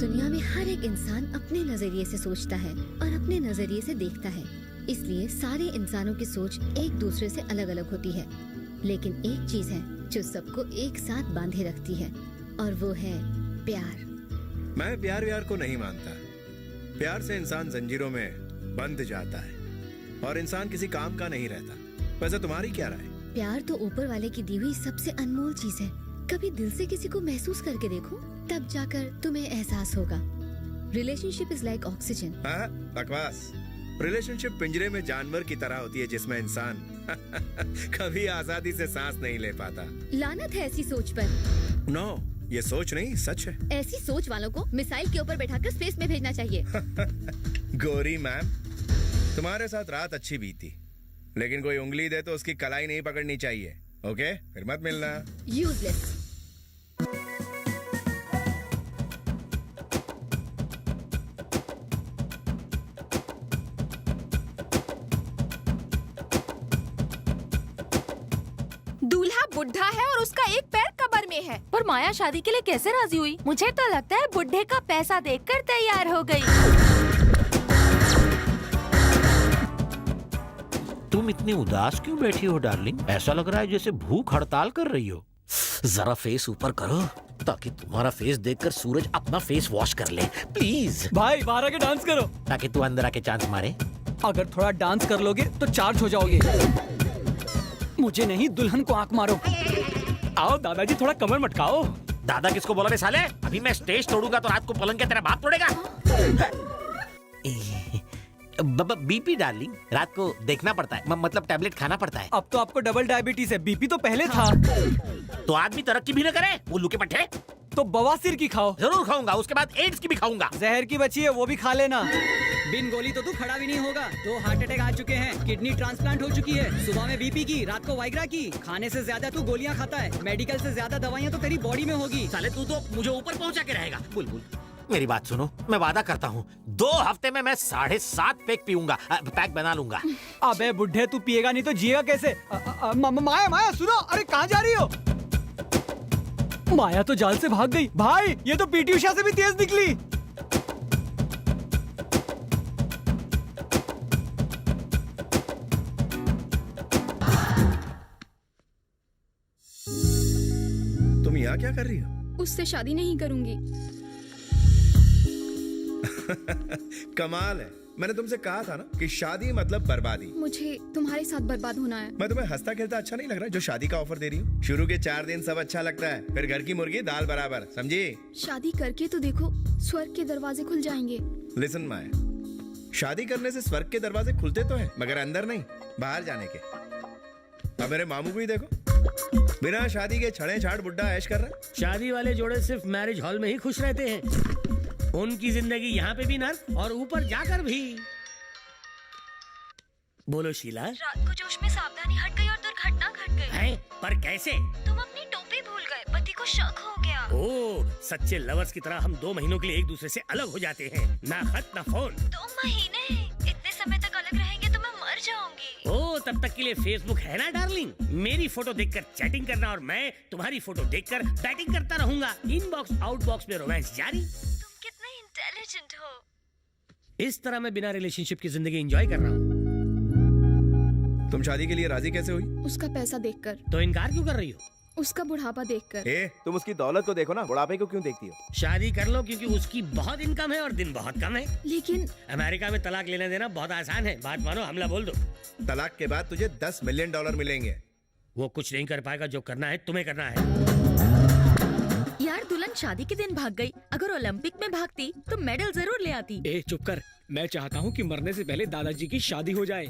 दुनिया में हर एक इंसान अपने नजरिए से सोचता है और अपने नजरिए से देखता है, इसलिए सारे इंसानों की सोच एक दूसरे से अलग अलग होती है। लेकिन एक चीज है जो सबको एक साथ बांधे रखती है, और वो है प्यार। मैं प्यार व्यार को नहीं मानता। प्यार से इंसान जंजीरों में बंध जाता है और इंसान किसी काम का नहीं रहता। वैसे तुम्हारी क्या राय? प्यार तो ऊपर वाले की दी हुई सबसे अनमोल चीज है। कभी दिल से किसी को महसूस करके देखो, तब जाकर तुम्हें एहसास होगा। Relationship is like oxygen. हाँ, बकवास। रिलेशनशिप पिंजरे में जानवर की तरह होती है जिसमें इंसान कभी आजादी से सांस नहीं ले पाता। लानत है ऐसी सोच पर। नो, ये सोच नहीं, सच है। ऐसी सोच वालों को मिसाइल के ऊपर बैठाकर स्पेस में भेजना चाहिए। गोरी मैम, तुम्हारे साथ रात अच्छी बीती, लेकिन कोई उंगली दे तो उसकी कलाई नहीं पकड़नी चाहिए। ओके, फिर मत मिलना। यूजलेस। दूल्हा बुढ़ा है और उसका एक पैर कब्र में है। पर माया शादी के लिए कैसे राजी हुई? मुझे तो लगता है बुढ़े का पैसा देखकर तैयार हो गई। तुम इतनी उदास क्यों बैठी हो डार्लिंग? ऐसा लग रहा है जैसे भूख हड़ताल कर रही हो। जरा फेस ऊपर करो ताकि तुम्हारा फेस देखकर सूरज अपना फेस वॉश कर ले, प्लीज। भाई बाहर आके डांस करो। ताकि तू अंदर आके चांस मारे। अगर थोड़ा डांस कर लोगे तो चार्ज हो जाओगे। मुझे नहीं, दुल्हन को आंख मारो। आओ दादाजी, थोड़ा कमर मटकाओ। दादा किसको बोला रे साले? अभी मैं स्टेज तोड़ूंगा तो रात को पलंग के तेरा बाप तोड़ेगा। बीपी डार्लिंग, रात को देखना पड़ता है, मतलब टैबलेट खाना पड़ता है। अब तो आपको डबल डायबिटीज है, बीपी तो पहले था। तो आदमी तरक्की भी न करे, उल्लू के पट्टे। तो बवासीर की खाओ। जरूर खाऊंगा, उसके बाद एड्स की भी खाऊंगा। जहर की बची है, वो भी खा लेना। बिन गोली तो तू खड़ा भी नहीं होगा। 2 हार्ट अटैक आ चुके हैं, किडनी ट्रांसप्लांट हो चुकी है, सुबह में बीपी की, रात को वाइग्रा की। खाने से ज्यादा तू गोलियां खाता है, मेडिकल से ज्यादा दवाइयां तो तेरी बॉडी में होगी। साले तू तो मुझे ऊपर पहुंचा के रहेगा। बुलबुल, मेरी बात सुनो, मैं वादा करता हूँ 2 हफ्ते में मैं 7.5 पैक पीऊंगा, पैक बना लूंगा। अबे बुढ़े, तू पिएगा नहीं तो जिएगा कैसे? माया माया सुनो, अरे कहाँ जा रही हो? माया तो जाल से भाग गई। भाई, ये तो पीटी उषा से भी तेज निकली। तुम यहाँ क्या कर रही हो? उससे शादी नहीं करूंगी। कमाल है। मैंने तुमसे कहा था ना कि शादी मतलब बर्बादी। मुझे तुम्हारे साथ बर्बाद होना है। मैं तुम्हें हंसता खेलता अच्छा नहीं लग रहा जो शादी का ऑफर दे रही हूँ? शुरू के 4 दिन सब अच्छा लगता है, फिर घर की मुर्गी दाल बराबर, समझी? शादी करके तो देखो, स्वर्ग के दरवाजे खुल जाएंगे। लिसन माया, शादी करने से स्वर्ग के दरवाजे खुलते तो हैं, मगर अंदर नहीं, बाहर जाने के। अब मेरे मामू को ही देखो, बिना शादी के छड़े छाड़ बुड्ढा ऐश कर रहा है। शादी वाले जोड़े सिर्फ मैरिज हॉल में ही खुश रहते हैं। उनकी जिंदगी यहाँ पे भी नर्क और ऊपर जाकर भी। बोलो शीला। रात को जोश में सावधानी हट गई और दुर्घटना घट गई। है? पर कैसे? तुम अपनी टोपी भूल गए, पति को शक हो गया। ओह, सच्चे लवर्स की तरह हम 2 महीनों के लिए एक दूसरे से अलग हो जाते हैं। ना खत ना फोन। 2 महीने? इतने समय तक अलग रहेंगे तो मैं मर जाऊंगी। ओह, तब तक के लिए फेसबुक है ना डार्लिंग। मेरी फोटो देखकर चैटिंग करना और मैं तुम्हारी फोटो देखकर बैटिंग करता रहूंगा। इनबॉक्स आउटबॉक्स में रोमांस जारी। इंटेलिजेंट हो। इस तरह मैं बिना रिलेशनशिप की जिंदगी एंजॉय कर रहा हूँ। तुम शादी के लिए राजी कैसे हुई? उसका पैसा देखकर। तो इनकार क्यों कर रही हो? उसका बुढ़ापा देखकर। तुम उसकी दौलत को देखो ना, बुढ़ापे को क्यों देखती हो? शादी कर लो क्योंकि उसकी बहुत इनकम है और दिन बहुत कम है। लेकिन अमेरिका में तलाक लेना देना बहुत आसान है। बात मानो, हमला बोल दो। तलाक के बाद तुझे $10 मिलियन मिलेंगे। वो कुछ नहीं कर पाएगा, जो करना है तुम्हें करना है। यार, दुल्हन शादी के दिन भाग गई। अगर ओलंपिक में भागती तो मेडल जरूर ले आती। चुप कर। मैं चाहता हूँ कि मरने से पहले दादाजी की शादी हो जाए।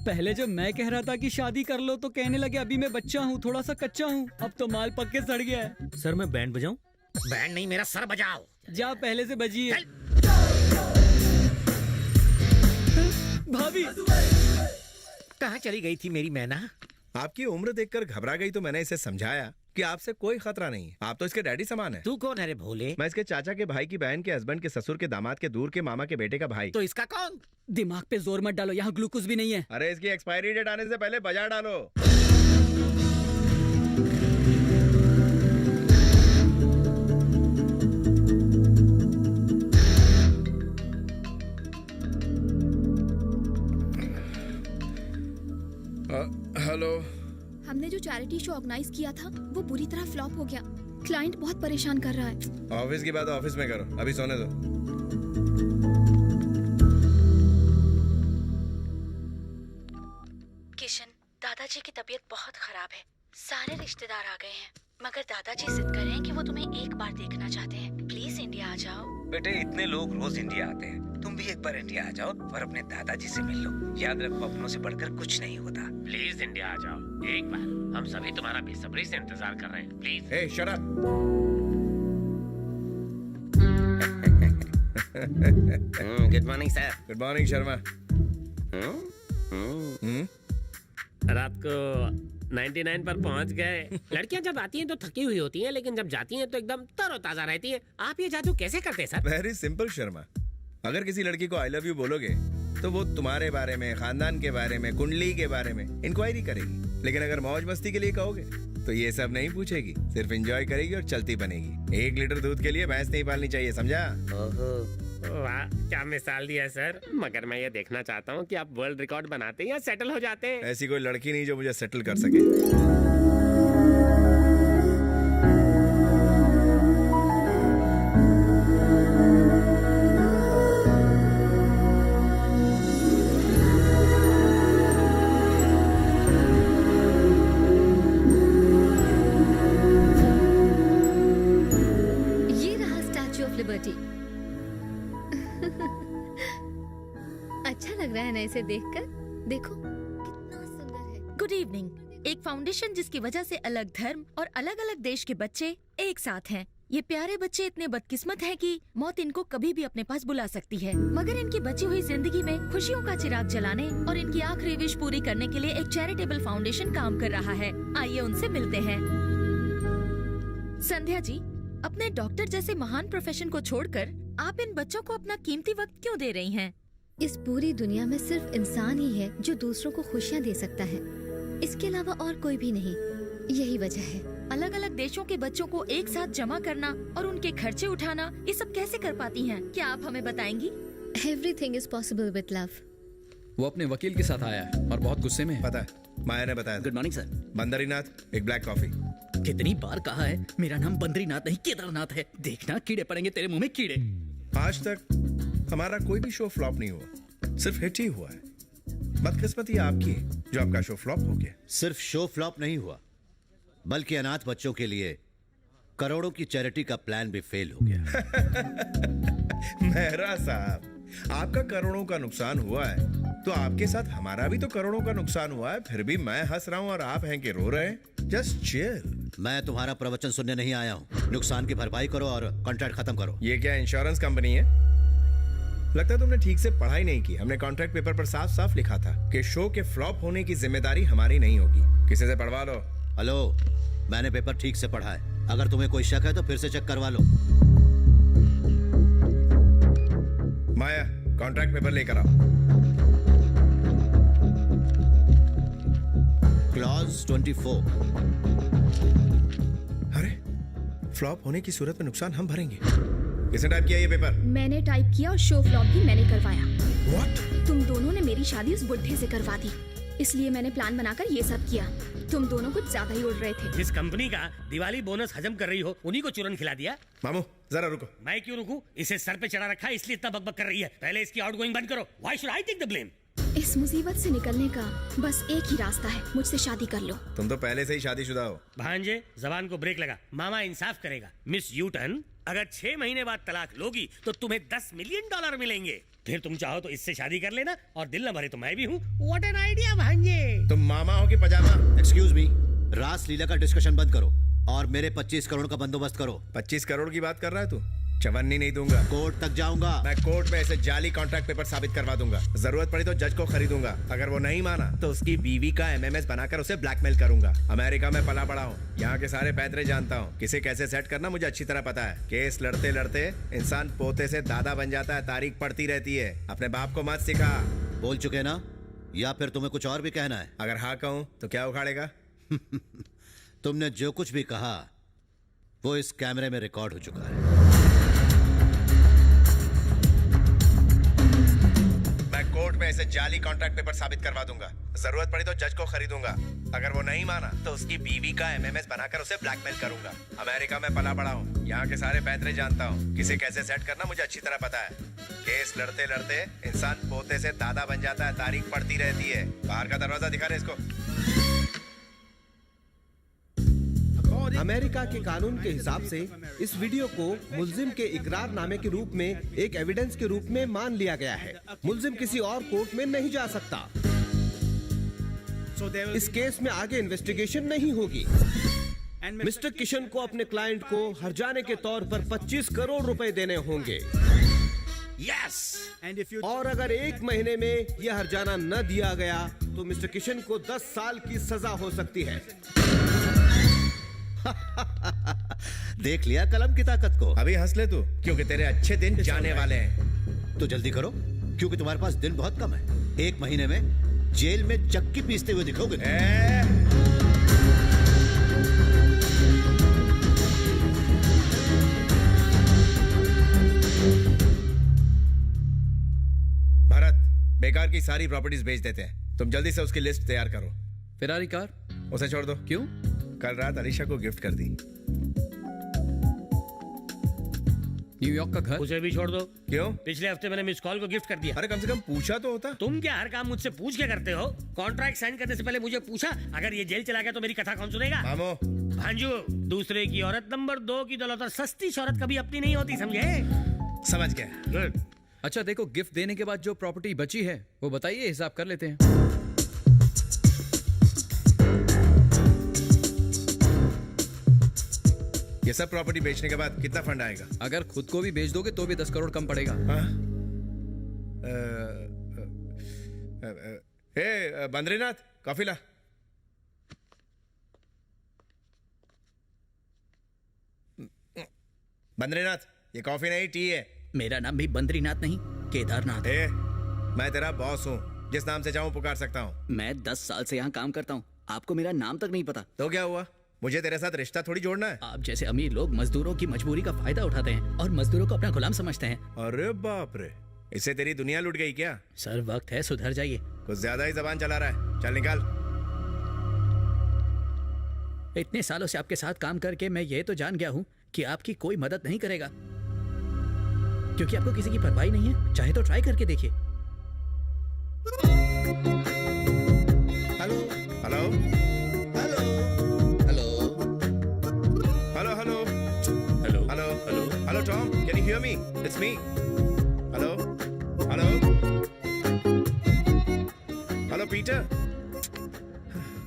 पहले जब मैं कह रहा था कि शादी कर लो तो कहने लगे अभी मैं बच्चा हूँ, थोड़ा सा कच्चा हूँ। अब तो माल पक के सड़ गया है। सर, मैं बैंड बजाऊं? बैंड नहीं, मेरा सर बजाओ। जा पहले से बजी है। भाभी कहाँ चली गई थी मेरी मैना? आपकी उम्र देखकर घबरा गई तो मैंने इसे समझाया कि आपसे कोई खतरा नहीं है, आप तो इसके डैडी समान है। तू कौन है रे भोले? मैं इसके चाचा के भाई की बहन के हस्बैंड के ससुर के दामाद के दूर के मामा के बेटे का भाई। तो इसका कौन? दिमाग पे जोर मत डालो, यहाँ ग्लूकोज भी नहीं है। अरे इसकी एक्सपायरी डेट आने से पहले बजा डालो। हमने जो चैरिटी शो ऑर्गेनाइज किया था वो बुरी तरह फ्लॉप हो गया। क्लाइंट बहुत परेशान कर रहा है। ऑफिस की बात ऑफिस में करो, अभी सोने दो। किशन, दादाजी की तबीयत बहुत खराब है। सारे रिश्तेदार आ गए हैं, मगर दादाजी जिद कर रहे हैं कि वो तुम्हें एक बार देखना चाहते हैं। प्लीज इंडिया आ जाओ। बेटे, इतने लोग रोज इंडिया आते हैं, तुम भी एक बार इंडिया आ जाओ और अपने दादाजी से मिल लो। याद रखो, अपनों से बढ़कर कुछ नहीं होता। प्लीज इंडिया आ जाओ एक बार, हम सभी तुम्हारा बेसब्री से इंतजार कर रहे हैं। Please. Hey shut up. Good morning sir. Good morning Sharma. रात को 99 पर पहुंच गए। लड़कियां जब आती हैं तो थकी हुई होती हैं, लेकिन जब जाती हैं तो एकदम तरोताजा रहती हैं। आप ये जादू कैसे करते हैं सर? वेरी सिंपल शर्मा, अगर किसी लड़की को आई लव यू बोलोगे तो वो तुम्हारे बारे में, खानदान के बारे में, कुंडली के बारे में इंक्वायरी करेगी। लेकिन अगर मौज मस्ती के लिए कहोगे तो ये सब नहीं पूछेगी, सिर्फ एंजॉय करेगी और चलती बनेगी। 1 लीटर दूध के लिए भैंस नहीं पालनी चाहिए, समझा? वाह, क्या मिसाल दिया सर। मगर मैं ये देखना चाहता हूँ कि आप वर्ल्ड रिकॉर्ड बनाते हैं या सेटल हो जाते हैं। ऐसी कोई लड़की नहीं जो मुझे सेटल कर सके। ये रहा स्टैच्यू ऑफ लिबर्टी। अच्छा लग रहा है ना इसे देखकर? देखो कितना सुंदर है। Good evening. एक फाउंडेशन जिसकी वजह से अलग धर्म और अलग अलग देश के बच्चे एक साथ हैं। ये प्यारे बच्चे इतने बदकिस्मत हैं कि मौत इनको कभी भी अपने पास बुला सकती है, मगर इनकी बची हुई जिंदगी में खुशियों का चिराग जलाने और इनकी आखिरी विश पूरी करने के लिए एक चैरिटेबल फाउंडेशन काम कर रहा है। आइए उनसे मिलते हैं। संध्या जी, अपने डॉक्टर जैसे महान प्रोफेशन को छोड़कर आप इन बच्चों को अपना कीमती वक्त क्यों दे रही हैं? इस पूरी दुनिया में सिर्फ इंसान ही है जो दूसरों को खुशियाँ दे सकता है, इसके अलावा और कोई भी नहीं। यही वजह है। अलग अलग देशों के बच्चों को एक साथ जमा करना और उनके खर्चे उठाना, ये सब कैसे कर पाती हैं? क्या आप हमें बताएंगी? Everything is possible with love. वो अपने वकील के साथ आया है और बहुत गुस्से में है। पता है, माया ने बताया था। Good morning sir. बंदरीनाथ, एक ब्लैक कॉफी। कितनी बार कहा है, मेरा नाम बद्रीनाथ नहीं केदारनाथ है। देखना कीड़े पड़ेंगे तेरे मुंह में, कीड़े। आज तक हमारा कोई भी शो फ्लॉप नहीं हुआ, सिर्फ हिट ही हुआ है। बदकिस्मती आपकी है जो आपका शो फ्लॉप हो गया। सिर्फ शो फ्लॉप नहीं हुआ, बल्कि अनाथ बच्चों के लिए करोड़ों की चैरिटी का प्लान भी फेल हो गया। मेहरा साहब, आपका करोड़ों का नुकसान हुआ है तो आपके साथ हमारा भी तो करोड़ों का नुकसान हुआ है। फिर भी मैं हंस रहा हूँ और आप हैं कि रो रहे हैं। Just chill. मैं तुम्हारा प्रवचन सुनने नहीं आया हूँ। नुकसान की भरपाई करो और कॉन्ट्रैक्ट खत्म करो। ये क्या इंश्योरेंस कंपनी है? लगता है तुमने ठीक से पढ़ाई नहीं की। हमने कॉन्ट्रैक्ट पेपर पर साफ साफ लिखा था कि शो के फ्लॉप होने की जिम्मेदारी हमारी नहीं होगी। किसी से पढ़वा लो। हेलो, मैंने पेपर ठीक से पढ़ा है। अगर तुम्हें कोई शक है तो फिर से चेक करवा लो। माया, कॉन्ट्रैक्ट पेपर लेकर आओ। क्लॉज 24। अरे, फ्लॉप होने की सूरत में नुकसान हम भरेंगे। किसने टाइप किया ये पेपर? मैंने टाइप किया और शो फ्लॉप भी मैंने करवाया। What? तुम दोनों ने मेरी शादी उस बुढ़े से करवा दी, इसलिए मैंने प्लान बनाकर ये सब किया। तुम दोनों कुछ ज्यादा ही उड़ रहे थे। जिस कंपनी का दिवाली बोनस हजम कर रही हो, उन्हीं को चूरन खिला दिया। मामू जरा रुको। मैं क्यों रुकूं? इसे सर पे चढ़ा रखा है, इसलिए इतना बकबक कर रही है। पहले इसकी आउटगोइंग बंद करो। Why should I take the blame? इस मुसीबत से निकलने का बस एक ही रास्ता है, मुझसे शादी कर लो। तुम तो पहले से ही शादीशुदा हो। भांजे, जबान को ब्रेक लगा। मामा इंसाफ करेगा। मिस यूटन, अगर 6 महीने बाद तलाक लोगी तो तुम्हें $10 मिलियन मिलेंगे। फिर तुम चाहो तो इससे शादी कर लेना और दिल न भरे तो मैं भी हूँ। What an idea, भांजे। तुम मामा हो कि पजामा? एक्सक्यूज मी, रास लीला का डिस्कशन बंद करो और मेरे 25 करोड़ का बंदोबस्त करो। 25 करोड़ की बात कर रहा है तू? चवन्नी नहीं दूंगा। कोर्ट तक जाऊंगा। मैं कोर्ट में ऐसे जाली कॉन्ट्रैक्ट पेपर साबित करवा दूंगा। जरूरत पड़ी तो जज को खरीदूंगा। अगर वो नहीं माना तो उसकी बीवी का MMS बनाकर उसे ब्लैकमेल करूंगा। अमेरिका में पला बड़ा हूँ, यहाँ के सारे पैतरे जानता हूँ। किसे कैसे सेट करना मुझे अच्छी तरह पता है। केस लड़ते लड़ते इंसान पोते से दादा बन जाता है। तारीख पड़ती रहती है। अपने बाप को मत सिखा। बोल चुके ना, या फिर तुम्हें कुछ और भी कहना है? अगर हाँ कहूँ तो क्या उखाड़ेगा? तुमने जो कुछ भी कहा वो इस कैमरे में रिकॉर्ड हो चुका है। मैं कोर्ट में ऐसे जाली कॉन्ट्रैक्ट पेपर साबित करवा दूंगा। जरूरत पड़ी तो जज को खरीदूंगा। अगर वो नहीं माना तो उसकी बीवी का एमएमएस बनाकर उसे ब्लैकमेल करूंगा। अमेरिका में पला बड़ा हूँ, यहाँ के सारे पैतरे जानता हूँ। किसे कैसे सेट करना मुझे अच्छी तरह पता है। केस लड़ते लड़ते इंसान पोते से दादा बन जाता है, तारीख पड़ती रहती है। बाहर का दरवाजा दिखा रहे इसको। अमेरिका के कानून के हिसाब से इस वीडियो को मुल्जिम के इकरारनामे के रूप में एक एविडेंस के रूप में मान लिया गया है। मुल्जिम किसी और कोर्ट में नहीं जा सकता। इस केस में आगे इन्वेस्टिगेशन नहीं होगी। मिस्टर किशन को अपने क्लाइंट को हर्जाने के तौर पर 25 करोड़ रुपए देने होंगे। और अगर 1 महीने में यह हर्जाना न दिया गया तो मिस्टर किशन को 10 साल की सजा हो सकती है। देख लिया कलम की ताकत को। अभी हंस ले तू, क्योंकि तेरे अच्छे दिन जाने वाले हैं। तो जल्दी करो, क्योंकि तुम्हारे पास दिन बहुत कम है। 1 महीने में जेल में चक्की पीसते हुए दिखोगे। भारत, बेकार की सारी प्रॉपर्टीज बेच देते हैं। तुम जल्दी से उसकी लिस्ट तैयार करो। फेरारी कार उसे छोड़ दो। क्यों? कल रात अलीशा को गिफ्ट कर दी। न्यूयॉर्क का घर उसे भी छोड़ दो। क्यों? पिछले हफ्ते मैंने मिस कॉल को गिफ्ट कर दिया। अरे कम से कम पूछा तो होता। तुम क्या हर काम मुझसे पूछ के करते हो? कॉन्ट्रैक्ट साइन करने से पहले मुझे पूछा? अगर ये जेल चला गया तो मेरी कथा कौन सुनेगा? मामो भांजू, दूसरे की औरत नंबर 2 की दौलत और सस्ती शौहरत कभी अपनी नहीं होती, समझे? समझ गया। गुड। अच्छा देखो, गिफ्ट देने के बाद जो प्रॉपर्टी बची है वो बताइए, हिसाब कर लेते हैं। ये सब प्रॉपर्टी बेचने के बाद कितना फंड आएगा? अगर खुद को भी बेच दोगे तो भी 10 करोड़ कम पड़ेगा। बद्रीनाथ, कॉफी ला। बद्रीनाथ, ये कॉफी नहीं टी है। मेरा नाम भी बद्रीनाथ नहीं, केदारनाथ है। मैं तेरा बॉस हूँ, जिस नाम से चाहूँ पुकार सकता हूँ। मैं 10 साल से यहाँ काम करता हूँ, आपको मेरा नाम तक नहीं पता। तो क्या हुआ? मुझे तेरे साथ रिश्ता थोड़ी जोड़ना है। आप जैसे अमीर लोग मजदूरों की मजबूरी का फायदा उठाते हैं और मजदूरों को अपना गुलाम समझते हैं। अरे बाप रे, इससे तेरी दुनिया लुट गई क्या? सर वक्त है, सुधर जाइए। कुछ ज्यादा ही जबान चला रहा है। चल निकाल। इतने सालों से आपके साथ काम करके मैं ये तो जान गया हूँ कि आपकी कोई मदद नहीं करेगा, क्योंकि आपको किसी की परवाह नहीं है। चाहे तो ट्राई करके देखिए। Hello hello Hello, Tom. Can you hear me? It's me. Hello? Hello? Hello, Peter.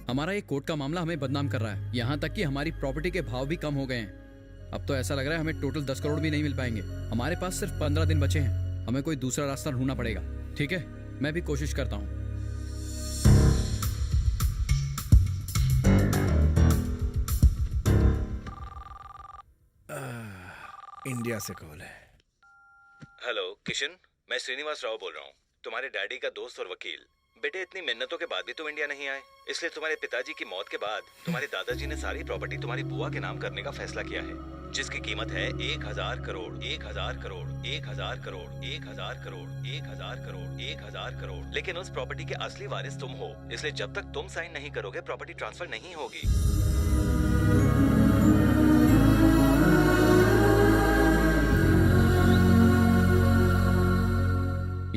हमारा एक कोर्ट का मामला हमें बदनाम कर रहा है, यहाँ तक कि हमारी प्रॉपर्टी के भाव भी कम हो गए हैं। अब तो ऐसा लग रहा है हमें टोटल 10 करोड़ भी नहीं मिल पाएंगे। हमारे पास सिर्फ 15 दिन बचे हैं। हमें कोई दूसरा रास्ता ढूंढना पड़ेगा। ठीक है, मैं भी कोशिश करता हूँ। इंडिया से कॉल है। हेलो किशन, मैं श्रीनिवास राव बोल रहा हूँ, तुम्हारे डैडी का दोस्त और वकील। बेटे, इतनी मिन्नतों के बाद भी तुम इंडिया नहीं आए, इसलिए तुम्हारे पिताजी की मौत के बाद तुम्हारे दादाजी ने सारी प्रॉपर्टी तुम्हारी बुआ के नाम करने का फैसला किया है, जिसकी कीमत है 1000 करोड़ 1000 करोड़ 1000 करोड़ 1000 करोड़ 1000 करोड़ 1000 करोड़। लेकिन उस प्रॉपर्टी के असली वारिस तुम हो, इसलिए जब तक तुम साइन नहीं करोगे प्रॉपर्टी ट्रांसफर नहीं होगी।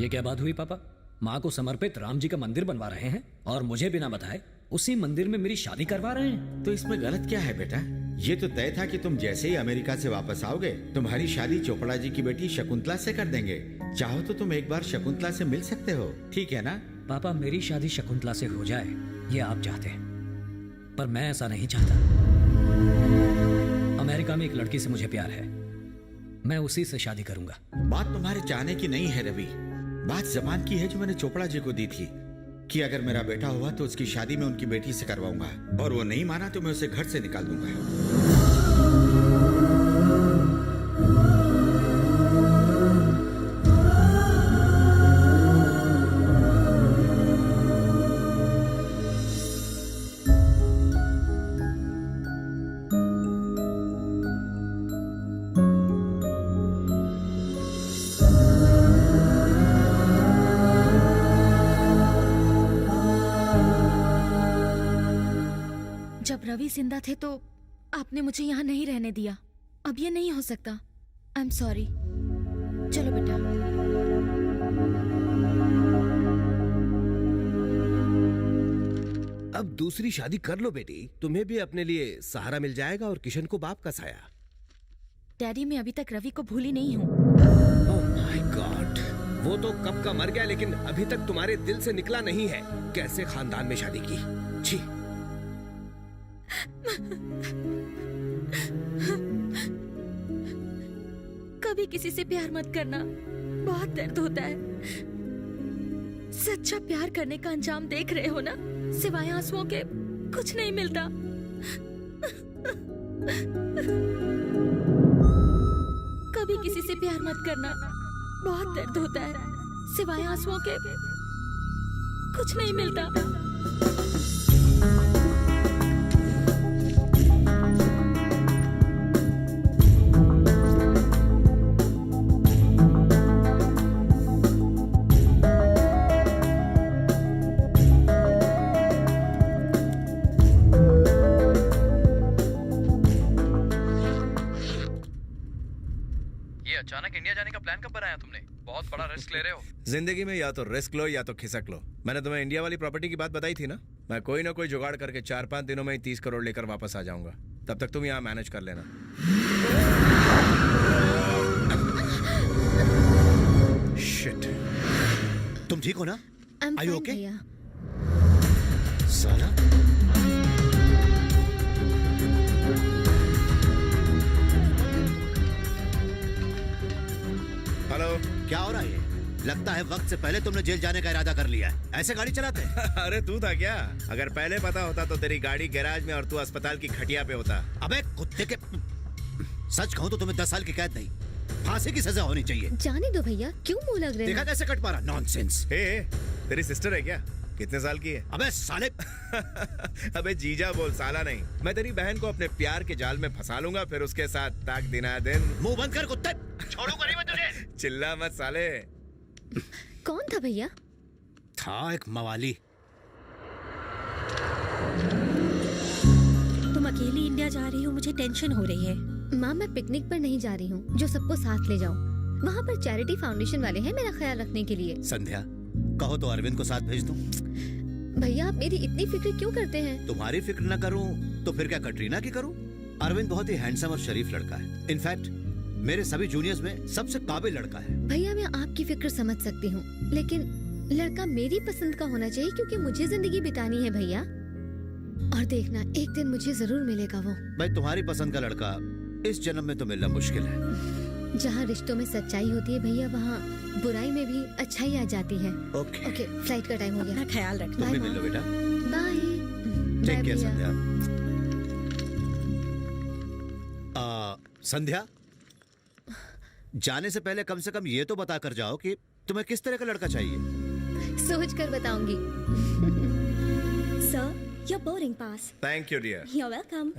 ये क्या बात हुई पापा? माँ को समर्पित राम जी का मंदिर बनवा रहे हैं और मुझे बिना बताए उसी मंदिर में मेरी शादी करवा रहे हैं। तो इसमें गलत क्या है बेटा? ये तो तय था कि तुम जैसे ही अमेरिका से वापस आओगे तुम्हारी शादी चोपड़ा जी की बेटी शकुंतला से कर देंगे। चाहो तो तुम एक बार शकुंतला से मिल सकते हो, ठीक है ना? पापा, मेरी शादी शकुंतला से हो जाए ये आप चाहते हैं, पर मैं ऐसा नहीं चाहता। अमेरिका में एक लड़की से मुझे प्यार है, मैं उसी से शादी करूंगा। बात तुम्हारे चाहने की नहीं है रवि, बात जबान की है जो मैंने चोपड़ा जी को दी थी कि अगर मेरा बेटा हुआ तो उसकी शादी में उनकी बेटी से करवाऊंगा, और वो नहीं माना तो मैं उसे घर से निकाल दूंगा। रवि जिंदा थे तो आपने मुझे यहाँ नहीं रहने दिया। अब ये नहीं हो सकता। I am sorry. चलो बेटा। अब दूसरी शादी कर लो बेटी, तुम्हें भी अपने लिए सहारा मिल जाएगा और किशन को बाप का साया। डैडी, मैं अभी तक रवि को भूली नहीं हूँ। ओह माय गॉड, वो तो कब का मर गया, लेकिन अभी तक तुम्हारे दिल से निकला नहीं है। कैसे खानदान में शादी की, छी। कभी किसी से प्यार मत करना, बहुत दर्द होता है। सच्चा प्यार करने का अंजाम देख रहे हो ना, सिवाय आंसुओं के कुछ नहीं मिलता। कभी किसी से प्यार मत करना, बहुत दर्द होता है। सिवाय आंसुओं के कुछ नहीं मिलता। अचानक इंडिया जाने का प्लान कब बनाया तुमने? बहुत बड़ा रिस्क ले रहे हो। जिंदगी में या तो रिस्क लो या तो खिसक लो। मैंने तुम्हें इंडिया वाली प्रॉपर्टी की बात बताई थी ना, मैं कोई ना कोई जुगाड़ करके 4-5 दिनों में ही 30 करोड़ लेकर वापस आ जाऊंगा। तब तक तुम यहाँ मैनेज कर लेना। शिट। तुम ठीक हो ना? I'm Are you fine, okay? भैया। साला हेलो, क्या हो रहा है? लगता है वक्त से पहले तुमने जेल जाने का इरादा कर लिया है। ऐसे गाड़ी चलाते हैं? अरे तू था क्या? अगर पहले पता होता तो तेरी गाड़ी गैराज में और तू अस्पताल की खटिया पे होता। अबे कुत्ते के, सच कहूं तो तुम्हें 10 साल की कैद नहीं, फांसी की सजा होनी चाहिए। जाने दो भैया, क्यों मुंह लग रहे देखा हैं? कैसे कट मारा? नॉनसेंस। हे, तेरी सिस्टर है क्या? कितने साल की है? अबे साले। अबे जीजा बोल, साला नहीं। मैं तेरी बहन को अपने प्यार के जाल में फंसा लूंगा, फिर उसके साथ ताक दिना दिन। मुंह बंद कर कुत्ते, छोड़ूंगा नहीं मैं तुझे। चिल्ला मत साले। कौन था भैया? था एक मवाली। तुम अकेली इंडिया जा रही हो, मुझे टेंशन हो रही है। माँ, मैं पिकनिक पर नहीं जा रही हूँ जो सबको साथ ले जाऊँ। वहाँ पर चैरिटी फाउंडेशन वाले हैं मेरा ख्याल रखने के लिए। संध्या, कहो तो अरविंद को साथ भेज दूं। भैया, आप मेरी इतनी फिक्र क्यों करते हैं? तुम्हारी फिक्र न करूं तो फिर क्या कटरीना की करूं? अरविंद बहुत ही हैंडसम और शरीफ लड़का है। इनफैक्ट मेरे सभी जूनियर्स में सबसे काबिल लड़का है। भैया, मैं आपकी फिक्र समझ सकती हूँ, लेकिन लड़का मेरी पसंद का होना चाहिए, क्योंकि मुझे जिंदगी बितानी है भैया। और देखना, एक दिन मुझे जरूर मिलेगा वो। भाई, तुम्हारी पसंद का लड़का इस जन्म में तो मिलना मुश्किल है। जहाँ रिश्तों में सच्चाई होती है भैया, वहाँ बुराई में भी अच्छाई आ जाती है। ओके, ओके, फ्लाइट का टाइम हो गया। ख्याल रख। तुम भी मिल लो बेटा। बाय। टेक केयर संध्या। संध्या, जाने से पहले कम से कम ये तो बता कर जाओ कि तुम्हें किस तरह का लड़का चाहिए। सोच कर बताऊंगी। Sir, your boarding pass. Thank you dear. You're welcome.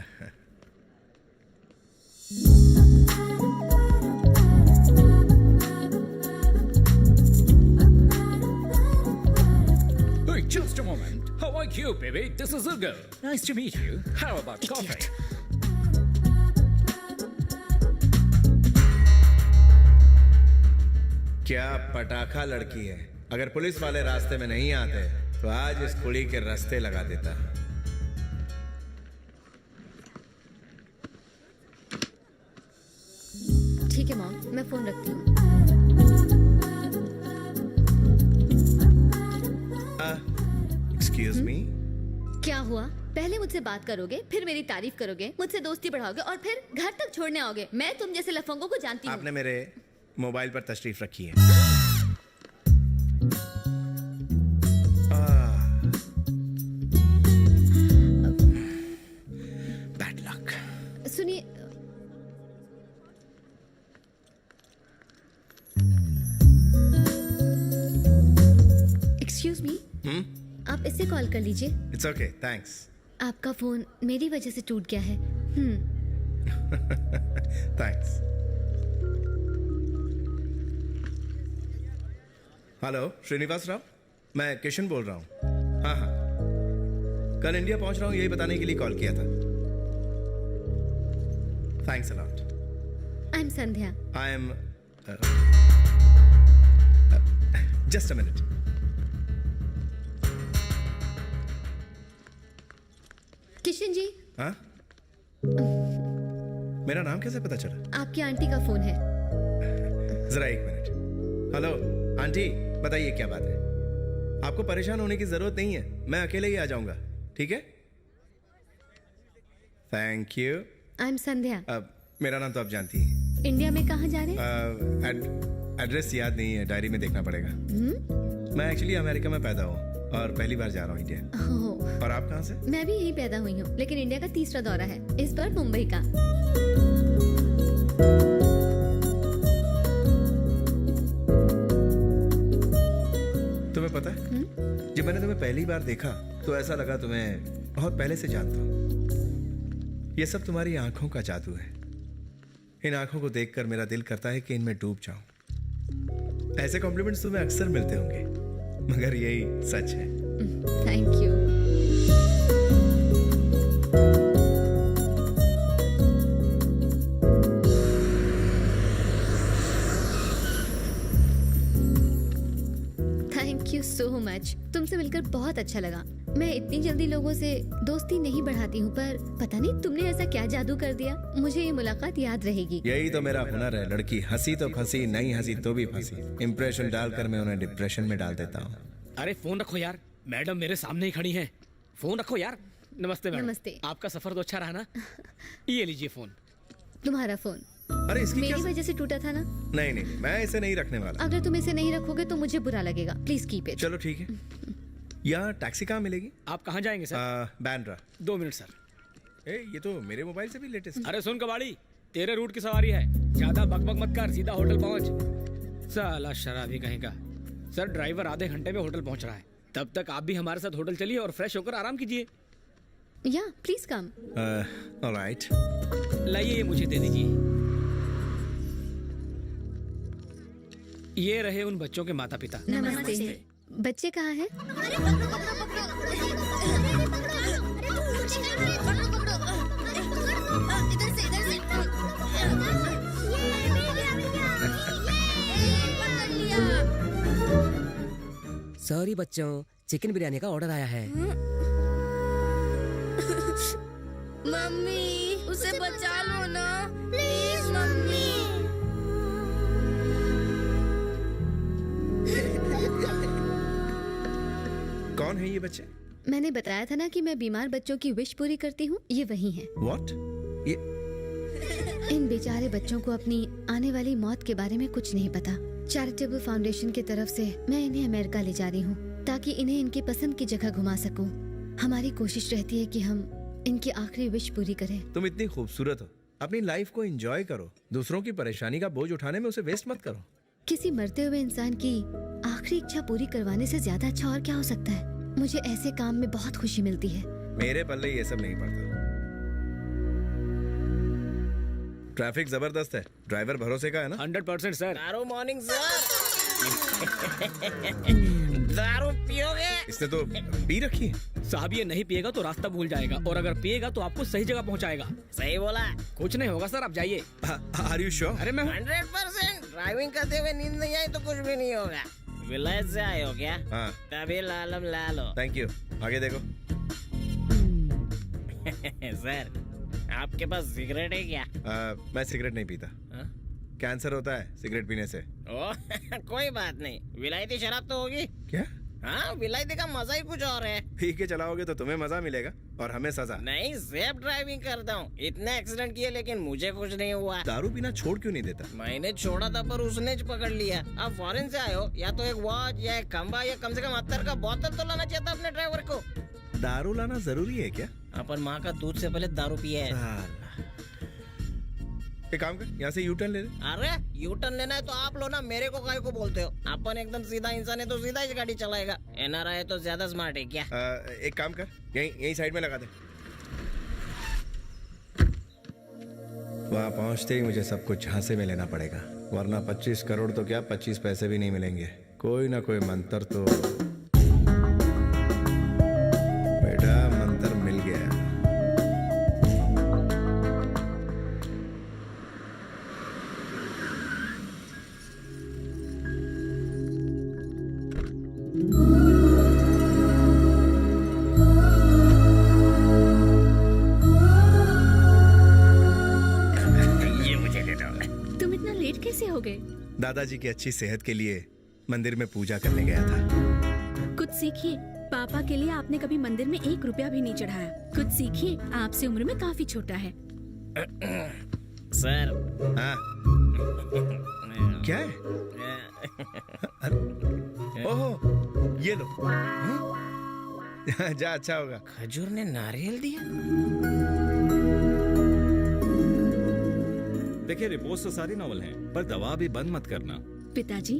Hey, just a moment. How are you, baby? This is Ugo. Nice to meet you. How about coffee? क्या पटाखा लड़की है। अगर पुलिस वाले रास्ते में नहीं आते तो आज इस कुड़ी के रास्ते लगा देता। ठीक है मॉम, मैं फोन रखती हूँ। Excuse me. क्या हुआ? पहले मुझसे बात करोगे, फिर मेरी तारीफ करोगे, मुझसे दोस्ती बढ़ाओगे और फिर घर तक छोड़ने आओगे। मैं तुम जैसे लफंगों को जानती हूँ। आपने मेरे मोबाइल पर तशरीफ रखी है। Bad luck. सुनिए, एक्सक्यूज मी, आप इससे कॉल कर लीजिए। It's okay, thanks. आपका फोन मेरी वजह से टूट गया है। थैंक्स। हेलो, श्रीनिवास राव, मैं किशन बोल रहा हूँ। हाँ हाँ, कल इंडिया पहुंच रहा हूँ, यही बताने के लिए कॉल किया था। Thanks a lot. I'm Sandhya. I am. Just a minute. Kishan ji, हाँ? मेरा नाम कैसे पता चला? आपकी आंटी का फोन है। जरा एक मिनट। हेलो आंटी, बताइए क्या बात है? आपको परेशान होने की जरूरत नहीं है, मैं अकेले ही आ जाऊंगा, ठीक है? Thank you. I'm संध्या। मेरा नाम तो आप जानती हैं। इंडिया में कहाँ जा रहे हैं? एड्रेस याद नहीं है, डायरी में देखना पड़ेगा। मैं एक्चुअली अमेरिका में पैदा हूँ और पहली बार जा रहा हूँ इंडिया। ओह, और आप कहाँ से? मैं भी यहीं पैदा हुई हूँ, लेकिन इंडिया का तीसरा दौरा है, इस बार मुंबई का। तुम्हें पता है, जब मैंने तुम्हें पहली बार देखा तो ऐसा लगा तुम्हें बहुत पहले से जानता हूँ। ये सब तुम्हारी आंखों का जादू है। इन आंखों को देखकर मेरा दिल करता है कि इनमें डूब जाऊं। ऐसे कॉम्प्लीमेंट्स तुम्हें अक्सर मिलते होंगे, मगर यही सच है। Thank you. Thank you so much. तुमसे मिलकर बहुत अच्छा लगा। मैं इतनी जल्दी लोगों से दोस्ती नहीं बढ़ाती हूँ, पर पता नहीं तुमने ऐसा क्या जादू कर दिया, मुझे ये मुलाकात याद रहेगी। यही तो मेरा हुनर है। लड़की हंसी तो फंसी, नहीं हंसी तो भी फंसी। इंप्रेशन डालकर मैं उन्हें डिप्रेशन में डाल देता हूँ। अरे फोन रखो यार, मैडम मेरे सामने ही खड़ी हैं। फोन रखो यार। नमस्ते मैडम। नमस्ते। आपका सफर तो अच्छा रहा ना? ये लीजिए फोन। तुम्हारा फोन अरे इसकी मेरी क्या? वजह से टूटा था ना? नहीं नहीं, मैं इसे नहीं रखने वाला। अगर तुम इसे नहीं रखोगे तो मुझे बुरा लगेगा। Please keep it. चलो ठीक है। यहाँ टैक्सी कहाँ मिलेगी? आप कहाँ जाएंगे सर? बैंड्रा। 2 minute sir. ये तो मेरे मोबाइल से भी लेटेस्ट। अरे सुन कबाड़ी, तेरे रूट की सवारी है, ज्यादा बकबक मत कर, सीधा होटल पहुंच। साला शराबी कहीं का। सर ड्राइवर आधे घंटे में होटल पहुंच रहा है, तब तक आप भी हमारे साथ होटल चलिए और फ्रेश होकर आराम कीजिए। या प्लीज कम। ऑलराइट। लाइए ये मुझे दे दीजिए। ये रहे उन बच्चों के माता पिता। नमस्ते। बच्चे कहाँ हैं? सॉरी बच्चों, चिकन बिरयानी का ऑर्डर आया है। मम्मी उसे बचा लो ना प्लीज मम्मी। कौन है ये बच्चे? मैंने बताया था ना कि मैं बीमार बच्चों की विश पूरी करती हूँ। ये वही हैं। What? ये इन बेचारे बच्चों को अपनी आने वाली मौत के बारे में कुछ नहीं पता। चैरिटेबल फाउंडेशन की तरफ से मैं इन्हें अमेरिका ले जा रही हूँ ताकि इन्हें इनकी पसंद की जगह घुमा सकूं। हमारी कोशिश रहती है कि हम इनकी आखिरी विश पूरी करें। तुम इतनी खूबसूरत हो, अपनी लाइफ को एंजॉय करो। दूसरों की परेशानी का बोझ उठाने में उसे वेस्ट मत करो। किसी मरते हुए इंसान की आखिरी इच्छा पूरी करवाने से ज्यादा अच्छा और क्या हो सकता है। मुझे ऐसे काम में बहुत खुशी मिलती है। मेरे पल्ले ये सब नहीं पड़ता। ट्रैफिक जबरदस्त है, ड्राइवर भरोसे का है ना? 100% सर। दारू मॉर्निंग सर। दारू पियोगे? इसने तो पी रखी है। साहब ये नहीं पिएगा तो रास्ता भूल जाएगा, और अगर पिएगा तो आपको सही जगह पहुंचाएगा। सही बोला। कुछ नहीं होगा सर, आप जाइए। Are you sure? अरे मैं 100%। ड्राइविंग करते हुए नींद नहीं आई तो कुछ भी नहीं होगा। विलेज से आए हो क्या? हाँ। तभी लालम लालो। Thank you. आगे देखो। सर आपके पास सिगरेट है क्या? मैं सिगरेट नहीं पीता। कैंसर होता है सिगरेट पीने से। ओ कोई बात नहीं, विलायती शराब तो होगी। क्या? हाँ, विलायती का मजा ही कुछ और है। पी के चलाओगे तो तुम्हें मजा मिलेगा और हमें सजा। नहीं, सेफ ड्राइविंग करता हूँ। इतने एक्सीडेंट किए लेकिन मुझे कुछ नहीं हुआ। दारू पीना छोड़ क्यों नहीं देता? मैंने छोड़ा था पर उसने पकड़ लिया। आप फॉरेन से आए हो, या तो एक वॉच या एक खंबा या कम से कम 70 का बोतल तो लाना चाहिए था अपने ड्राइवर को। दारू लाना जरूरी है क्या? अपन माँ का दूध से पहले दारू पिए है। एक काम कर, यहाँ से यू टर्न ले ले। अरे यू टर्न लेना है तो आप लो ना, मेरे को काहे को बोलते हो? अपन एकदम सीधा इंसान है तो सीधा ही गाड़ी चलाएगा। एनआरआई है तो ज्यादा स्मार्ट है क्या? एक काम कर, यही साइड में लगा दे। वहाँ पहुँचते ही मुझे सब कुछ झांसे में लेना पड़ेगा, वरना 25 करोड़ तो क्या 25 पैसे भी नहीं मिलेंगे। कोई ना कोई मंत्र तो। बेटा मंत्र मिल गया। दादाजी की अच्छी सेहत के लिए मंदिर में पूजा करने गया था। कुछ सीखिए। पापा के लिए आपने कभी मंदिर में 1 रुपया भी नहीं चढ़ाया। कुछ सीखिए, आपसे उम्र में काफी छोटा है। सर। हाँ। क्या है? ओहो, ये लो। जा, अच्छा होगा। खजूर ने नारियल दिया। देखिए, रिपोर्ट्स तो सारी नॉवल हैं, पर दवा भी बंद मत करना। पिताजी,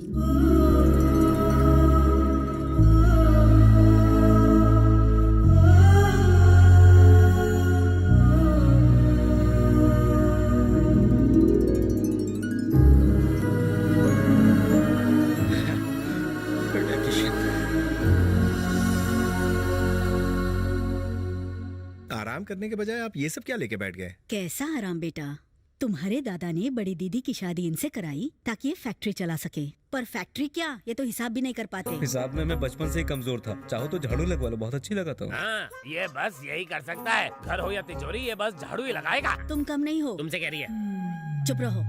आराम करने के बजाय आप ये सब क्या लेके बैठ गए? कैसा आराम बेटा, तुम्हारे दादा ने बड़ी दीदी की शादी इनसे कराई ताकि ये फैक्ट्री चला सके। पर फैक्ट्री क्या, ये तो हिसाब भी नहीं कर पाते। हिसाब में मैं बचपन से ही कमजोर था। चाहो तो झाड़ू लगवा लो, बहुत अच्छी लगाता हूँ। हाँ, ये बस यही कर सकता है। घर हो या तिजोरी, ये बस झाड़ू ही लगाएगा। तुम कम नहीं हो। तुमसे कह रही है। चुप रहो।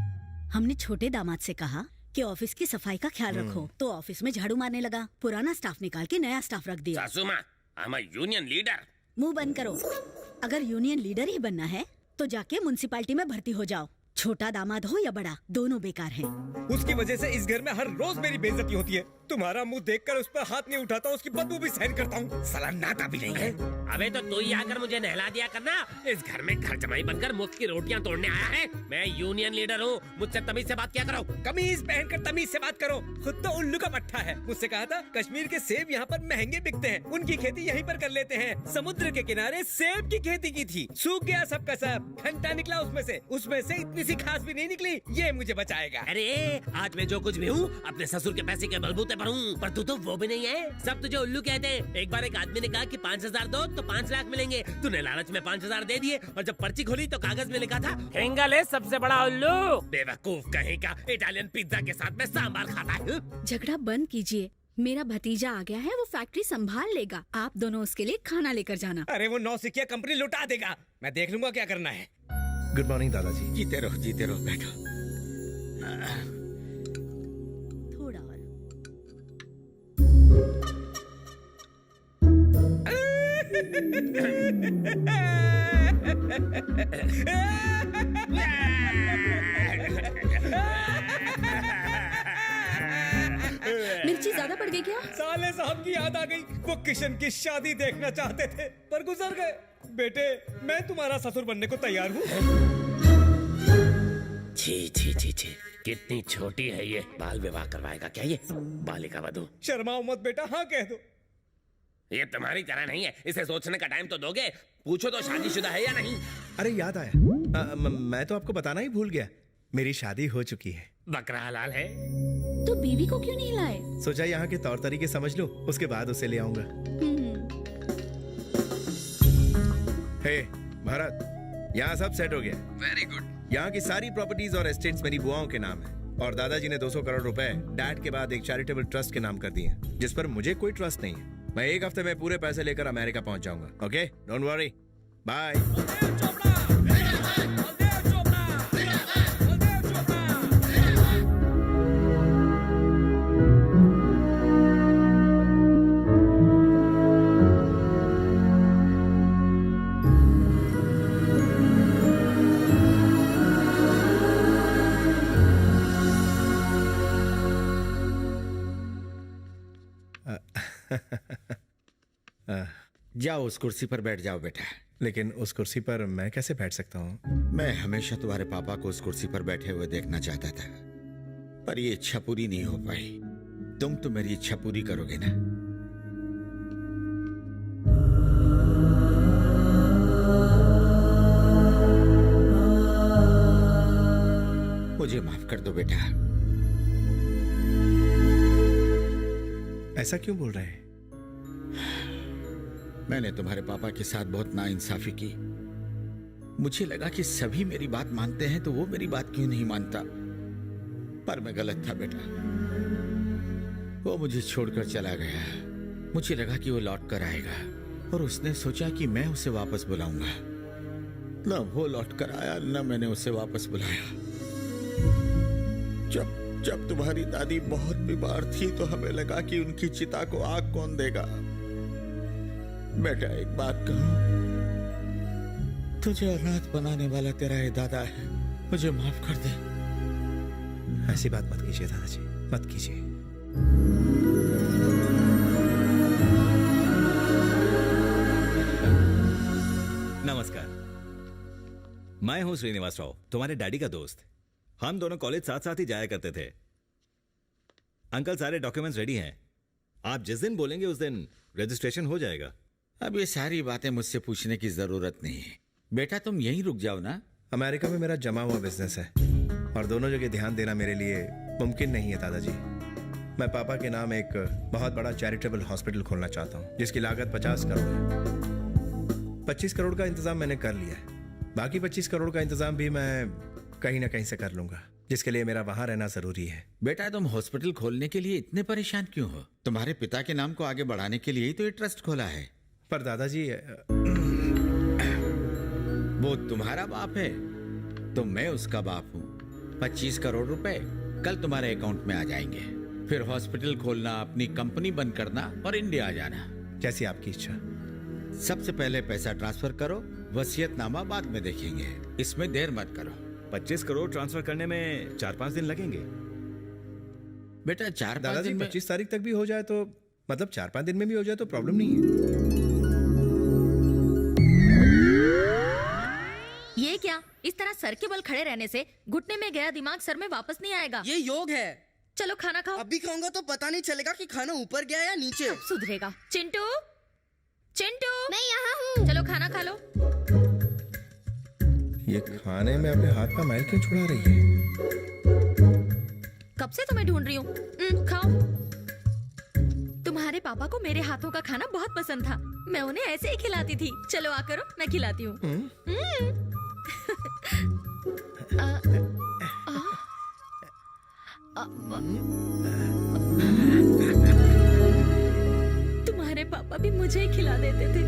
हमने छोटे दामाद से कहा कि ऑफिस की सफाई का ख्याल रखो, तो ऑफिस में झाड़ू मारने लगा। पुराना स्टाफ निकाल के नया स्टाफ रख दिया। सासू माँ, I am a union leader. मुंह बंद करो। अगर यूनियन लीडर ही बनना है तो जाके म्युनिसिपैलिटी में भर्ती हो जाओ। छोटा दामाद हो या बड़ा, दोनों बेकार हैं। उसकी वजह से इस घर में हर रोज मेरी बेइज्जती होती है। तुम्हारा मुंह देखकर उस पर हाथ नहीं उठाता, उसकी बदबू भी सहन करता हूँ। साला नाता भी नहीं है। अबे तो तू ही आकर मुझे नहला दिया करना। इस घर में घर जमाई बनकर मुफ्त की रोटियां तोड़ने आया है। मैं यूनियन लीडर हूँ, मुझसे तमीज से बात किया करो। कमीज पहनकर तमीज से बात करो। खुद तो उल्लू का पट्टा है। मुझसे कहा था कश्मीर के सेब यहाँ पर महंगे बिकते हैं, उनकी खेती यहीं पर कर लेते हैं। समुद्र के किनारे सेब की खेती की थी, सूख गया सब का सब। घंटा निकला उसमें से इतनी सी खास भी नहीं निकली। ये मुझे बचाएगा। अरे आज मैं जो कुछ भी हूँ अपने ससुर के पैसे के बलबूते पर हूँ, पर तू तो वो भी नहीं है। सब तुझे उल्लू कहते हैं। एक बार एक आदमी ने कहा कि 5,000 दो तो 5 लाख मिलेंगे। तूने लालच में 5,000 दे दिए, और जब पर्ची खोली तो कागज में लिखा था हेंगल है सबसे बड़ा उल्लू। बेवकूफ कहीं का, इटालियन पिज्जा के साथ में सांबार खाता है। झगड़ा बंद कीजिए। मेरा भतीजा आ गया है, वो फैक्ट्री संभाल लेगा। आप दोनों उसके लिए खाना लेकर जाना। अरे वो नौसिखिया कंपनी लुटा देगा। मैं देख लूंगा क्या करना है। गुड मॉर्निंग दादाजी। जीते रहो बैठो। थोड़ा और। मिर्ची ज्यादा पड़ गई क्या? साले साहब की याद आ गई। वो किशन की शादी देखना चाहते थे पर गुजर गए। बेटे, मैं तुम्हारा ससुर बनने को तैयार हूँ। छी छी छी छी, कितनी छोटी है ये। बाल विवाह करवाएगा क्या ये बालिका वधू? शर्माओ मत बेटा, हाँ कह दो। ये तुम्हारी तरह नहीं है, इसे सोचने का टाइम तो दोगे। पूछो तो शादीशुदा है या नहीं। अरे याद आया, मैं तो आपको बताना ही भूल गया, मेरी शादी हो चुकी है। बकरा हलाल है। तो बीवी को क्यों नहीं लाए? सोचा यहाँ के तौर तरीके समझ लूं, उसके बाद उसे ले आऊंगा। हे भरत, यहाँ सब सेट हो गया। Very good. यहाँ की सारी प्रॉपर्टीज और एस्टेट्स मेरी बुआओं के नाम है, और दादाजी ने 200 करोड़ रुपए डैड के बाद एक चैरिटेबल ट्रस्ट के नाम कर दिए, जिस पर मुझे कोई ट्रस्ट नहीं है। मैं 1 हफ्ते में पूरे पैसे लेकर अमेरिका पहुंच जाऊंगा। Okay, don't worry, bye. जाओ उस कुर्सी पर बैठ जाओ बेटा। लेकिन उस कुर्सी पर मैं कैसे बैठ सकता हूँ? मैं हमेशा तुम्हारे पापा को उस कुर्सी पर बैठे हुए देखना चाहता था, पर ये इच्छा पूरी नहीं हो पाई। तुम तो मेरी इच्छा पूरी करोगे ना? मुझे माफ कर दो बेटा। ऐसा क्यों बोल रहे हैं? मैंने तुम्हारे पापा के साथ बहुत नाइंसाफी की। मुझे लगा कि सभी मेरी बात मानते हैं तो वो मेरी बात क्यों नहीं मानता, पर मैं गलत था बेटा। वो मुझे छोड़कर चला गया। मुझे लगा कि वो लौट कर आएगा, और उसने सोचा कि मैं उसे वापस बुलाऊंगा। न वो लौट कर आया, न मैंने उसे वापस बुलाया। जब तुम्हारी दादी बहुत बीमार थी तो हमें लगा कि उनकी चिता को आग कौन देगा। बेटा एक बात कहूं, तुझे अनाथ बनाने वाला तेरा ये दादा है, मुझे माफ कर दे। ऐसी बात मत कीजिए दादाजी, मत कीजिए। नमस्कार, मैं हूं श्रीनिवास राव, तुम्हारे डैडी का दोस्त। हम दोनों कॉलेज साथ साथ ही जाया करते थे। अंकल सारे डॉक्यूमेंट्स रेडी हैं, आप जिस दिन बोलेंगे उस दिन रजिस्ट्रेशन हो जाएगा। अब ये सारी बातें मुझसे पूछने की जरूरत नहीं है। बेटा तुम यहीं रुक जाओ ना। अमेरिका में मेरा जमा हुआ बिजनेस है और दोनों जगह ध्यान देना मेरे लिए मुमकिन नहीं है दादाजी। मैं पापा के नाम एक बहुत बड़ा चैरिटेबल हॉस्पिटल खोलना चाहता हूँ जिसकी लागत 50 करोड़ है। 25 करोड़ का इंतजाम मैंने कर लिया है, बाकी 25 करोड़ का इंतजाम भी मैं कहीं ना कहीं से कर लूंगा, जिसके लिए मेरा वहां रहना जरूरी है। बेटा तुम हॉस्पिटल खोलने के लिए इतने परेशान क्यों हो? तुम्हारे पिता के नाम को आगे बढ़ाने के लिए ही तो ये ट्रस्ट खोला है। पर दादाजी वो तुम्हारा बाप है तो मैं उसका बाप हूँ। 25 करोड़ रुपए कल तुम्हारे अकाउंट में आ जाएंगे। फिर हॉस्पिटल खोलना, अपनी कंपनी बंद करना और इंडिया आ जाना। जैसी आपकी इच्छा। सबसे पहले पैसा ट्रांसफर करो, वसीयतनामा बाद में देखेंगे। इसमें देर मत करो। 25 करोड़ ट्रांसफर करने में 4-5 दिन लगेंगे। बेटा 4-5 दिन में 25 तारीख तक भी हो जाए तो, मतलब 4-5 दिन में भी हो जाए तो प्रॉब्लम नहीं है। ये क्या? इस तरह सर के बल खड़े रहने से घुटने में गया दिमाग सर में वापस नहीं आएगा। ये योग है। चलो खाना खाओ। अभी खाऊंगा तो पता नहीं चलेगा कि खाना ऊपर गया या नीचे। अब सुधरेगा। चिंटू, चिंटू, मैं यहाँ हूँ। चलो खाना खा लो। ये खाने में अपने हाथ का मैल क्यों छुड़ा रही है? कब से तुम्हें ढूंढ रही हूँ। खाओ। तुम्हारे पापा को मेरे हाथों का खाना बहुत पसंद था, मैं उन्हें ऐसे ही खिलाती थी। चलो आ करो, मैं खिलाती हूँ। तुम्हारे पापा भी मुझे ही खिला देते थे।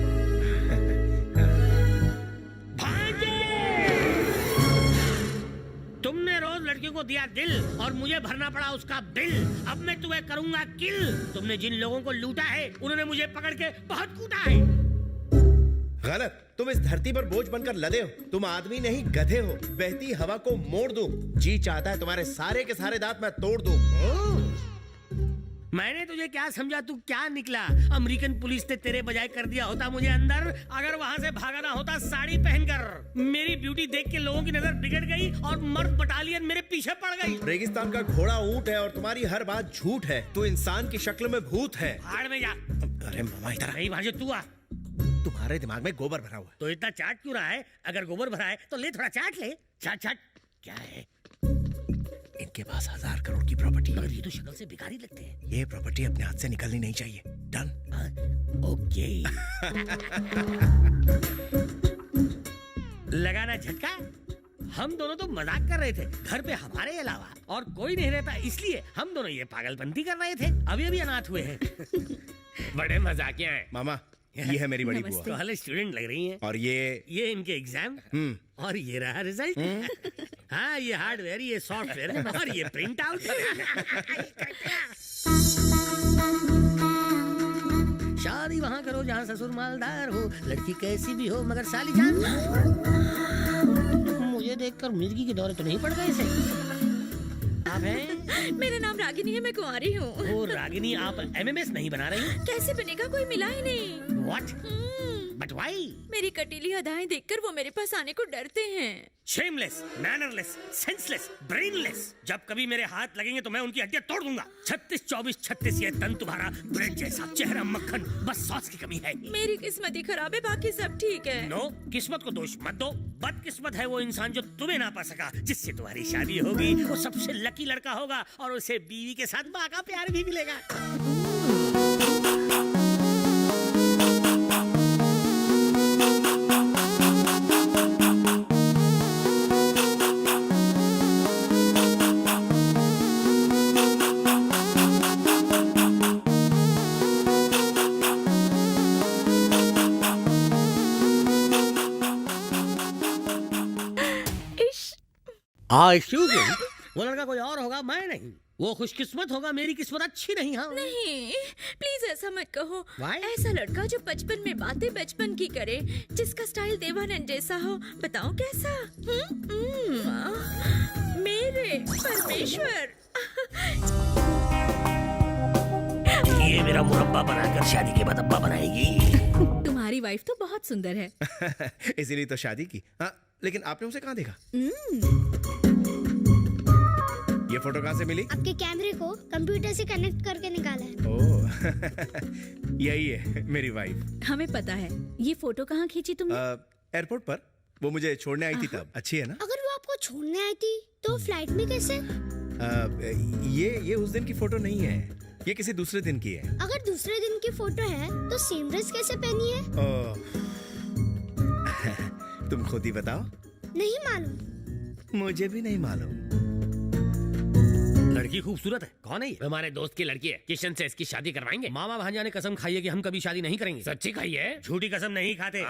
तुमने रोज लड़कियों को दिया दिल और मुझे भरना पड़ा उसका बिल। अब मैं तुम्हें करूंगा किल। तुमने जिन लोगों को लूटा है उन्होंने मुझे पकड़ के बहुत कूटा है। गलत। तुम इस धरती पर बोझ बनकर लदे हो। तुम आदमी नहीं गधे हो। बहती हवा को मोड़ दूं। जी चाहता है तुम्हारे सारे के सारे दांत मैं तोड़ दूं। मैंने तुझे क्या समझा, तू क्या निकला? अमेरिकन पुलिस ने तेरे बजाय कर दिया होता मुझे अंदर, अगर वहाँ से भागना होता साड़ी पहनकर। मेरी ब्यूटी देख के लोगों की नजर बिगड़ गई और मर्द बटालियन मेरे पीछे पड़ गई। रेगिस्तान का घोड़ा ऊंट है और तुम्हारी हर बात झूठ है। तू इंसान की शक्ल में भूत है। भाड़ में जा। अरे मामा इधर नहीं भाजे, तू आ। तुम्हारे दिमाग में गोबर भरा हुआ। तो इतना चाट क्यों रहा है? अगर गोबर भरा है तो ले थोड़ा चाट ले। चाट चाट। क्या है? इनके पास 1000 करोड़ की प्रॉपर्टी है। मगर ये तो शक्ल से भिखारी लगते हैं। ये प्रॉपर्टी अपने हाथ से निकलनी नहीं चाहिए। डन? ओके। लगाना झटका। हम दोनों तो मजाक कर रहे थे, घर पे हमारे अलावा और कोई नहीं रहता, इसलिए हम दोनों ये पागलपंती कर रहे थे। अभी अभी अनाथ हुए हैं। बड़े मजाकिया हैं। मामा ये है मेरी बड़ी बुआ। तो हाल स्टूडेंट लग रही हैं। और ये इनके एग्जाम और ये रहा रिजल्ट। हाँ, ये हार्डवेयर, ये सॉफ्टवेयर और ये प्रिंट आउट। शादी वहाँ करो जहाँ ससुर मालदार हो, लड़की कैसी भी हो मगर साली जान। मुझे देखकर मिर्गी के दौरे तो नहीं पड़ गए इसे। आप हैं? मेरा नाम रागिनी है, मैं कुंवारी हूँ। ओ रागिनी, आप एमएमएस नहीं बना रही? कैसे बनेगा, कोई मिला ही नहीं। What? But why? मेरी कटीली अदाएं देखकर वो मेरे पास आने को डरते हैं। Shameless, mannerless, senseless, brainless। जब कभी मेरे हाथ लगेंगे तो मैं उनकी हड्डियां तोड़ दूंगा। 36-24-36 ये तन तुम्हारा ब्रेड जैसा, चेहरा मक्खन, बस सॉस की कमी है। मेरी किस्मत ही खराब है, बाकी सब ठीक है। नो, किस्मत को दोष मत दो। बदकिस्मत है वो इंसान जो तुम्हें ना पा सका। जिससे तुम्हारी शादी होगी वो सबसे लकी लड़का होगा और उसे बीवी के साथ माँ का प्यार भी मिलेगा। Excuse me. वो लड़का कोई और होगा, मैं नहीं। वो खुशकिस्मत होगा, मेरी किस्मत अच्छी नहीं। हाँ नहीं, प्लीज ऐसा मत कहो। Why? ऐसा लड़का जो बचपन में बातें बचपन की करे, जिसका स्टाइल देवानंद जैसा हो, बताओ कैसा? मेरे परमेश्वर। ये मेरा मुरब्बा बनाकर शादी के बाद अब्बा बनाएगी। तुम्हारी वाइफ तो बहुत सुंदर है। इसीलिए तो शादी की। हाँ, लेकिन आपने उसे कहाँ देखा? ये फोटो कहाँ से मिली? आपके कैमरे को कंप्यूटर से कनेक्ट करके निकाला है। ओह, यही है मेरी वाइफ। हमें पता है। ये फोटो कहाँ खींची तुमने? एयरपोर्ट पर। वो मुझे छोड़ने आई थी तब। अच्छी है ना? अगर वो आपको छोड़ने आई थी तो फ्लाइट में कैसे? ये उस दिन की फोटो नहीं है, ये किसी दूसरे दिन की है। अगर दूसरे दिन की फोटो है तो सेम ड्रेस कैसे पहनी है? तुम खुद ही बताओ। नहीं मालूम। मुझे भी नहीं मालूम। लड़की खूबसूरत है। कौन है ये? हमारे दोस्त की लड़की है। किशन से इसकी शादी करवाएंगे। मामा भांजा ने कसम खाई है कि हम कभी शादी नहीं करेंगे। सच्ची खाई है, झूठी कसम नहीं खाते।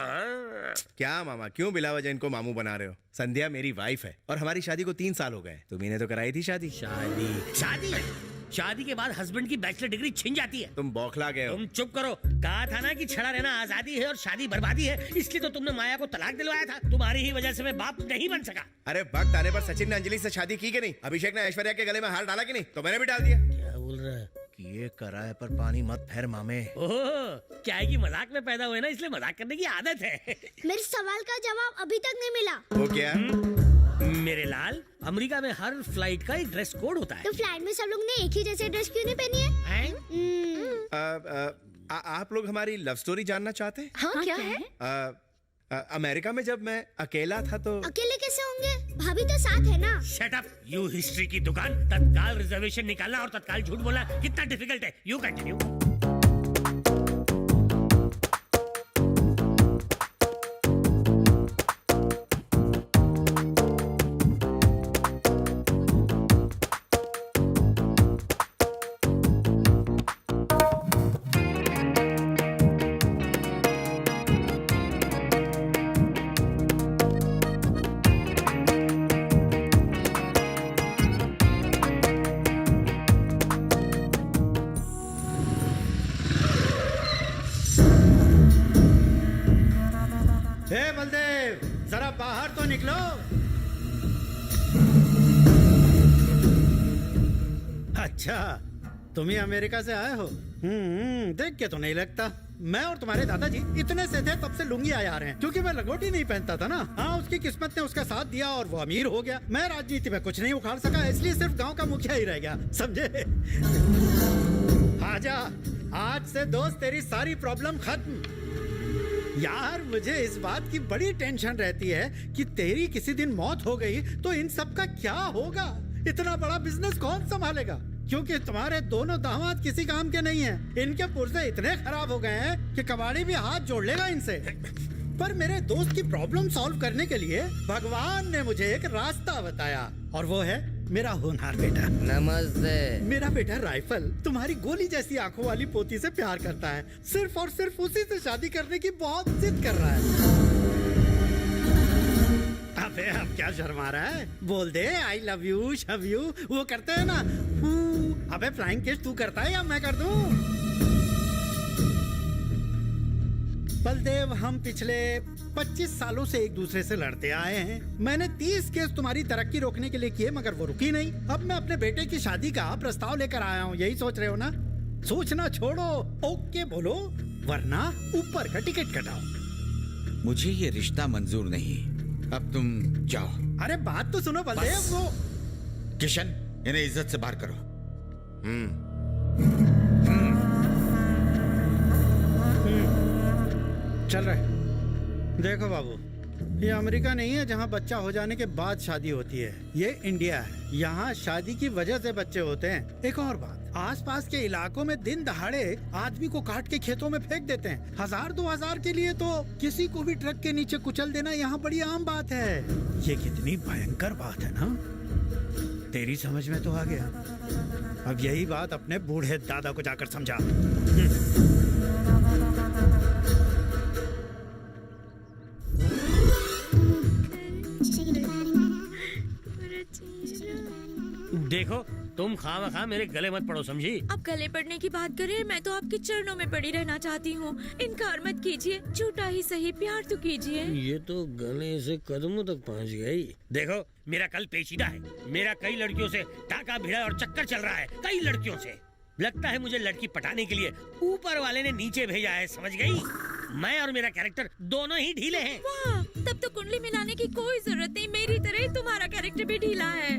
क्या मामा, क्यों बिला वजह इनको मामू बना रहे हो? संध्या मेरी वाइफ है और हमारी शादी को 3 साल हो गए। तुम्ही तो कराई थी शादी। शादी के बाद हस्बैंड की बैचलर डिग्री छिन जाती है। तुम बौखला गए हो। तुम चुप करो। कहा था ना कि छड़ा रहना आजादी है और शादी बर्बादी है, इसलिए तो तुमने माया को तलाक दिलवाया था। तुम्हारी ही वजह से मैं बाप नहीं बन सका। अरे वक्त आने पर सचिन ने अंजलि से शादी की कि नहीं? अभिषेक ने ऐश्वर्या के गले में हार डाला कि नहीं? तो मैंने भी डाल दिया। क्या बोल रहा है? ये कराए पर पानी मत फेर मामे। ओह, क्या है कि मजाक में पैदा हुए ना, इसलिए मजाक करने की आदत है। मेरे सवाल का जवाब अभी तक नहीं मिला। वो क्या? मेरे लाल, अमेरिका में हर फ्लाइट का एक ड्रेस कोड होता है। तो फ्लाइट में सब लोग ने एक ही जैसे ड्रेस क्यों नहीं पहनी है? आप लोग हमारी लव स्टोरी जानना चाहते हैं? हाँ, क्या है? अमेरिका में जब मैं अकेला था तो। अकेले कैसे होंगे? भाभी तो साथ है ना। शट अप, यू हिस्ट्री की दुकान। तत्काल रिजर्वेशन निकालना और तत्काल झूठ बोलना कितना डिफिकल्ट है। You continue. बलदेव, जरा बाहर तो निकलो। अच्छा, तुम ही अमेरिका से आए हो? देख के तो नहीं लगता। मैं और तुम्हारे दादाजी इतने से थे तब से लुंगी आ रहे हैं, क्योंकि मैं लंगोटी नहीं पहनता था ना। हाँ, उसकी किस्मत ने उसका साथ दिया और वो अमीर हो गया। मैं राजनीति में कुछ नहीं उखाड़ सका, इसलिए सिर्फ गांव का मुखिया ही रह गया, समझे? आजा, आज से दोस्त तेरी सारी प्रॉब्लम खत्म। यार, मुझे इस बात की बड़ी टेंशन रहती है कि तेरी किसी दिन मौत हो गई तो इन सब का क्या होगा? इतना बड़ा बिजनेस कौन संभालेगा? क्योंकि तुम्हारे दोनों दामाद किसी काम के नहीं हैं। इनके पुर्जे इतने खराब हो गए हैं कि कबाड़ी भी हाथ जोड़ लेगा इनसे। पर मेरे दोस्त की प्रॉब्लम सॉल्व करने के लिए भगवान ने मुझे एक रास्ता बताया, और वो है मेरा होनहार बेटा। नमस्ते। मेरा बेटा राइफल तुम्हारी गोली जैसी आंखों वाली पोती से प्यार करता है। सिर्फ और सिर्फ उसी से शादी करने की बहुत जिद कर रहा है। अबे, अब क्या शर्मा रहा है? बोल दे आई लव यू, शव यू, वो करते हैं ना। अबे, फ्लाइंग किस तू करता है या मैं कर दूं? बलदेव, हम पिछले 25 सालों से एक दूसरे से लड़ते आए हैं। मैंने 30 केस तुम्हारी तरक्की रोकने के लिए किए, मगर वो रुकी नहीं। अब मैं अपने बेटे की शादी का प्रस्ताव लेकर आया हूँ। यही सोच रहे हो ना? सोचना छोड़ो, ओके बोलो, वरना ऊपर का टिकट कटाओ। मुझे ये रिश्ता मंजूर नहीं। अब तुम जाओ। अरे बात तो सुनो बलदेव। वो किशन, इन्हें इज्जत से बाहर करो। चल रहे। देखो बाबू, ये अमेरिका नहीं है जहाँ बच्चा हो जाने के बाद शादी होती है। ये इंडिया है। यहाँ शादी की वजह से बच्चे होते हैं। एक और बात, आसपास के इलाकों में दिन दहाड़े आदमी को काट के खेतों में फेंक देते हैं। 1000-2000 के लिए तो किसी को भी ट्रक के नीचे कुचल देना यहाँ बड़ी आम बात है। ये कितनी भयंकर बात है ना? तेरी समझ में तो आ गया। अब यही बात अपने बूढ़े दादा को जाकर समझा। देखो, तुम खामखा मेरे गले मत पड़ो, समझी? अब गले पड़ने की बात करें, मैं तो आपके चरणों में पड़ी रहना चाहती हूँ। इनकार मत कीजिए, झूठा ही सही, प्यार तो कीजिए। ये तो गले से कदमों तक पहुँच गई। देखो, मेरा कल पेचीदा है। मेरा कई लड़कियों से टाका भिड़ा और चक्कर चल रहा है, कई लड़कियों से। लगता है मुझे लड़की पटाने के लिए ऊपर वाले ने नीचे भेजा है, समझ गई? मैं और मेरा कैरेक्टर दोनों ही ढीले हैं। वाह, तब तो कुंडली मिलाने की कोई जरूरत नहीं। मेरी तरह ही तुम्हारा कैरेक्टर भी ढीला है।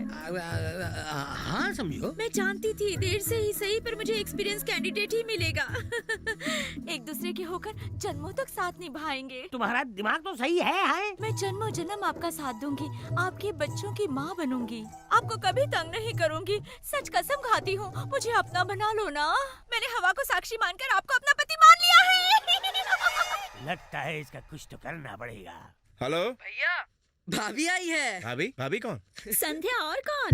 हाँ समझो। मैं जानती थी, देर से ही सही, पर मुझे एक्सपीरियंस कैंडिडेट ही मिलेगा। एक दूसरे के होकर जन्मों तक साथ निभाएंगे। तुम्हारा दिमाग तो सही है। मैं जन्मों जन्म आपका साथ दूंगी, आपके बच्चों की माँ बनूंगी, आपको कभी तंग नहीं करूंगी। सच कसम खाती हूँ, मुझे अपना बना लो ना। मैंने हवा को साक्षी मानकर आपको अपना पति मान लिया है। लगता है इसका कुछ तो करना पड़ेगा। हेलो भैया, भाभी आई है। भाभी? भाभी कौन? संध्या। और कौन?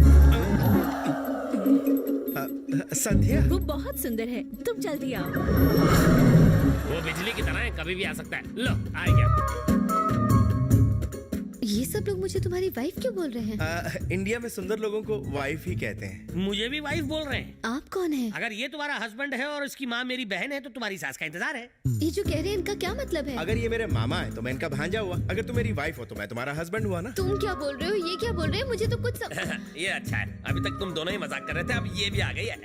संध्या? वो बहुत सुंदर है, तुम जल्दी आओ। वो बिजली की तरह है, कभी भी आ सकता है। लो, आ गया। ये सब लोग मुझे तुम्हारी वाइफ क्यों बोल रहे हैं? इंडिया में सुंदर लोगों को वाइफ ही कहते हैं। मुझे भी वाइफ बोल रहे हैं। आप कौन है? अगर ये तुम्हारा हस्बैंड है और इसकी माँ मेरी बहन है, तो तुम्हारी सास का इंतजार है। ये जो कह रहे हैं इनका क्या मतलब है? अगर ये मेरे मामा है तो मैं इनका भांजा हुआ, अगर तुम मेरी वाइफ हो तो मैं तुम्हारा हस्बैंड हुआ ना। तुम क्या बोल रहे हो, ये क्या बोल रहे हैं? मुझे तो कुछ ये अच्छा है, अभी तक तुम दोनों ही मजाक कर रहे थे, अब ये भी आ गई है।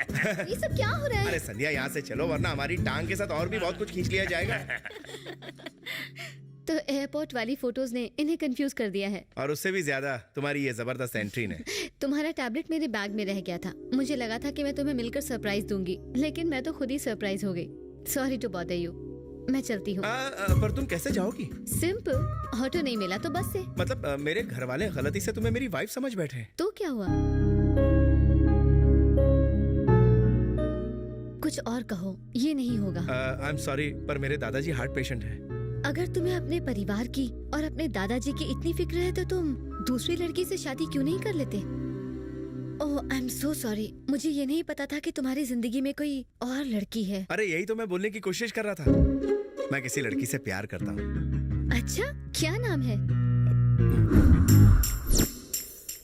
ये सब क्या हो रहा है? अरे संध्या, यहाँ से चलो, वरना हमारी टांग के साथ और भी बहुत कुछ खींच लिया जाएगा। तो एयरपोर्ट वाली फोटोज ने इन्हें कंफ्यूज कर दिया है। और उससे भी ज्यादा तुम्हारी ये जबरदस्त एंट्री ने। तुम्हारा टैबलेट मेरे बैग में रह गया था। मुझे लगा था कि मैं तुम्हें मिलकर सरप्राइज दूंगी, लेकिन मैं तो खुद ही सरप्राइज हो गई। Sorry to bother you. मैं चलती हूँ। पर तुम कैसे जाओगी? सिंपल, ऑटो नहीं मिला तो बस से। मतलब मेरे घर वाले गलती से तुम्हें मेरी वाइफ समझ बैठे। तो क्या हुआ? कुछ और कहो, ये नहीं होगा। आई एम सॉरी, पर मेरे दादाजी हार्ट पेशेंट है। अगर तुम्हें अपने परिवार की और अपने दादाजी की इतनी फिक्र है तो तुम दूसरी लड़की से शादी क्यों नहीं कर लेते? ओह, आई एम सो सॉरी। मुझे ये नहीं पता था कि तुम्हारी जिंदगी में कोई और लड़की है। अरे यही तो मैं बोलने की कोशिश कर रहा था। मैं किसी लड़की से प्यार करता हूँ। अच्छा, क्या नाम है?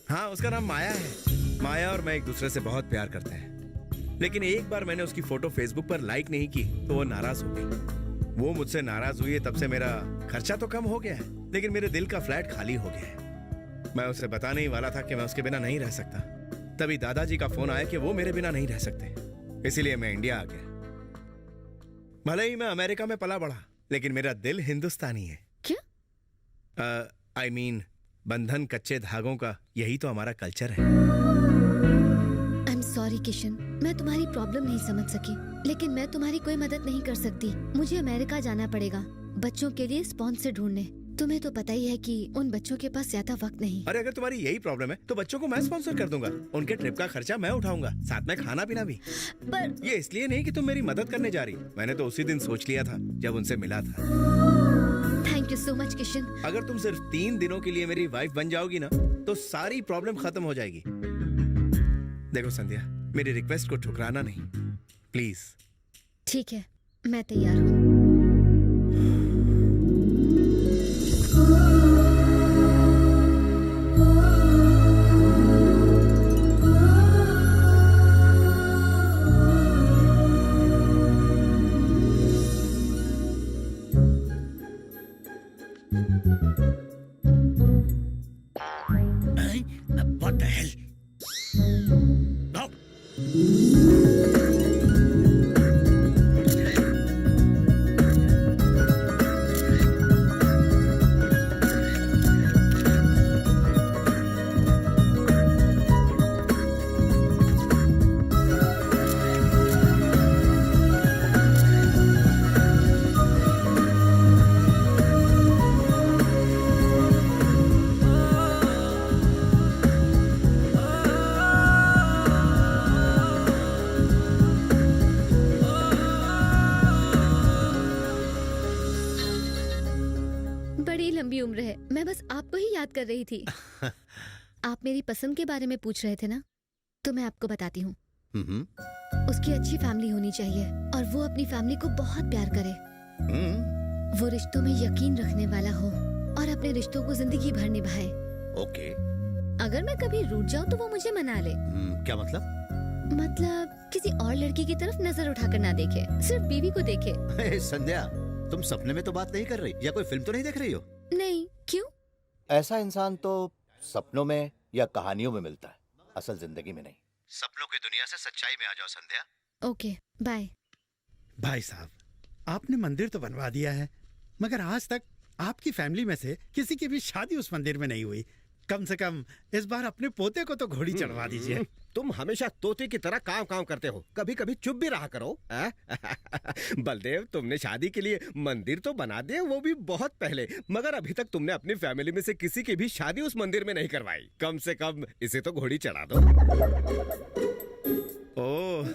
हाँ, उसका नाम माया है। माया और मैं एक दूसरे से बहुत प्यार करते हैं, लेकिन एक बार मैंने उसकी फोटो फेसबुक पर लाइक नहीं की तो वो नाराज हो गई। वो मुझसे नाराज हुई है, तब से मेरा खर्चा तो कम हो गया है, लेकिन मेरे दिल का फ्लैट खाली हो गया है। मैं उसे बताने ही वाला था कि मैं उसके बिना नहीं रह सकता, तभी दादाजी का फोन आया कि वो मेरे बिना नहीं रह सकते। इसीलिए मैं इंडिया आ गया। भले ही मैं अमेरिका में पला बढ़ा, लेकिन मेरा दिल हिंदुस्तानी है। क्या? आई मीन, बंधन कच्चे धागों का, यही तो हमारा कल्चर है। आई एम सॉरी किशन, मैं तुम्हारी प्रॉब्लम नहीं समझ सकी, लेकिन मैं तुम्हारी कोई मदद नहीं कर सकती। मुझे अमेरिका जाना पड़ेगा बच्चों के लिए स्पॉन्सर ढूंढने। तुम्हें तो पता ही है कि उन बच्चों के पास ज्यादा वक्त नहीं। अरे अगर तुम्हारी यही प्रॉब्लम है तो बच्चों को मैं स्पॉन्सर कर दूंगा। उनके ट्रिप का खर्चा मैं उठाऊंगा, साथ में खाना पीना भी। पर ये इसलिए नहीं कि तुम मेरी मदद करने जा रही, मैंने तो उसी दिन सोच लिया था जब उनसे मिला था। Thank you so much Kishan. अगर तुम सिर्फ 3 दिनों के लिए मेरी वाइफ बन जाओगी ना, तो सारी प्रॉब्लम खत्म हो जाएगी। देखो संध्या, मेरी रिक्वेस्ट को ठुकराना नहीं, प्लीज। ठीक है, मैं तैयार हूँ। What the hell? No. बड़ी लंबी उम्र है, मैं बस आपको ही याद कर रही थी। आप मेरी पसंद के बारे में पूछ रहे थे ना, तो मैं आपको बताती हूँ। उसकी अच्छी फैमिली होनी चाहिए और वो अपनी फैमिली को बहुत प्यार करे। वो रिश्तों में यकीन रखने वाला हो और अपने रिश्तों को जिंदगी भर निभाए। ओके। अगर मैं कभी रूठ जाऊं तो वो मुझे मना ले। क्या मतलब? मतलब किसी और लड़की की तरफ नजर उठाकर ना देखे, सिर्फ बीवी को देखे। संध्या, तुम सपने में तो बात नहीं कर रही या कोई फिल्म तो नहीं देख रही हो? नहीं, क्यों? ऐसा इंसान तो सपनों में या कहानियों में मिलता है, असल जिंदगी में नहीं। सपनों की दुनिया से सच्चाई में आ जाओ संध्या। Okay, bye. भाई साहब, आपने मंदिर तो बनवा दिया है, मगर आज तक आपकी फैमिली में से किसी की भी शादी उस मंदिर में नहीं हुई। कम से कम इस बार अपने पोते को तो घोड़ी चढ़वा दीजिए। तुम हमेशा तोते की तरह काम काम करते हो, कभी कभी चुप भी रहा करो। बलदेव, तुमने शादी के लिए मंदिर तो बना दिया, वो भी बहुत पहले, मगर अभी तक तुमने अपनी फैमिली में से किसी की भी शादी उस मंदिर में नहीं करवाई। कम से कम इसे तो घोड़ी चढ़ा दो। ओह,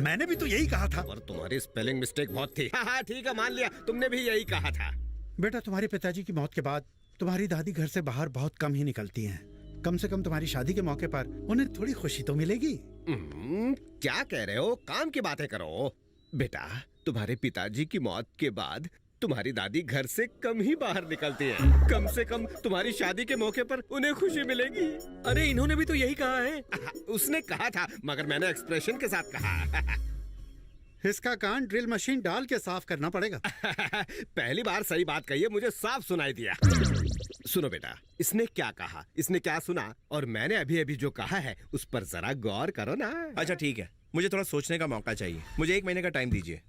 मैंने भी तो यही कहा था। और तुम्हारी स्पेलिंग मिस्टेक बहुत थी। हाँ, ठीक है, मान लिया, तुमने भी यही कहा था। बेटा, तुम्हारे पिताजी की मौत के बाद तुम्हारी दादी घर से बाहर बहुत कम ही निकलती हैं। कम से कम तुम्हारी शादी के मौके पर उन्हें थोड़ी खुशी तो मिलेगी। क्या कह रहे हो? काम की बातें करो। बेटा, तुम्हारे पिताजी की मौत के बाद तुम्हारी दादी घर से कम ही बाहर निकलती है। कम से कम तुम्हारी शादी के मौके पर उन्हें खुशी मिलेगी। अरे इन्होंने भी तो यही कहा है। उसने कहा था, मगर मैंने एक्सप्रेशन के साथ कहा। इसका कान ड्रिल मशीन डाल के साफ करना पड़ेगा। पहली बार सही बात कही है, मुझे साफ सुनाई दिया। सुनो बेटा, इसने क्या कहा, इसने क्या सुना, और मैंने अभी अभी जो कहा है उस पर जरा गौर करो ना। अच्छा ठीक है, मुझे थोड़ा सोचने का मौका चाहिए। मुझे 1 महीने का टाइम दीजिए।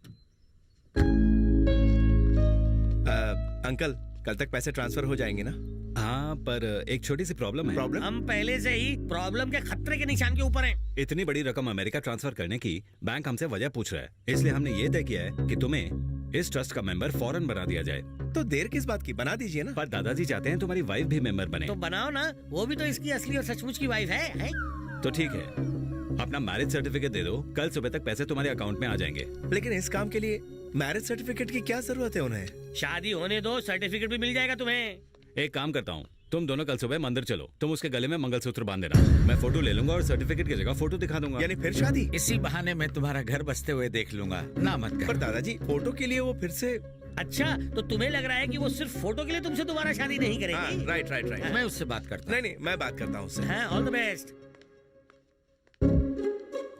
अंकल, कल तक पैसे ट्रांसफर हो जाएंगे ना? हाँ, पर एक छोटी सी प्रॉब्लम है। प्रॉब्लम? हम पहले से ही प्रॉब्लम के खतरे के निशान के ऊपर हैं। इतनी बड़ी रकम अमेरिका ट्रांसफर करने की बैंक हमसे वजह पूछ रहा है, इसलिए हमने ये तय किया है कि तुम्हें इस ट्रस्ट का मेंबर फौरन बना दिया जाए। तो देर किस बात की, बना दीजिए ना। पर दादाजी चाहते हैं तुम्हारी वाइफ भी मेंबर बने। तो बनाओ ना, वो भी तो इसकी असली और सचमुच की वाइफ है? तो ठीक है, अपना मैरिज सर्टिफिकेट दे दो, कल सुबह तक पैसे तुम्हारे अकाउंट में आ जाएंगे। लेकिन इस काम के लिए मैरिज सर्टिफिकेट की क्या जरूरत है उन्हें? शादी होने दो, सर्टिफिकेट भी मिल जाएगा तुम्हें। एक काम करता हूँ, तुम दोनों कल सुबह मंदिर चलो, तुम उसके गले में मंगलसूत्र बांध देना, मैं फोटो ले लूंगा और सर्टिफिकेट की जगह फोटो दिखा दूंगा। यानी फिर शादी? इसी बहाने मैं तुम्हारा घर बसते हुए देख लूंगा, ना मत कर। पर दादाजी, फोटो के लिए वो फिर से। अच्छा, तो तुम्हें लग रहा है कि वो सिर्फ फोटो के लिए तुमसे दोबारा शादी नहीं करेगी? Right right right. मैं उससे बात करता हूँ। नहीं, मैं बात करता हूँ उससे। All the best.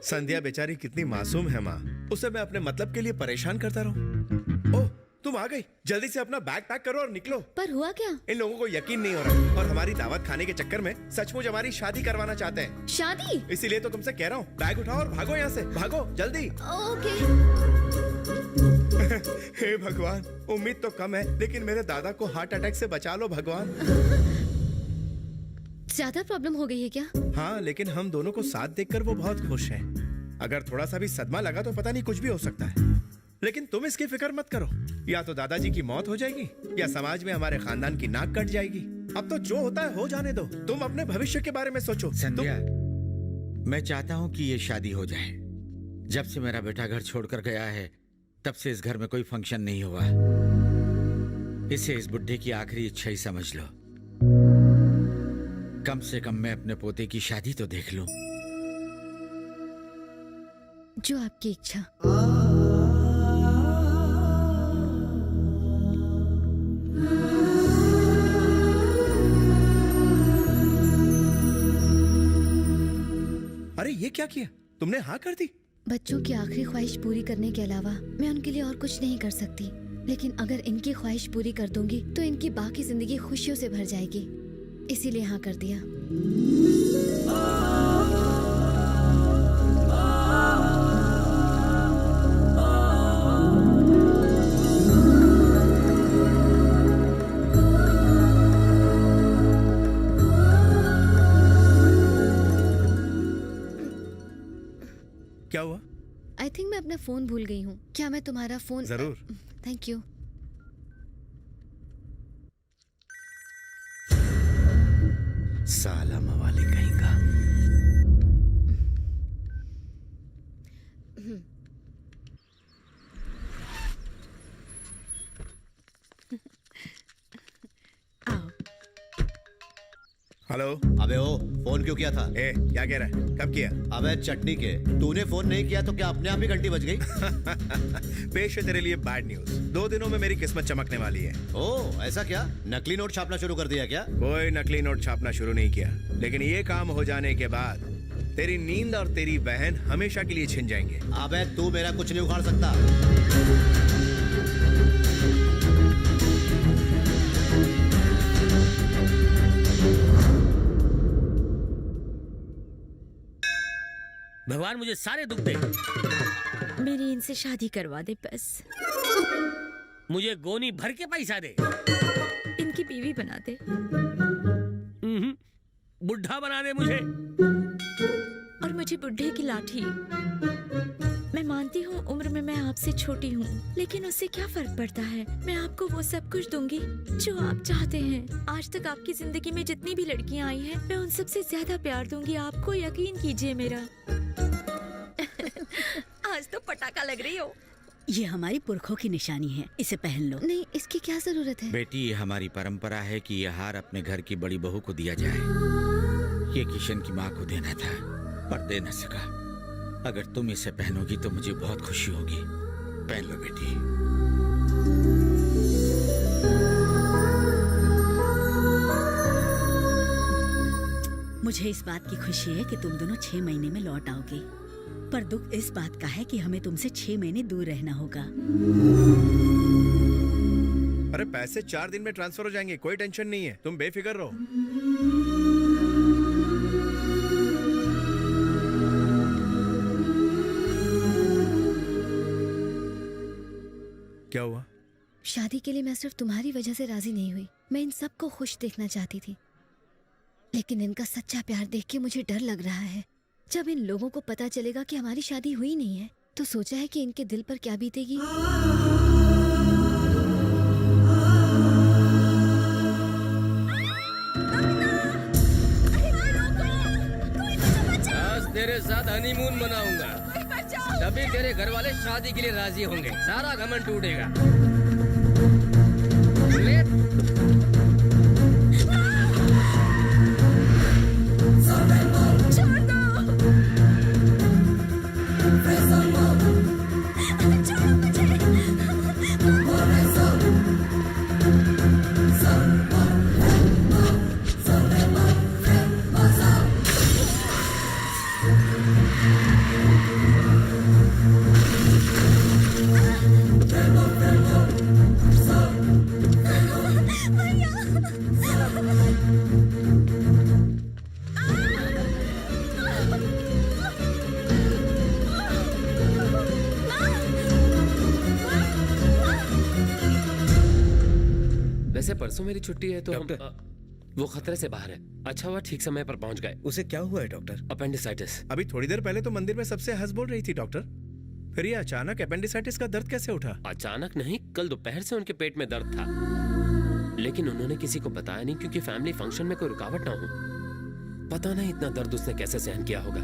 संध्या बेचारी कितनी मासूम है माँ, उसे मैं अपने मतलब के लिए परेशान करता रहूं। ओह, तुम आ गई, जल्दी से अपना बैग पैक करो और निकलो। पर हुआ क्या? इन लोगों को यकीन नहीं हो रहा और हमारी दावत खाने के चक्कर में सचमुच हमारी शादी करवाना चाहते हैं। शादी? इसीलिए तो तुमसे कह रहा हूँ, बैग उठाओ और भागो यहाँ से, भागो जल्दी। ओके। हे भगवान, उम्मीद तो कम है, लेकिन मेरे दादा को हार्ट अटैक से बचा लो भगवान। ज्यादा प्रॉब्लम हो गई है क्या? हाँ, लेकिन हम दोनों को साथ देखकर वो बहुत खुश हैं। अगर थोड़ा सा भी सदमा लगा तो पता नहीं कुछ भी हो सकता है। लेकिन तुम इसकी फिक्र मत करो, या तो दादाजी की मौत हो जाएगी या समाज में हमारे खानदान की नाक कट जाएगी। अब तो जो होता है हो जाने दो, तुम अपने भविष्य के बारे में सोचो। संध्या, मैं चाहता हूँ कि ये शादी हो जाए। जब से मेरा बेटा घर छोड़कर गया है, तब से इस घर में कोई फंक्शन नहीं हुआ। इसे इस बुढ़े की आखिरी इच्छा ही समझ लो। कम से कम मैं अपने पोते की शादी तो देख लूं। जो आपकी इच्छा। अरे ये क्या किया तुमने? हाँ कर दी। बच्चों की आखिरी ख्वाहिश पूरी करने के अलावा मैं उनके लिए और कुछ नहीं कर सकती, लेकिन अगर इनकी ख्वाहिश पूरी कर दूंगी तो इनकी बाकी जिंदगी खुशियों से भर जाएगी, इसीलिए हाँ कर दिया। क्या हुआ? आई थिंक मैं अपना फोन भूल गई हूँ। क्या मैं तुम्हारा फोन? जरूर। Thank you. साला मवाली कहीं का। हेलो। अबे ओ, फोन क्यों किया था? क्या कह रहा है? कब किया? अबे चटनी के, तूने फोन नहीं किया तो क्या अपने आप ही घंटी बज गई? पेश है तेरे लिए बैड न्यूज। 2 दिनों में मेरी किस्मत चमकने वाली है। ओह, ऐसा क्या? नकली नोट छापना शुरू कर दिया क्या? कोई नकली नोट छापना शुरू नहीं किया, लेकिन ये काम हो जाने के बाद तेरी नींद और तेरी बहन हमेशा के लिए छिन जाएंगे। अबे तू मेरा कुछ नहीं उखाड़ सकता। भगवान मुझे सारे दुख दे। मेरी इनसे शादी करवा दे बस। मुझे गोनी भर के पैसा दे। इनकी बीवी बना दे। बुढ़ा बना दे मुझे। और मुझे बुढ़े की लाठी। मैं मानती हूँ उम्र में मैं आपसे छोटी हूँ, लेकिन उससे क्या फर्क पड़ता है। मैं आपको वो सब कुछ दूंगी जो आप चाहते हैं। आज तक आपकी जिंदगी में जितनी भी लड़कियाँ आई हैं, मैं उन सब से ज्यादा प्यार दूंगी। आपको यकीन कीजिए मेरा। आज तो पटाखा लग रही हो। ये हमारी पुरखों की निशानी है, इसे पहन लो। नहीं, इसकी क्या जरूरत है? बेटी, ये हमारी परंपरा है कि ये हार अपने घर की बड़ी बहू को दिया जाए। ये किशन की माँ को देना था पर दे न सका। अगर तुम इसे पहनोगी तो मुझे बहुत खुशी होगी। पहन लो बेटी। मुझे इस बात की खुशी है कि तुम दोनों 6 महीने में लौट आओगे, पर दुख इस बात का है कि हमें तुमसे 6 महीने दूर रहना होगा। अरे पैसे 4 दिन में ट्रांसफर हो जाएंगे, कोई टेंशन नहीं है, तुम बेफिक्र रहो। क्या हुआ? शादी के लिए मैं सिर्फ तुम्हारी वजह से राजी नहीं हुई। मैं इन सबको खुश देखना चाहती थी, लेकिन इनका सच्चा प्यार देख के मुझे डर लग रहा है। जब इन लोगों को पता चलेगा कि हमारी शादी हुई नहीं है, तो सोचा है कि इनके दिल पर क्या बीतेगी। आज तेरे साथ हनीमून मनाऊंगा, तभी तेरे घर वाले शादी के लिए राजी होंगे। सारा घमंड टूटेगा। वैसे परसों मेरी छुट्टी है तो वो खतरे से बाहर है। अच्छा हुआ ठीक समय पर पहुंच गए। उसे क्या हुआ है डॉक्टर? अपेंडिसाइटिस। अभी थोड़ी देर पहले तो मंदिर में सबसे हंस बोल रही थी डॉक्टर, फिर ये अचानक अपेंडिसाइटिस का दर्द कैसे उठा? अचानक नहीं, कल दोपहर से उनके पेट में दर्द था, लेकिन उन्होंने किसी को बताया नहीं क्योंकि फैमिली फंक्शन में कोई रुकावट ना हो। पता नहीं इतना दर्द उसने कैसे सहन किया होगा।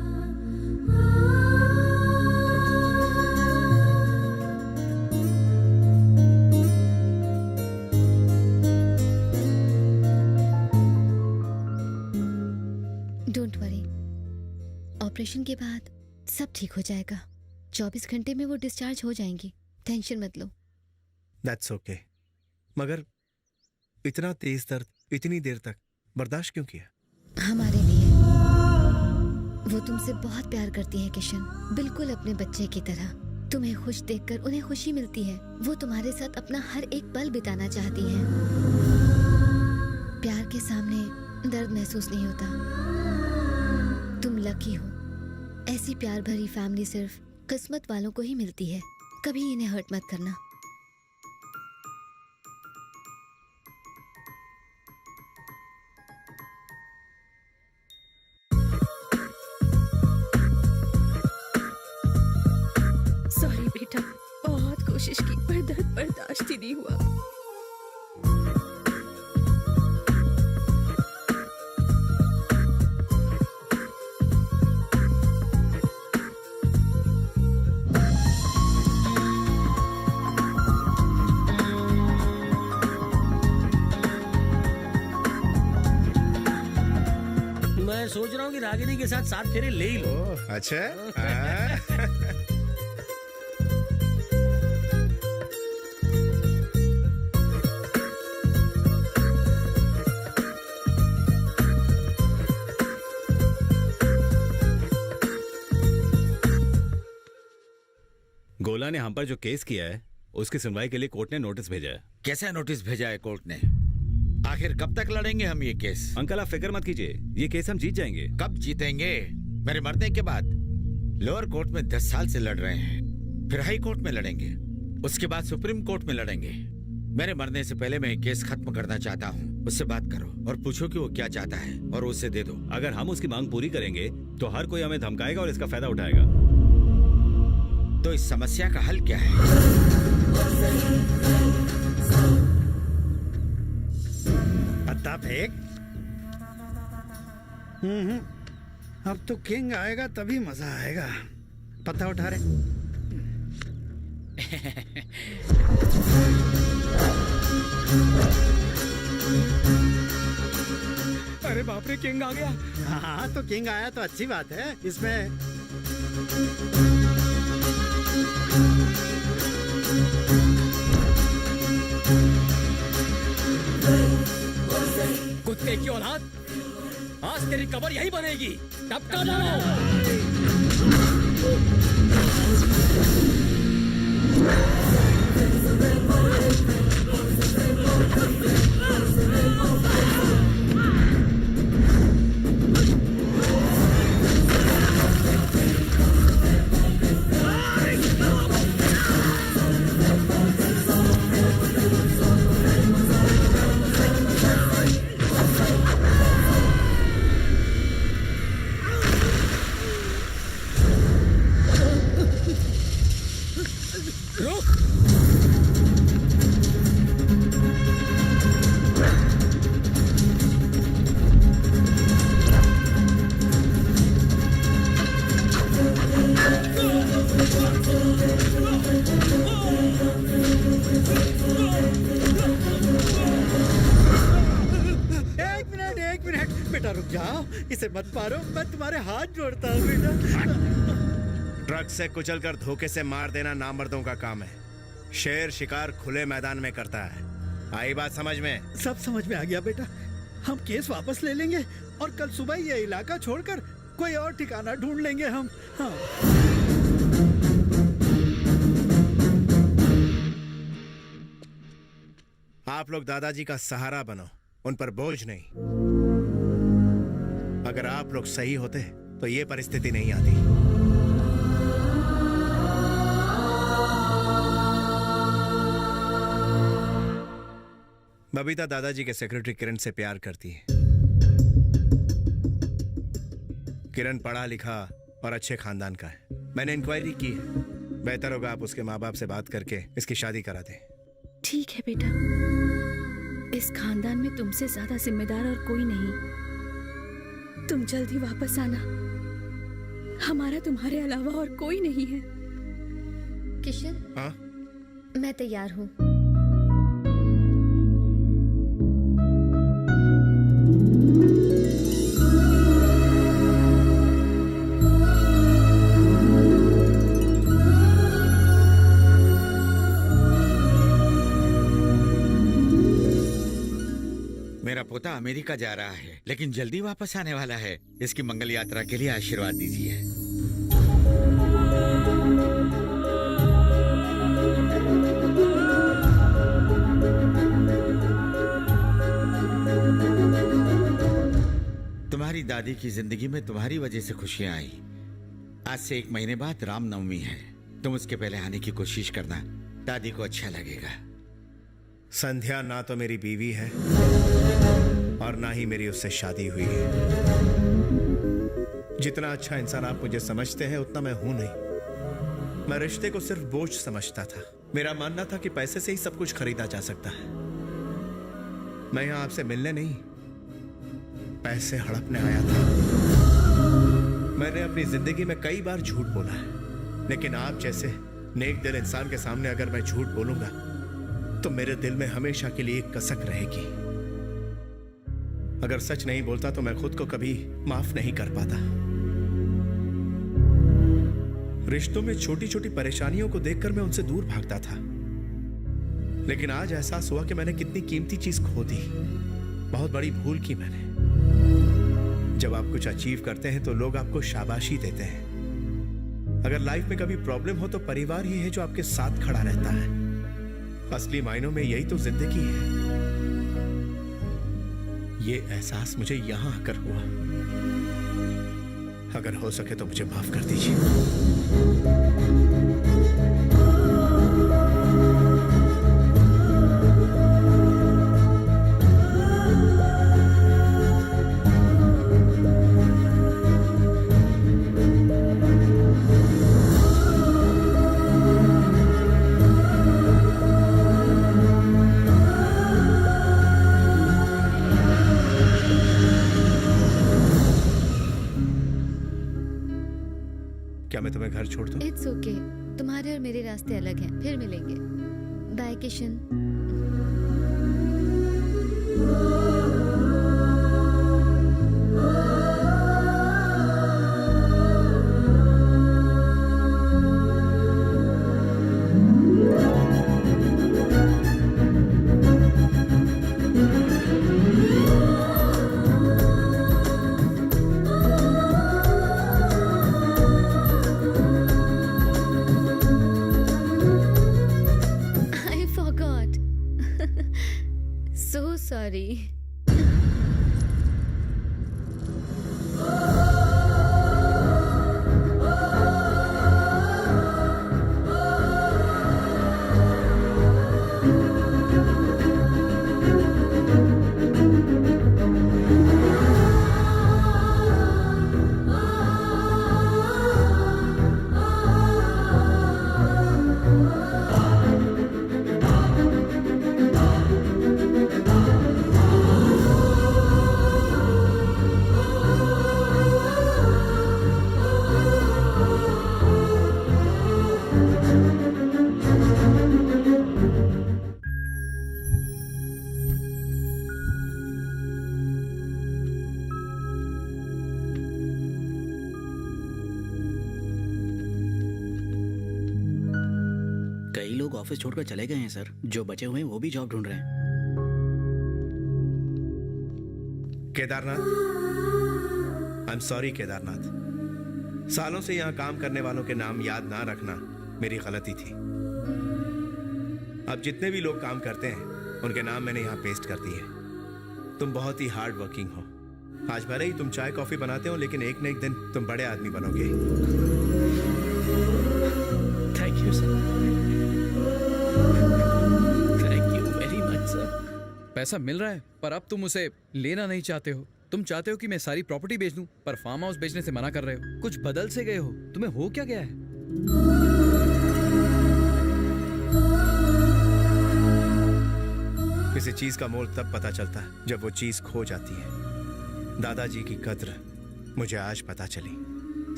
डोंट वरी, ऑपरेशन के बाद सब ठीक हो जाएगा। 24 घंटे में वो डिस्चार्ज हो जाएंगी, टेंशन मत लो। That's okay. मगर इतना तेज दर्द इतनी देर तक बर्दाश्त क्यों किया? हमारे लिए वो तुमसे बहुत प्यार करती है किशन, बिल्कुल अपने बच्चे की तरह। तुम्हें खुश देखकर उन्हें खुशी मिलती है। वो तुम्हारे साथ अपना हर एक पल बिताना चाहती हैं। प्यार के सामने दर्द महसूस नहीं होता। तुम लकी हो। ऐसी प्यार भरी फैमिली सिर्फ किस्मत वालों को ही मिलती है। कभी इन्हें हर्ट मत करना। सॉरी बेटा, बहुत कोशिश की पर दर्द बर्दाश्त ही नहीं हुआ। मैं सोच रहा हूँ कि रागिनी के साथ 7 फेरे ले ही लो। अच्छा गोला ने हम पर जो केस किया है उसकी सुनवाई के लिए कोर्ट ने नोटिस भेजा है। कैसा नोटिस भेजा है कोर्ट ने? आखिर कब तक लड़ेंगे हम ये केस? अंकल आप फिक्र मत कीजिए, ये केस हम जीत जाएंगे। कब जीतेंगे? मेरे मरने के बाद। लोअर कोर्ट में 10 साल से लड़ रहे हैं, फिर हाई कोर्ट में लड़ेंगे, उसके बाद सुप्रीम कोर्ट में लड़ेंगे। मेरे मरने से पहले मैं केस खत्म करना चाहता हूँ। उससे बात करो और पूछो कि वो क्या चाहता है और उसे दे दो। अगर हम उसकी मांग पूरी करेंगे तो हर कोई हमें धमकाएगा और इसका फायदा उठाएगा। तो इस समस्या का हल क्या है? पत्ता फेंक। अब तो किंग आएगा तभी मजा आएगा। पत्ता उठा रहे। अरे बाप रे, किंग आ गया। हाँ तो किंग आया तो अच्छी बात है। इसमें कुत्ते की औलाद, आज तेरी कब्र यही बनेगी। टपका दो। इसे मत मारो, मैं तुम्हारे हाथ जोड़ता हूँ बेटा। ट्रक से कुचलकर धोखे से मार देना नामर्दों का काम है। शेर शिकार खुले मैदान में करता है। आई बात समझ में? सब समझ में आ गया बेटा। हम केस वापस ले लेंगे और कल सुबह ये इलाका छोड़कर कोई और ठिकाना ढूंढ लेंगे हम। हाँ। आप लोग दादाजी का सहारा बनो, उन पर बोझ नहीं। अगर आप लोग सही होते तो ये परिस्थिति नहीं आती। बबीता दादाजी के सेक्रेटरी किरण से प्यार करती है। किरण पढ़ा लिखा और अच्छे खानदान का है। मैंने इंक्वायरी की है। बेहतर होगा आप उसके माँ बाप से बात करके इसकी शादी करा दें। ठीक है बेटा, इस खानदान में तुमसे ज्यादा जिम्मेदार और कोई नहीं। तुम जल्दी वापस आना, हमारा तुम्हारे अलावा और कोई नहीं है। किशन, हाँ? मैं तैयार हूँ। मेरा पोता अमेरिका जा रहा है, लेकिन जल्दी वापस आने वाला है। इसकी मंगल यात्रा के लिए आशीर्वाद दीजिए। तुम्हारी दादी की जिंदगी में तुम्हारी वजह से खुशियां आई। आज से 1 महीने बाद रामनवमी है। तुम उसके पहले आने की कोशिश करना, दादी को अच्छा लगेगा। संध्या ना तो मेरी बीवी है और ना ही मेरी उससे शादी हुई है। जितना अच्छा इंसान आप मुझे समझते हैं उतना मैं हूं नहीं। मैं रिश्ते को सिर्फ बोझ समझता था। मेरा मानना था कि पैसे से ही सब कुछ खरीदा जा सकता है। मैं यहां आपसे मिलने नहीं, पैसे हड़पने आया था। मैंने अपनी जिंदगी में कई बार झूठ बोला है, लेकिन आप जैसे नेक दिल इंसान के सामने अगर मैं झूठ बोलूंगा तो मेरे दिल में हमेशा के लिए एक कसक रहेगी। अगर सच नहीं बोलता तो मैं खुद को कभी माफ नहीं कर पाता। रिश्तों में छोटी छोटी परेशानियों को देखकर मैं उनसे दूर भागता था, लेकिन आज एहसास हुआ कि मैंने कितनी कीमती चीज खो दी। बहुत बड़ी भूल की मैंने। जब आप कुछ अचीव करते हैं तो लोग आपको शाबाशी देते हैं। अगर लाइफ में कभी प्रॉब्लम हो तो परिवार ही है जो आपके साथ खड़ा रहता है। असली मायनों में यही तो जिंदगी है। ये एहसास मुझे यहां आकर हुआ। अगर हो सके तो मुझे माफ कर दीजिए। क्या मैं तुम्हें घर छोड़ दूं? इट्स ओके, तुम्हारे और मेरे रास्ते अलग हैं, फिर मिलेंगे। बाय किशन। So sorry. कई लोग ऑफिस छोड़कर चले गए हैं सर। जो बचे हुए हैं वो भी जॉब ढूंढ रहे हैं। Kedarnath, I am sorry Kedarnath. सालों से यहाँ काम करने वालों के नाम याद ना रखना मेरी गलती थी। अब जितने भी लोग काम करते हैं उनके नाम मैंने यहाँ पेस्ट कर दिए। तुम बहुत ही हार्ड वर्किंग हो। आज भले ही तुम चाय कॉफी बनाते हो, लेकिन एक न एक दिन तुम बड़े आदमी बनोगे। Thank you sir. Thank you very much sir. पैसा मिल रहा है पर अब तुम उसे लेना नहीं चाहते हो। तुम चाहते हो कि मैं सारी प्रॉपर्टी बेच दूं, पर फार्म हाउस बेचने से मना कर रहे हो। कुछ बदल से गए हो। तुम्हें हो क्या गया है? किसी चीज का मोल तब पता चलता है जब वो चीज खो जाती है। दादाजी की कद्र मुझे आज पता चली।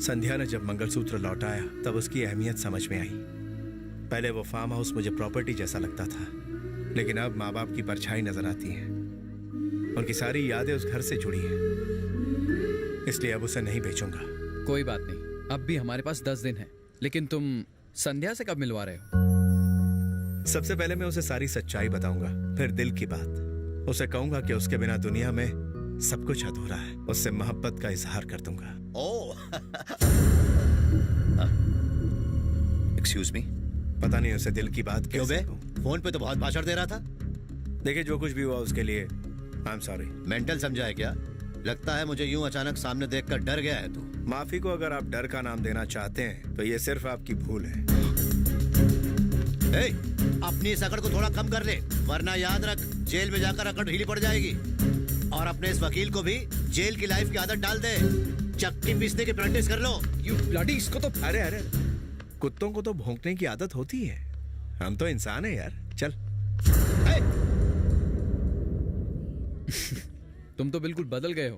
संध्या ने जब मंगलसूत्र लौटाया तब उसकी अहमियत समझ में आई। पहले वो फार्म हाउस मुझे प्रॉपर्टी जैसा लगता था, लेकिन अब माँ बाप की परछाई नजर आती है। उनकी सारी यादें उस घर से जुड़ी हैं, इसलिए अब उसे नहीं बेचूंगा। कोई बात नहीं, अब भी हमारे पास 10 दिन है। लेकिन तुम संध्या से कब मिलवा रहे हो? सबसे पहले मैं उसे सारी सच्चाई बताऊंगा, फिर दिल की बात। उसे कहूंगा कि उसके बिना दुनिया में सब कुछ अधूरा है। उससे मोहब्बत का इजहार कर दूंगा। Excuse me. पता नहीं उसे दिल की बात क्यों बे? फोन पे तो बहुत भाषण दे रहा था। देखिए, जो कुछ भी हुआ उसके लिए आई एम सॉरी। मेंटल समझा है क्या? लगता है मुझे यूं अचानक सामने देखकर डर गया है तू। माफी को अगर आप डर का नाम देना चाहते हैं तो ये सिर्फ आपकी भूल है। ए, अपनी इस अकड़ को थोड़ा कम कर ले, वरना याद रख जेल में जाकर अकड़ ढीली पड़ जाएगी। और अपने इस वकील को भी जेल की लाइफ की आदत डाल दे। चक्की पीसने की प्रैक्टिस कर लो। यू ब्लडी, इसको तो अरे कुत्तों को तो भौंकने की आदत होती है। हम तो इंसान है यार। चल। तुम तो बिल्कुल बदल गए हो।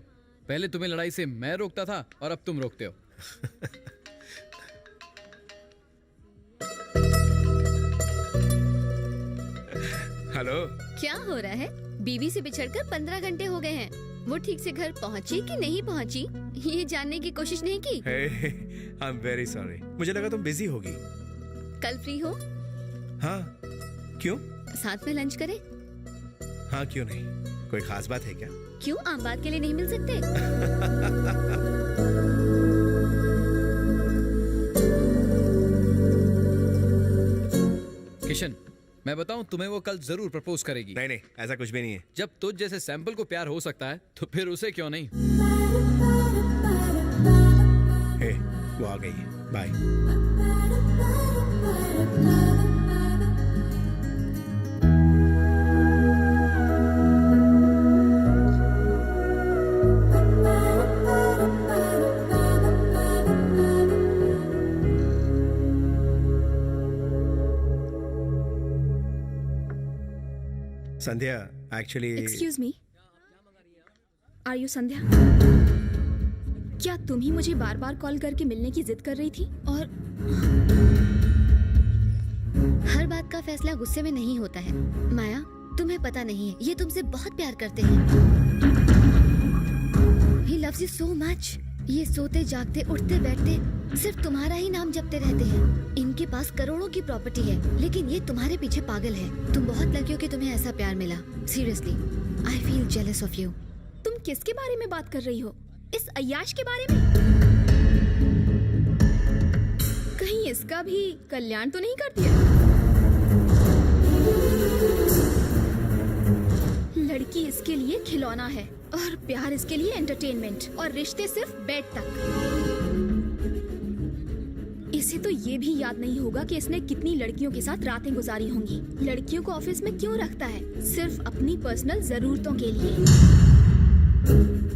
पहले तुम्हें लड़ाई से मैं रोकता था और अब तुम रोकते हो। हेलो। क्या हो रहा है? बीवी से बिछड़कर 15 घंटे हो गए हैं। वो ठीक से घर पहुंची कि नहीं पहुंची, ये जानने की कोशिश नहीं की। आई एम वेरी सॉरी। मुझे लगा तुम बिजी होगी। कल फ्री हो? हाँ, क्यों? साथ में लंच करें? हाँ, क्यों नहीं। कोई खास बात है क्या? क्यों, आम बात के लिए नहीं मिल सकते? किशन, मैं बताऊं तुम्हें, वो कल जरूर प्रपोज करेगी। नहीं नहीं, ऐसा कुछ भी नहीं है। जब तुझ जैसे सैंपल को प्यार हो सकता है तो फिर उसे क्यों नहीं। हे, वो आ गई है। Bye. Sandhya, actually excuse me, are you Sandhya? क्या तुम ही मुझे बार बार कॉल करके मिलने की जिद कर रही थी? और हर बात का फैसला गुस्से में नहीं होता है माया, तुम्हें पता नहीं है, ये तुमसे बहुत प्यार करते हैं। He loves you so much। ये सोते जागते उठते बैठते सिर्फ तुम्हारा ही नाम जपते रहते हैं। इनके पास करोड़ों की प्रॉपर्टी है, लेकिन ये तुम्हारे पीछे पागल है। तुम बहुत लकी हो कि तुम्हें ऐसा प्यार मिला। Seriously, I feel jealous of you. तुम किसके बारे में बात कर रही हो? इस अय्याश के बारे में? कहीं इसका भी कल्याण तो नहीं कर दिया? लड़की इसके लिए खिलौना है और प्यार इसके लिए एंटरटेनमेंट, और रिश्ते सिर्फ बेड तक। इसे तो ये भी याद नहीं होगा कि इसने कितनी लड़कियों के साथ रातें गुजारी होंगी। लड़कियों को ऑफिस में क्यों रखता है? सिर्फ अपनी पर्सनल जरूरतों के लिए।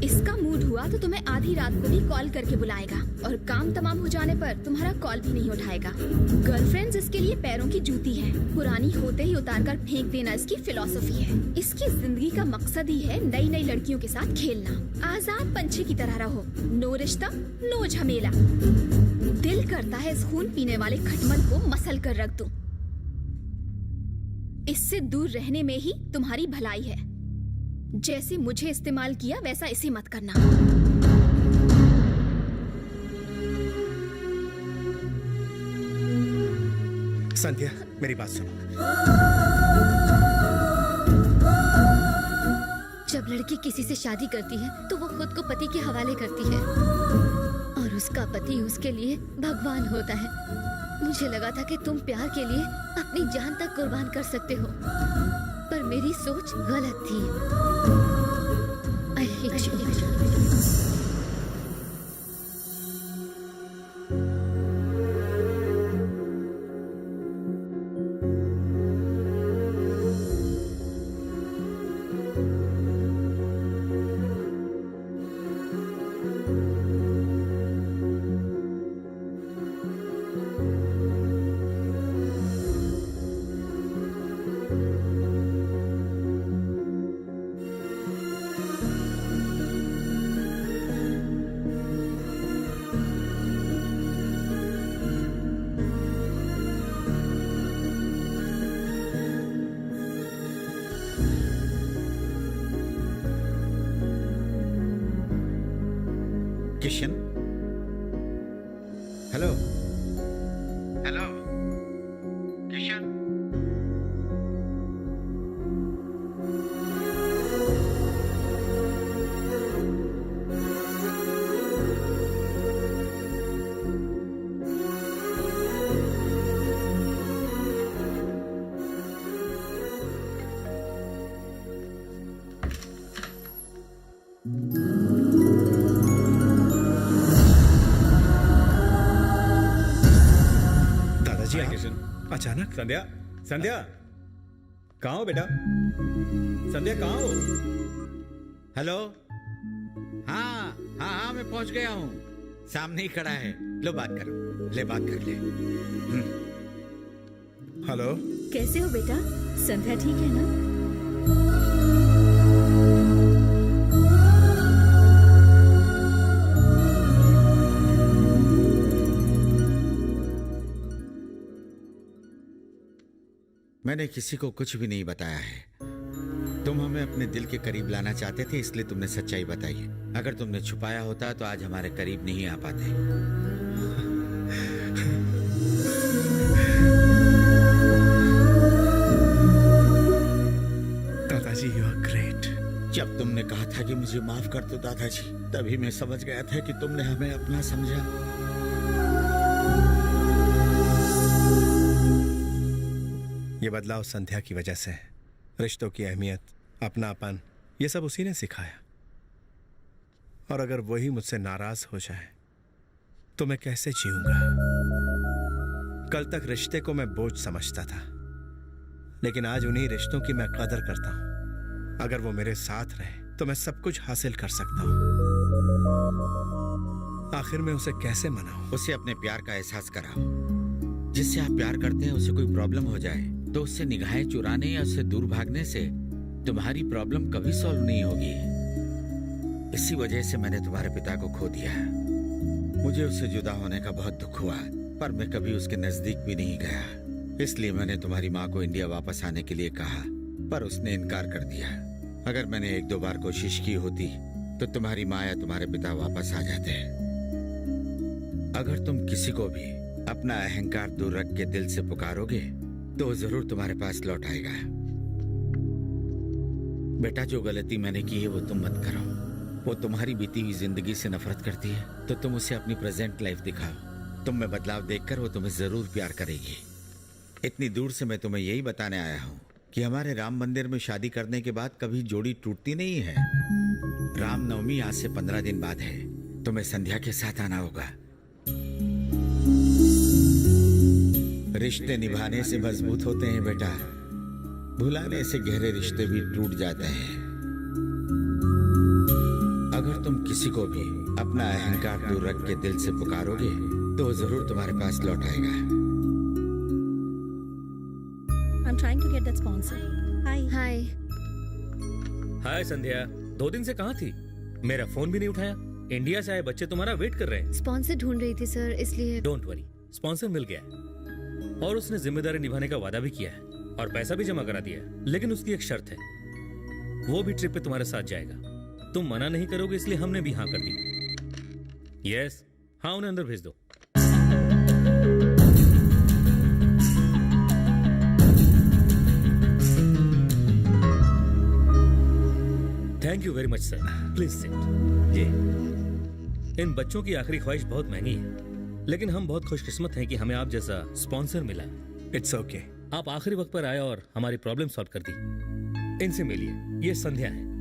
इसका मूड हुआ तो तुम्हें आधी रात को भी कॉल करके बुलाएगा, और काम तमाम हो जाने पर तुम्हारा कॉल भी नहीं उठाएगा। गर्लफ्रेंड्स इसके लिए पैरों की जूती है, पुरानी होते ही उतार कर फेंक देना इसकी फिलॉसफी है। इसकी जिंदगी का मकसद ही है नई नई लड़कियों के साथ खेलना। आजाद पंछी की तरह रहो, नो रिश्ता नो झमेला। दिल करता है इस खून पीने वाले खटमल को मसल कर रख दूं। इससे दूर रहने में ही तुम्हारी भलाई है। जैसे मुझे इस्तेमाल किया वैसा इसे मत करना। संध्या, मेरी बात सुनो। जब लड़की किसी से शादी करती है तो वो खुद को पति के हवाले करती है, और उसका पति उसके लिए भगवान होता है। मुझे लगा था कि तुम प्यार के लिए अपनी जान तक कुर्बान कर सकते हो, पर मेरी सोच गलत थी। I hate you। Kishan, hello hello Kishan. अचानक? संध्या, संध्या कहाँ हो बेटा? संध्या कहाँ हो? हेलो, हाँ हाँ हाँ, मैं पहुंच गया हूँ। सामने ही खड़ा है। लो बात करो, ले बात कर ले। हेलो, कैसे हो बेटा? संध्या ठीक है ना? मैंने किसी को कुछ भी नहीं बताया है। तुम हमें अपने दिल के करीब लाना चाहते थे, इसलिए तुमने सच्चाई बताई। अगर तुमने छुपाया होता तो आज हमारे करीब नहीं आ पाते। दादाजी, यू आर ग्रेट। जब तुमने कहा था कि मुझे माफ कर दो दादाजी, तभी मैं समझ गया था कि तुमने हमें अपना समझा। ये बदलाव संध्या की वजह से है। रिश्तों की अहमियत, अपनापन, ये सब उसी ने सिखाया। और अगर वही मुझसे नाराज हो जाए तो मैं कैसे जीऊंगा? कल तक रिश्ते को मैं बोझ समझता था, लेकिन आज उन्हीं रिश्तों की मैं कदर करता हूं। अगर वो मेरे साथ रहे तो मैं सब कुछ हासिल कर सकता हूं। आखिर में उसे कैसे मनाऊं? उसे अपने प्यार का एहसास कराओ। जिससे आप प्यार करते हैं उसे कोई प्रॉब्लम हो जाए तो उससे निगाहें चुराने या उससे दूर भागने से तुम्हारी प्रॉब्लम कभी सॉल्व नहीं होगी। इसी वजह से मैंने तुम्हारे पिता को खो दिया। मुझे उससे जुदा होने का बहुत दुख हुआ, पर मैं कभी उसके नजदीक भी नहीं गया। इसलिए मैंने तुम्हारी माँ को इंडिया वापस आने के लिए कहा, पर उसने इनकार कर दिया। अगर मैंने 1-2 बार कोशिश की होती तो तुम्हारी माँ या तुम्हारे पिता वापस आ जाते। अगर तुम किसी को भी अपना अहंकार दूर रख के दिल से पुकारोगे तो वो जरूर तुम्हारे पास लौट आएगा। बेटा, जो गलती मैंने की है वो तुम मत करो। वो तुम्हारी बीती हुई जिंदगी से नफरत करती है तो तुम उसे अपनी प्रेजेंट लाइफ दिखाओ। तुम में बदलाव देखकर वो तुम्हें जरूर प्यार करेगी। इतनी दूर से मैं तुम्हें यही बताने आया हूँ कि हमारे राम मंदिर में शादी करने के बाद कभी जोड़ी टूटती नहीं है। रामनवमी आज से 15 दिन बाद है। तुम्हें संध्या के साथ आना होगा। रिश्ते निभाने से मजबूत होते हैं बेटा, भुलाने से गहरे रिश्ते भी टूट जाते हैं। अगर तुम किसी को भी अपना अहंकार दूर रख के दिल से पुकारोगे तो वो जरूर तुम्हारे पास लौट आएगा। I'm trying to get that sponsor. Hi. हाय। हाय संध्या, 2 दिन से कहाँ थी? मेरा फोन भी नहीं उठाया। इंडिया से आए बच्चे तुम्हारा वेट कर रहे हैं। स्पॉन्सर ढूंढ रही थी सर, इसलिए। डोंट वरी, स्पॉन्सर मिल गया है और उसने जिम्मेदारी निभाने का वादा भी किया है और पैसा भी जमा करा दिया है। लेकिन उसकी एक शर्त है, वो भी ट्रिप पे तुम्हारे साथ जाएगा। तुम मना नहीं करोगे इसलिए हमने भी हाँ कर दी। यस, हाँ, उन्हें अंदर भेज दो। Thank you very much sir, please sit. जी, इन बच्चों की आखिरी ख्वाहिश बहुत महंगी है, लेकिन हम बहुत खुशकिस्मत हैं कि हमें आप जैसा स्पॉन्सर मिला। It's okay. आप आखिरी वक्त पर आए और हमारी प्रॉब्लम सॉल्व कर दी। इनसे मिलिए, ये संध्या है।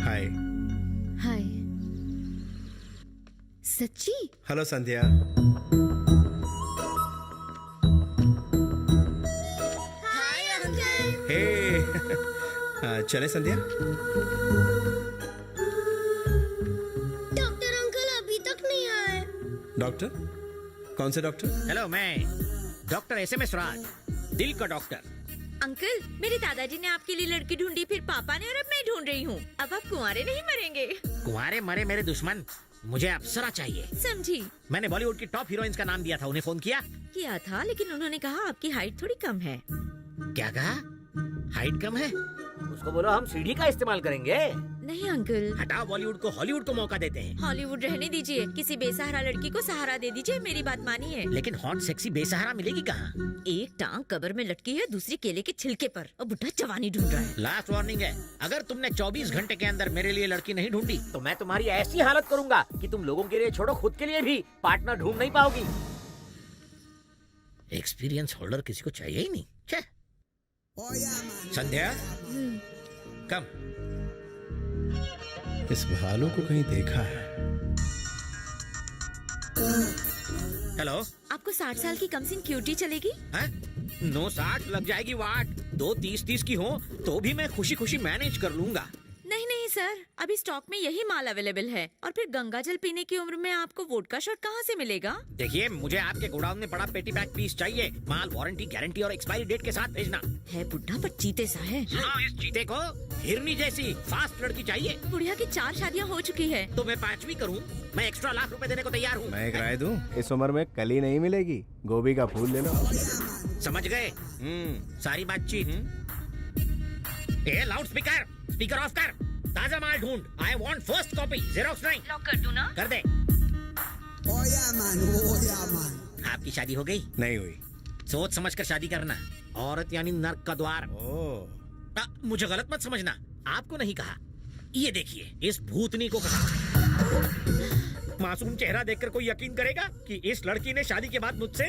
हाय। हाय। सच्ची? हेलो संध्या। Hi uncle. हे चले संध्या? डॉक्टर अंकल अभी तक नहीं आए। डॉक्टर? कौन से डॉक्टर? हेलो, मैं डॉक्टर SMS राज, दिल का डॉक्टर। अंकल, मेरे दादाजी ने आपके लिए लड़की ढूंढी, फिर पापा ने, और अब मैं ढूंढ रही हूँ। अब आप कुंवारे नहीं मरेंगे। कुंवारे मरे मेरे दुश्मन, मुझे अप्सरा चाहिए। समझी? मैंने बॉलीवुड की टॉप हीरोइंस का नाम दिया था, उन्हें फोन किया था, लेकिन उन्होंने कहा आपकी हाइट थोड़ी कम है। क्या कहा? हाइट कम है? उसको बोलो हम सीढ़ी का इस्तेमाल करेंगे। नहीं अंकल, हटाओ बॉलीवुड को, हॉलीवुड को मौका देते हैं। हॉलीवुड रहने दीजिए, किसी बेसहारा लड़की को सहारा दे दीजिए, मेरी बात मानिए। लेकिन हॉट सेक्सी बेसहारा मिलेगी कहाँ? एक टांग कब्र में लटकी है, दूसरी केले के छिलके पर, और बुढ़ा जवानी ढूंढ रहा है। लास्ट वार्निंग है, अगर तुमने 24 घंटे के अंदर मेरे लिए लड़की नहीं ढूंढी तो मैं तुम्हारी ऐसी हालत करूंगा कि तुम लोगों के लिए छोड़ो, खुद के लिए भी पार्टनर ढूंढ नहीं पाओगी। एक्सपीरियंस होल्डर किसी को चाहिए ही नहीं। संध्या, कम। इस भालू को कहीं देखा है। हेलो, आपको 60 साल की कमसिन क्यूटी चलेगी? 960 लग जाएगी वाट। 2 30-30 की हो तो भी मैं खुशी खुशी मैनेज कर लूंगा। नहीं नहीं सर, अभी स्टॉक में यही माल अवेलेबल है, और फिर गंगा जल पीने की उम्र में आपको वोडका शॉट कहाँ से मिलेगा? देखिए, मुझे आपके गोडाउन में पड़ा पेटी बैग पीस चाहिए। माल वारंटी, गारंटी और एक्सपायरी डेट के साथ भेजना है। बुढ़ा पर चीते सा है। हाँ, इस चीते को हिरनी जैसी फास्ट लड़की चाहिए। बुढ़िया की 4 शादियाँ हो चुकी है। तो मैं 5वीं करूँ? मैं एक्स्ट्रा लाख रुपए देने को तैयार हूँ। मैं एक राय दूं, इस उम्र में कली नहीं मिलेगी, गोभी का फूल ले लो। समझ गए? सारी बातचीत। लाउड स्पीकर, स्पीकर ऑफ कर। ताजा माल ढूंढ। I want first copy, xerox नहीं। लॉक कर दूं ना? कर दे। आपकी शादी हो गई? नहीं हुई। सोच समझ कर शादी करना। औरत यानी नर्क का द्वार। मुझे गलत मत समझना, आपको नहीं कहा। ये देखिए, इस भूतनी को कहा। मासूम चेहरा देखकर कोई यकीन करेगा कि इस लड़की ने शादी के बाद मुझसे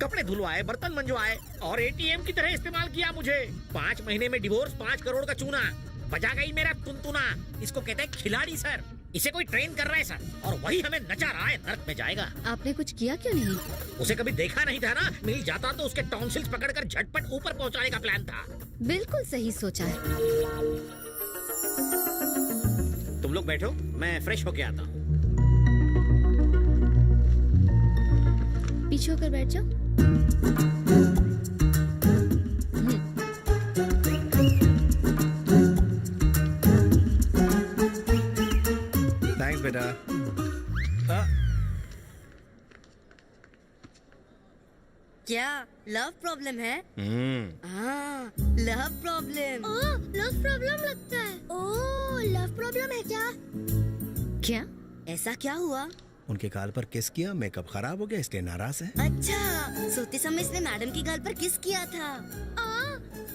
कपड़े धुलवाए, बर्तन मंजवाए और एटीएम की तरह इस्तेमाल किया मुझे। 5 महीने में डिवोर्स, 5 करोड़ का चूना, बजा गई मेरा तुनतुना। इसको कहते हैं खिलाड़ी सर। इसे कोई ट्रेन कर रहा है सर, और वही हमें नचा रहा है, नर्क में जाएगा। आपने कुछ किया क्यों नहीं? उसे कभी देखा नहीं था ना, मिल जाता तो उसके टॉन्सिल्स पकड़कर झटपट ऊपर पहुंचाने का प्लान था। बिल्कुल सही सोचा है। तुम लोग बैठो, मैं फ्रेश होके आता हूँ। पीछे होकर बैठ जाओ। थैंक्स बेटा। क्या लव प्रॉब्लम है? हाँ, लव प्रॉब्लम। लव प्रॉब्लम लगता है। ओह, लव प्रॉब्लम है क्या? क्या? ऐसा क्या हुआ? उनके गाल पर किस किया, मेकअप खराब हो गया इसलिए नाराज है। अच्छा, सोते समय इसने मैडम की गाल पर किस किया था?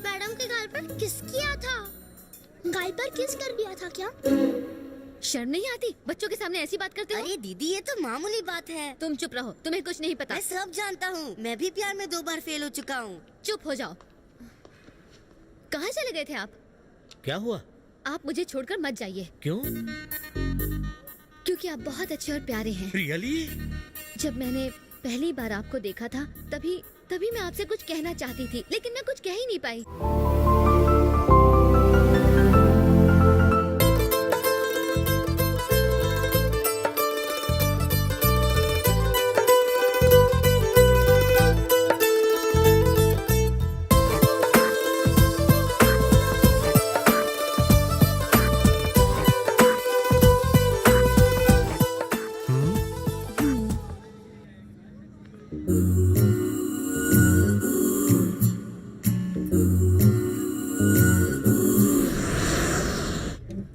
मैडम के गाल पर किस किया था? गाल पर किस कर दिया था क्या? शर्म नहीं आती? बच्चों के सामने ऐसी बात करते हो? अरे दीदी, ये तो मामूली बात है। तुम चुप रहो, तुम्हें कुछ नहीं पता। मैं सब जानता हूँ, मैं भी प्यार में 2 बार फेल हो चुका हूँ। चुप हो जाओ। कहाँ चले गए थे आप? क्या हुआ? आप मुझे छोड़कर मत जाइए। क्यों? क्योंकि आप बहुत अच्छे और प्यारे हैं। रियली? जब मैंने पहली बार आपको देखा था, तभी मैं आपसे कुछ कहना चाहती थी, लेकिन मैं कुछ कह ही नहीं पाई।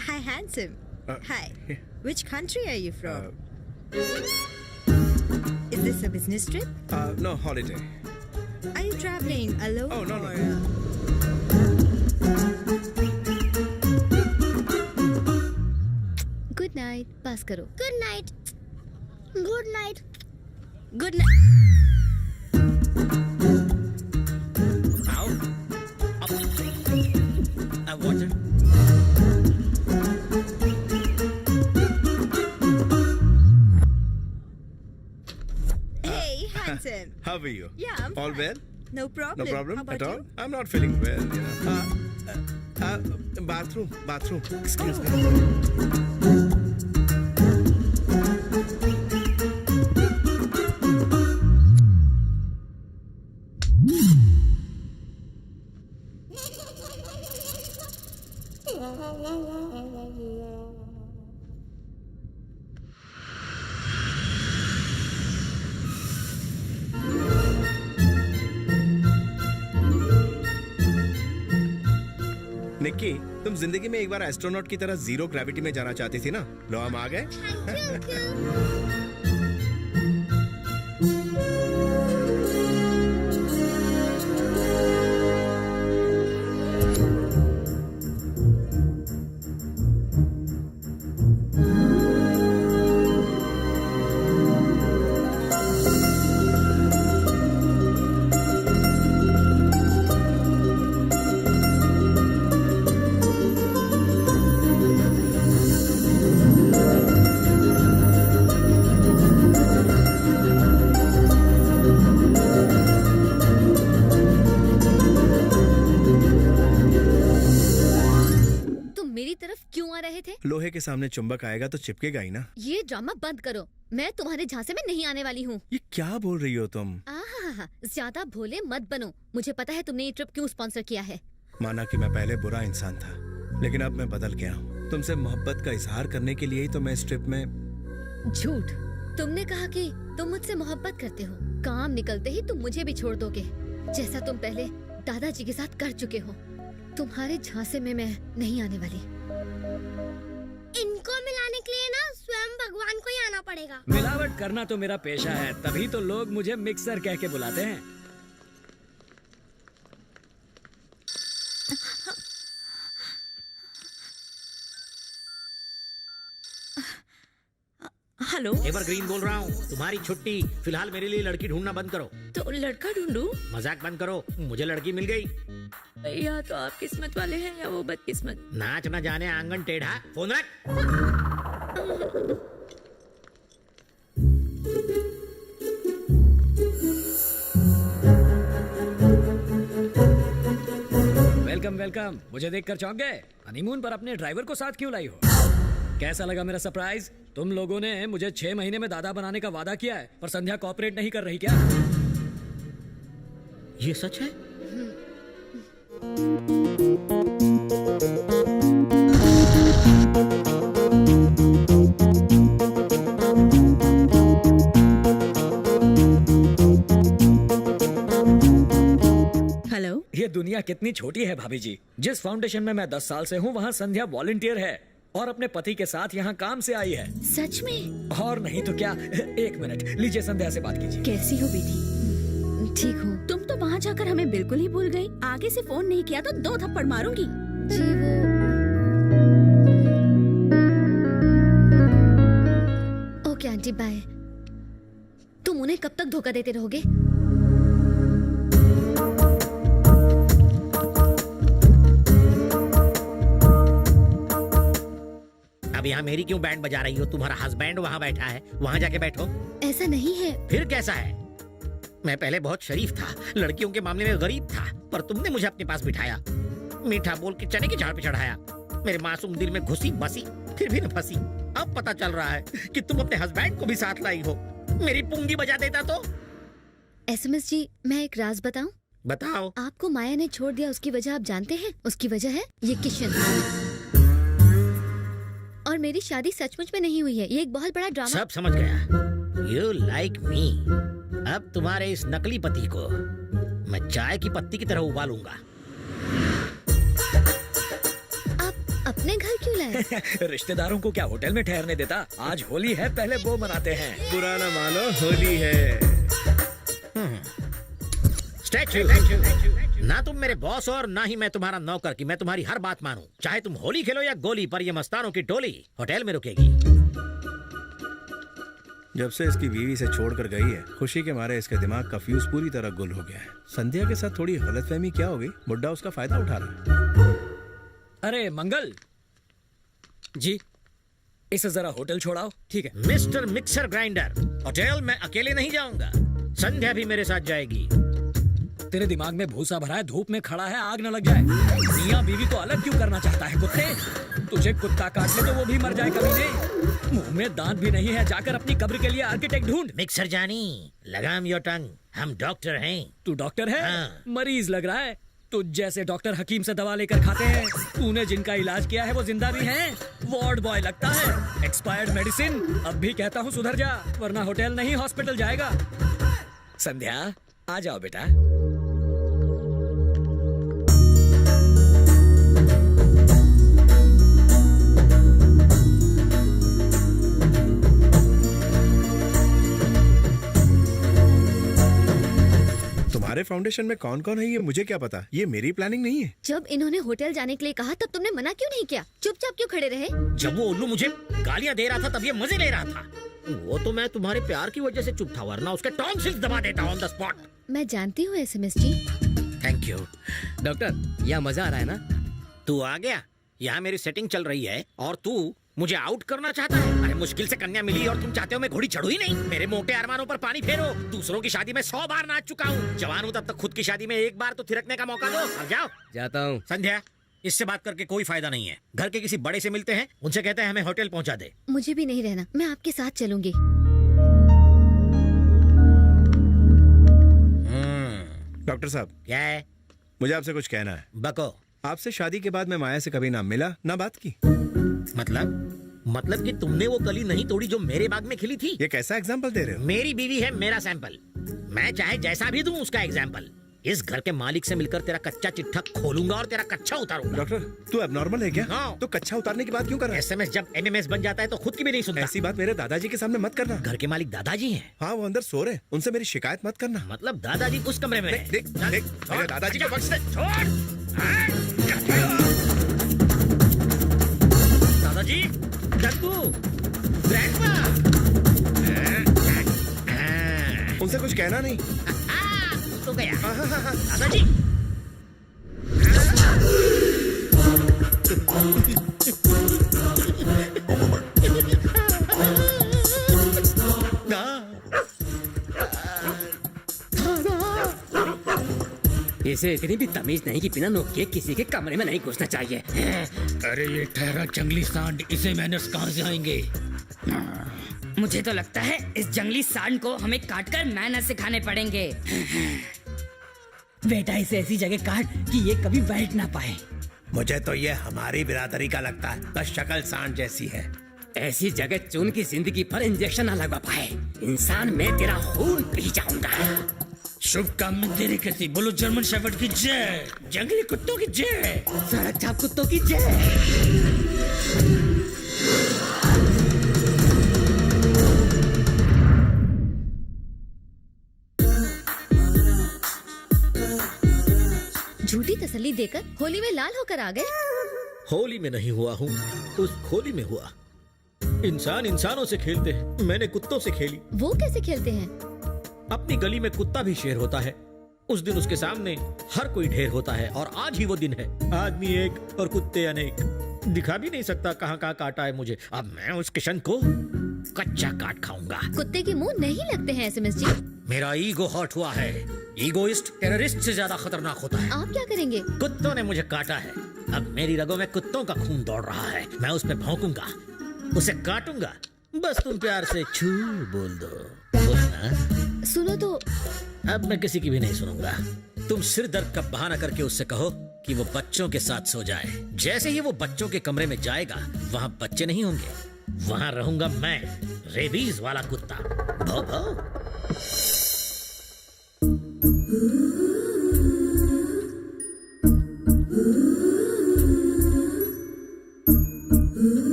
Hi, handsome. Hi. Which country are you from? Is this a business trip? No, holiday. Are you traveling alone? Oh, no. Good night. Pass करो। Good night. Good night. Good night. Water. Hey, handsome. How are you? Yeah, I'm All fine. well? No problem. No problem How about at all? you? I'm not feeling well, you know. Bathroom. Excuse me. Nikki, तुम जिंदगी में एक बार astronaut की तरह zero gravity में जाना चाहती थी ना? लो हम आ गए। लोहे के सामने चुंबक आएगा तो चिपकेगा ही ना। ये ड्रामा बंद करो। मैं तुम्हारे झांसे में नहीं आने वाली हूँ। ये क्या बोल रही हो तुम? ज्यादा भोले मत बनो। मुझे पता है तुमने ये ट्रिप क्यों स्पॉन्सर किया है। माना कि मैं पहले बुरा इंसान था, लेकिन अब मैं बदल गया हूँ। तुमसे मोहब्बत का इजहार करने के लिए ही तो मैं इस ट्रिप में। झूठ। तुमने कहा कि तुम मुझसे मोहब्बत करते हो। काम निकलते ही तुम मुझे भी छोड़ दोगे, जैसा तुम पहले दादाजी के साथ कर चुके हो। तुम्हारे झांसे में मैं नहीं आने वाली। इनको मिलाने के लिए ना स्वयं भगवान को ही आना पड़ेगा। मिलावट करना तो मेरा पेशा है, तभी तो लोग मुझे मिक्सर कह के बुलाते हैं। हेलो, एवरग्रीन बोल रहा हूँ। तुम्हारी छुट्टी, फिलहाल मेरे लिए लड़की ढूंढना बंद करो। तो लड़का ढूंढूं? मजाक बंद करो, मुझे लड़की मिल गई। या तो आप किस्मत वाले हैं या वो बदकिस्मत। नाच न जाने आंगन टेढ़ा, फोन रख। Welcome welcome. मुझे देखकर चौंक गए? हनीमून पर अपने ड्राइवर को साथ क्यों लाई हो? कैसा लगा मेरा सरप्राइज? तुम लोगों ने मुझे 6 महीने में दादा बनाने का वादा किया है, पर संध्या कोऑपरेट नहीं कर रही क्या? ये सच है? हेलो। ये दुनिया कितनी छोटी है भाभी जी। जिस फाउंडेशन में मैं 10 साल से हूँ वहाँ संध्या वॉलंटियर है और अपने पति के साथ यहाँ काम से आई है। सच में? और नहीं तो क्या। 1 मिनट लीजिए, संध्या से बात कीजिए। कैसी हो बेटी? ठीक हूँ। तुम तो वहाँ जाकर हमें बिल्कुल ही भूल गई। आगे से फोन नहीं किया तो 2 थप्पड़ मारूंगी। जी वो ओके आंटी बाय। तुम उन्हें कब तक धोखा देते रहोगे? अब यहाँ मेरी क्यों बैंड बजा रही हो? तुम्हारा हस्बैंड वहाँ बैठा है, वहाँ जाके बैठो। ऐसा नहीं है। फिर कैसा है? मैं पहले बहुत शरीफ था, लड़कियों के मामले में गरीब था, पर तुमने मुझे अपने पास बिठाया, मीठा बोल के चने के झाड़ पे चढ़ाया, मेरे मासूम दिल में घुसी बसी, फिर भी न फंसी। अब पता चल रहा है कि तुम अपने हस्बैंड को भी साथ लाई हो। मेरी पूंगी बजा देता तो। एसएमएस जी, मैं एक राज बताऊं? बताओ। आपको माया ने छोड़ दिया, उसकी वजह आप जानते हैं? उसकी वजह है ये किशन। और मेरी शादी सचमुच में नहीं हुई है, ये एक बहुत बड़ा ड्रामा। सब समझ गया। You like me। अब तुम्हारे इस नकली पति को मैं चाय की पत्ती की तरह उबालूंगा। आप अपने घर क्यों लाए? रिश्तेदारों को क्या होटल में ठहरने देता? आज होली है, पहले वो मनाते हैं। पुराना मानो होली है। स्टैचू। ना तुम मेरे बॉस और ना ही मैं तुम्हारा नौकर कि मैं तुम्हारी हर बात मानूं। चाहे तुम होली खेलो या गोली, पर ये मस्तानों की टोली होटल में रुकेगी। जब से इसकी बीवी से छोड़कर गई है, खुशी के मारे इसके दिमाग का फ्यूज पूरी तरह गुल हो गया है। संध्या के साथ थोड़ी गलतफहमी क्या हो गई? बुड्ढा उसका फायदा उठा रहा है। अरे मंगल जी, इसे जरा होटल छोड़ाओ। ठीक है मिस्टर मिक्सर ग्राइंडर, होटल मैं अकेले नहीं जाऊंगा, संध्या भी मेरे साथ जाएगी। तेरे दिमाग में भूसा भरा है, धूप में खड़ा है, आग न लग जाए। मियां बीवी को अलग क्यों करना चाहता है? कुत्ते, तुझे कुत्ता काट ले तो वो भी मर जाए कमीने। मुंह में दांत भी नहीं है, जाकर अपनी कब्र के लिए आर्किटेक्ट ढूंढ। मिक्सर जानी, लगाम योर टंग, हम डॉक्टर हैं। तू डॉक्टर है? हाँ। मरीज लग रहा है। तुझ जैसे डॉक्टर हकीम से दवा लेकर खाते हैं। तूने जिनका इलाज किया है वो जिंदा भी हैं। वार्ड बॉय लगता है। Expired medicine. अब भी कहता हूँ सुधर जा, वरना होटल नहीं हॉस्पिटल जाएगा। संध्या आ जाओ बेटा। तुम्हारे फाउंडेशन में कौन कौन है ये मुझे क्या पता? ये मेरी प्लानिंग नहीं है। जब इन्होंने होटल जाने के लिए कहा तब तुमने मना क्यों नहीं किया? चुपचाप क्यों खड़े रहे? जब वो उल्लू मुझे गालियां दे रहा था तब ये मजे ले रहा था। वो तो मैं तुम्हारे प्यार की वजह से चुप था, वरना उसके टॉन्सिल्स दबा देता ऑन द स्पॉट। मैं जानती हूँ SMS ji. Thank you. Doctor यहाँ मजा आ रहा है ना? तू आ गया। यहाँ मेरी सेटिंग चल रही है और तू मुझे आउट करना चाहता है। अरे मुश्किल से कन्या मिली और तुम चाहते हो मैं घोड़ी चढ़ू ही नहीं। मेरे मोटे अरमानों पर पानी फेरो। दूसरों की शादी में 100 बार नाच चुका हूँ। जवान हूँ तब तक खुद की शादी में एक बार तो थिरकने का मौका दो। अब जाओ। जाता हूँ। संध्या, इससे बात करके कोई फायदा नहीं है। घर के किसी बड़े से मिलते हैं, उनसे कहते हैं हमें होटल पहुँचा दे। मुझे भी नहीं रहना, मैं आपके साथ चलूंगी। डॉक्टर साहब, क्या है? मुझे आपसे कुछ कहना है। बको। आपसे शादी के बाद मैं माया से कभी ना मिला ना बात की। मतलब कि तुमने वो कली नहीं तोड़ी जो मेरे बाग में खिली थी। ये कैसा एग्जाम्पल दे रहे हो? मेरी बीवी है मेरा सैंपल। मैं चाहे जैसा भी दूं उसका एग्जाम्पल। इस घर के मालिक से मिलकर तेरा कच्चा चिट्ठा खोलूंगा और तेरा कच्चा उतारूंगा। डॉक्टर, तू एबनॉर्मल है क्या? हाँ। तो कच्चा उतारने की बात क्यों कर रहा है? एसएमएस जब एमएमएस बन जाता है तो खुद की भी नहीं सुनता। ऐसी बात मेरे दादाजी के सामने मत करना। घर के मालिक दादाजी हैं। हाँ, वो अंदर सो रहे, उनसे मेरी शिकायत मत करना। मतलब दादाजी उस कमरे में देख देख देख, मेरे दादाजी को बख्श दे। दादाजी, दद्दू, ग्रैंडपा। उनसे कुछ कहना नहीं। गया। दादाजी इसे इतनी भी तमीज नहीं कि बिना नोक के किसी के कमरे में नहीं घुसना चाहिए। अरे ये ठहरा जंगली सांड, इसे मैनर्स कहाँ से आएंगे? मुझे तो लगता है इस जंगली सांड को हमें काटकर मैनर सिखाने पड़ेंगे। बेटा इसे ऐसी जगह काट कि ये कभी बैठ ना पाए। मुझे तो ये हमारी बिरादरी का लगता है, बस शक्ल सांड जैसी है। ऐसी जगह चुन की जिंदगी पर इंजेक्शन न लगवा पाए। इंसान मैं तेरा खून पी जाऊंगा। शुभ काम में तेरी कैसी, बोलो जर्मन शेफर्ड की जय, जंगली कुत्तों की जय, सड़क छाप कुत्तों की जय। झूठी तसल्ली देकर होली में लाल होकर आ गए। होली में नहीं हुआ हूँ, उस खोली में हुआ। इंसान इंसानों से खेलते हैं, मैंने कुत्तों से खेली। वो कैसे खेलते हैं? अपनी गली में कुत्ता भी शेर होता है। उस दिन उसके सामने हर कोई ढेर होता है और आज ही वो दिन है। आदमी एक और कुत्ते अनेक। दिखा भी नहीं सकता कहाँ कहाँ काटा है मुझे। अब मैं उस किशन को कच्चा काट खाऊंगा। कुत्ते के मुंह नहीं लगते हैं एसएमएस जी। मेरा ईगो हर्ट हुआ है। ईगोइस्ट टेररिस्ट से ज्यादा खतरनाक होता है। आप क्या करेंगे? कुत्तों ने मुझे काटा है, अब मेरी रगों में कुत्तों का खून दौड़ रहा है। मैं उस पे भौंकूंगा, उसे काटूंगा। बस तुम प्यार से छू बोल दो। बोलना। सुनो तो। अब मैं किसी की भी नहीं सुनूंगा। तुम सिर दर्द का बहाना करके उससे कहो कि वो बच्चों के साथ सो जाए। जैसे ही वो बच्चों के कमरे में जाएगा, वहाँ बच्चे नहीं होंगे, वहाँ रहूंगा मैं, रेबीज वाला कुत्ता। भौ भौ।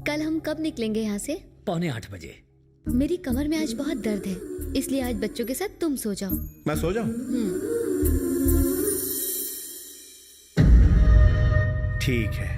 कल हम कब निकलेंगे यहाँ से? 7:45 बजे। मेरी कमर में आज बहुत दर्द है, इसलिए आज बच्चों के साथ तुम सो जाओ। मैं सो जाऊं? ठीक है।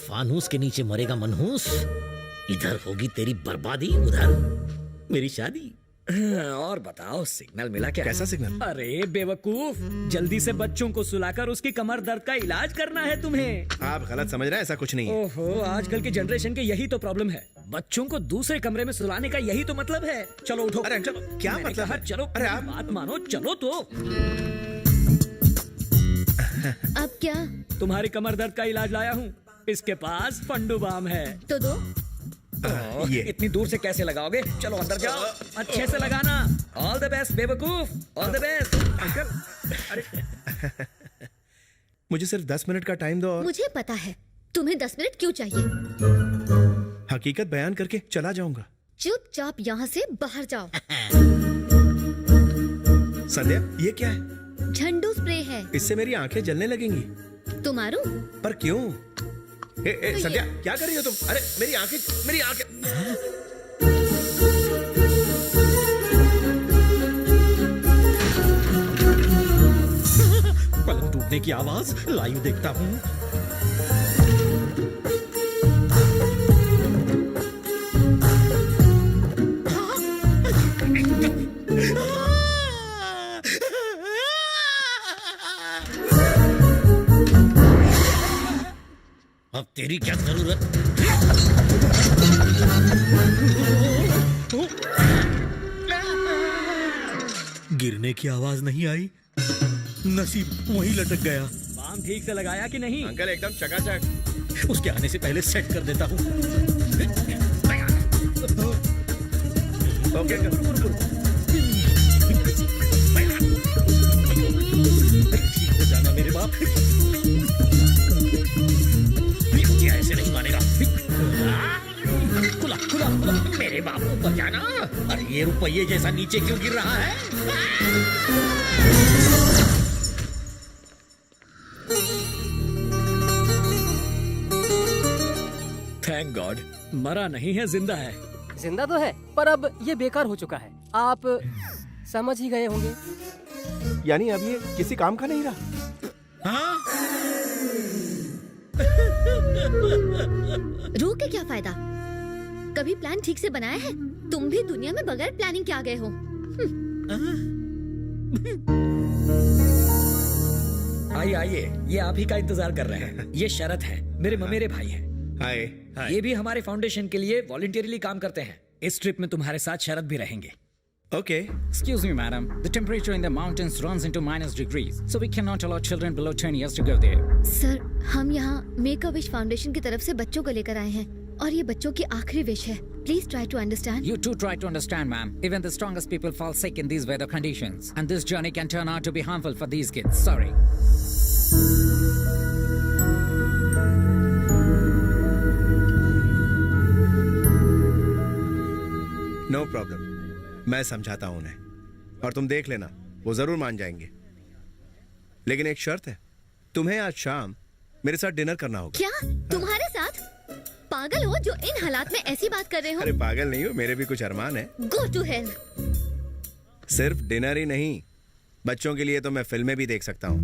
फानूस के नीचे मरेगा मनहूस। इधर होगी तेरी बर्बादी, उधर मेरी शादी। और बताओ सिग्नल मिला क्या? कैसा सिग्नल? अरे बेवकूफ, जल्दी से बच्चों को सुलाकर उसकी कमर दर्द का इलाज करना है तुम्हें। आप गलत समझ रहे हैं, ऐसा कुछ नहीं है। ओहो, आजकल के जनरेशन के यही तो प्रॉब्लम है। बच्चों को दूसरे कमरे में सुलाने का यही तो मतलब है। चलो उठो। अरे चलो, क्या मतलब है? चलो, अरे आप बात मानो, चलो तो। अब क्या? तुम्हारी कमर दर्द का इलाज लाया हूँ। इसके पास फंडू बाम है, तो दो। ये इतनी दूर से कैसे लगाओगे? चलो अंदर जाओ, अच्छे से लगाना। ऑल द बेस्ट बेवकूफ, ऑल द बेस्ट। अंकल, अरे मुझे सिर्फ 10 मिनट का टाइम दो। मुझे पता है तुम्हें 10 मिनट क्यों चाहिए। हकीकत बयान करके चला जाऊंगा। चुपचाप यहाँ से बाहर जाओ। संध्या, ये क्या है? झंडू स्प्रे है। इससे मेरी आंखें जलने लगेंगी। तो मारूं? पर क्यों? संध्या, क्या कर रही हो तुम? अरे मेरी आंखें। पलंग टूटने की आवाज लाइव देखता हूँ। अब तेरी क्या जरूरत? गिरने की आवाज नहीं आई, नसीब वहीं लटक गया। बाम ठीक से लगाया कि नहीं? अंकल एकदम चकाचक। उसके आने से पहले सेट कर देता हूँ। ओके ठीक हो जाना मेरे बाप। ऐसे नहीं मानेगा। खुला खुला। मेरे बाबू बचाना। अरे ये रुपये जैसा नीचे क्यों गिर रहा है? थैंक गॉड, मरा नहीं है, जिंदा है। जिंदा तो है, पर अब ये बेकार हो चुका है। आप समझ ही गए होंगे। यानी अब ये किसी काम का नहीं रहा। हाँ? रू के क्या फायदा? कभी प्लान ठीक से बनाया है? तुम भी दुनिया में बगैर प्लानिंग के आ गए हो। आइए आइए, ये आप ही का इंतजार कर रहे हैं। ये शरत है, मेरे ममेरे भाई हैं। हाय। ये भी हमारे फाउंडेशन के लिए वॉलंटियरली काम करते हैं। इस ट्रिप में तुम्हारे साथ शरत भी रहेंगे। Okay. Excuse me, madam. The temperature in the mountains runs into -degrees, so we cannot allow children below 10 years to go there. Sir, हम यहाँ मेक अ विश फाउंडेशन की तरफ से बच्चों को लेकर आए हैं और ये बच्चों की आखिरी विश है। Please try to understand. You too try to understand, ma'am. Even the strongest people fall sick in these weather conditions, and this journey can turn out to be harmful for these kids. Sorry. No problem. मैं समझाता हूं उन्हें और तुम देख लेना, वो जरूर मान जाएंगे। लेकिन एक शर्त है, तुम्हें आज शाम मेरे साथ डिनर करना होगा। क्या? तुम्हारे साथ? पागल हो जो इन हालात में ऐसी बात कर रहे हो? अरे पागल नहीं हो, मेरे भी कुछ अरमान है। Go to hell. सिर्फ डिनर ही नहीं, बच्चों के लिए तो मैं फिल्में भी देख सकता हूँ।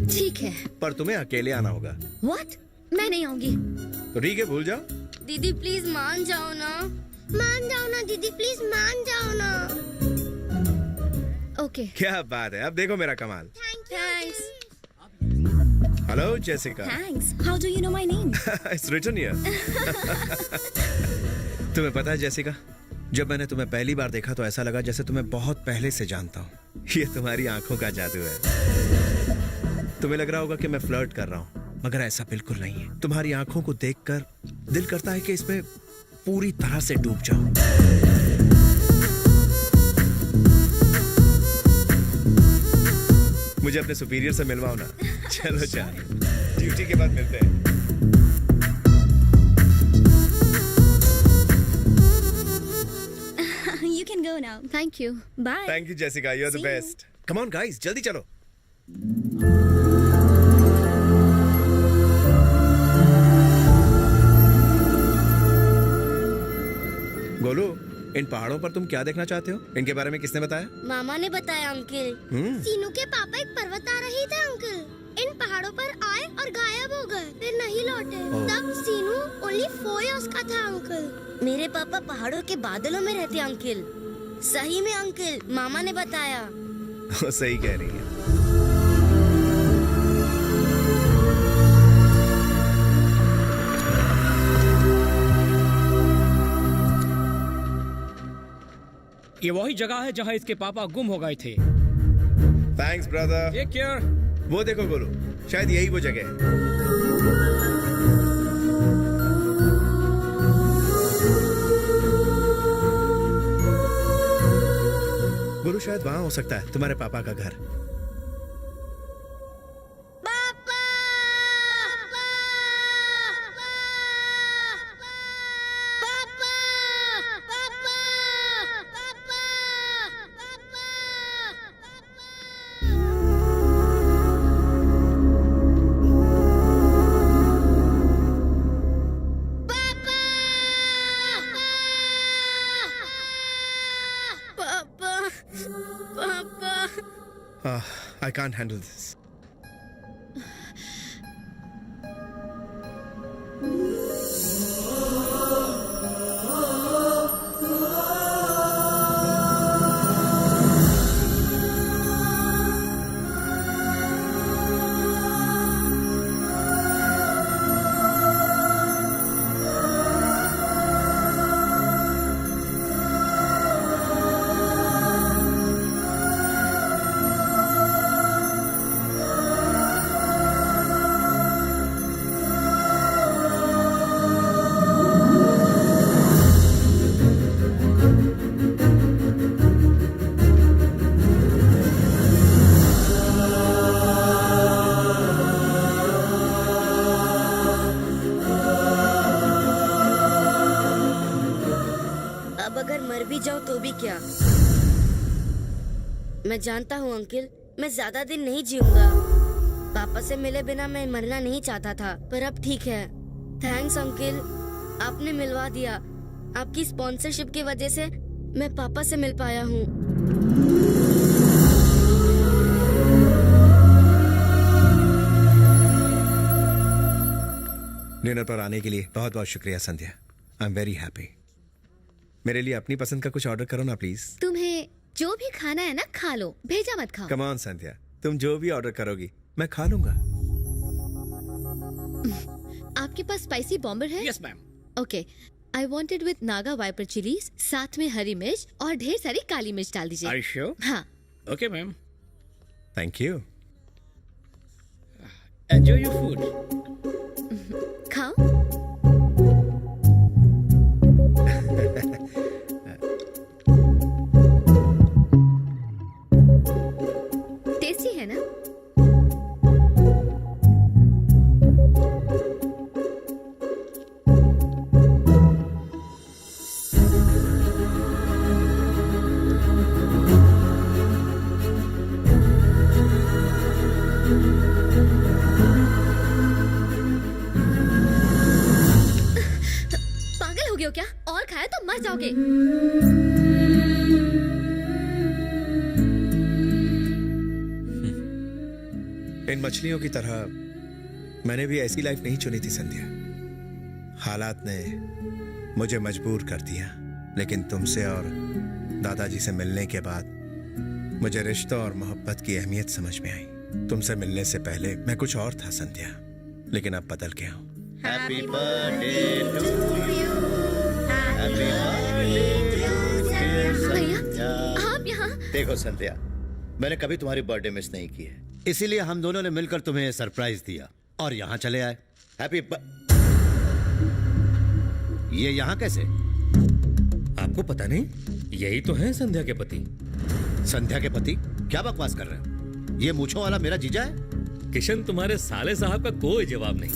ठीक है, पर तुम्हें अकेले आना होगा। What? मैं नहीं आऊंगी। तो ठीक है, भूल जाओ। दीदी प्लीज मान जाओ ना। मान जाओ ना दीदी, प्लीज मान जाओ ना। ओके। क्या बात है, अब देखो मेरा कमाल। Thanks. Hello Jessica. Thanks. How do you know my name? It's written here. तुम्हें पता है जेसिका, जब मैंने तुम्हें पहली बार देखा तो ऐसा लगा जैसे तुम्हें बहुत पहले से जानता हूँ। ये तुम्हारी आंखों का जादू है। तुम्हें लग रहा होगा कि मैं फ्लर्ट कर रहा हूँ, मगर ऐसा बिल्कुल नहीं है। तुम्हारी आंखों को देखकर दिल करता है कि इसमें पूरी तरह से डूब जाओ। मुझे अपने सुपीरियर से मिलवाओ ना। चलो चलो, ड्यूटी के बाद मिलते हैं। You can go now. Thank you. Bye. Thank you Jessica, you are the See you. Best. Come on guys, जल्दी चलो। गोलू, इन पहाड़ों पर तुम क्या देखना चाहते हो? इनके बारे में किसने बताया? मामा ने बताया अंकल। सीनू के पापा एक पर्वत आ रही थे अंकल। इन पहाड़ों पर आए और गायब हो गए, फिर नहीं लौटे। तब सीनू ओनली 4 इयर्स का था अंकल। मेरे पापा पहाड़ों के बादलों में रहते अंकल। सही में अंकल, मामा ने बताया। वो सही कह रही है। ये वही जगह है जहाँ इसके पापा गुम हो गए थे। Thanks brother. Take care. वो देखो गोलू, शायद यही वो जगह है। गोलू, शायद वहां हो सकता है तुम्हारे पापा का घर। I can't handle this. अब अगर मर भी जाओ तो भी क्या? मैं जानता हूँ अंकल, मैं ज्यादा दिन नहीं जीऊंगा। पापा से मिले बिना मैं मरना नहीं चाहता था, पर अब ठीक है। थैंक्स अंकल, आपने मिलवा दिया। आपकी स्पॉन्सरशिप की वजह से मैं पापा से मिल पाया हूँ। डिनर पर आने के लिए बहुत बहुत शुक्रिया Sandhya. I am very happy. मेरे लिए अपनी पसंद का कुछ ऑर्डर करो ना प्लीज। तुम्हें जो भी खाना है ना खा लो, भेजा मत खाओ। कम ऑन संध्या, तुम जो भी ऑर्डर करोगी मैं खा लूंगा। आपके पास स्पाइसी बॉम्बर है? Yes ma'am. Okay, I wanted with Naga Viper chillies, साथ में हरी मिर्च और ढेर सारी काली मिर्च डाल दीजिए। Are you sure? हाँ। Okay ma'am. Thank you. Enjoy your food. खाओ। टेस्टी है ना? पागल हो गए हो क्या? और खाया तो मर जाओगे। इन मछलियों की तरह मैंने भी ऐसी लाइफ नहीं चुनी थी संध्या। हालात ने मुझे मजबूर कर दिया, लेकिन तुमसे और दादाजी से मिलने के बाद मुझे रिश्तों और मोहब्बत की अहमियत समझ में आई। तुमसे मिलने से पहले मैं कुछ और था संध्या, लेकिन अब बदल गया हूँ। Happy birthday to you, happy भैया, आप यहाँ? देखो संध्या, मैंने कभी तुम्हारी बर्थडे मिस नहीं की है, इसीलिए हम दोनों ने मिलकर तुम्हें सरप्राइज दिया और यहाँ चले आए। हैप्पी ये यहाँ कैसे? आपको पता नहीं? यही तो है संध्या के पति। संध्या के पति? क्या बकवास कर रहे हो? ये मूंछों वाला मेरा जीजा है? किशन, तुम्हारे साले साहब का कोई जवाब नहीं।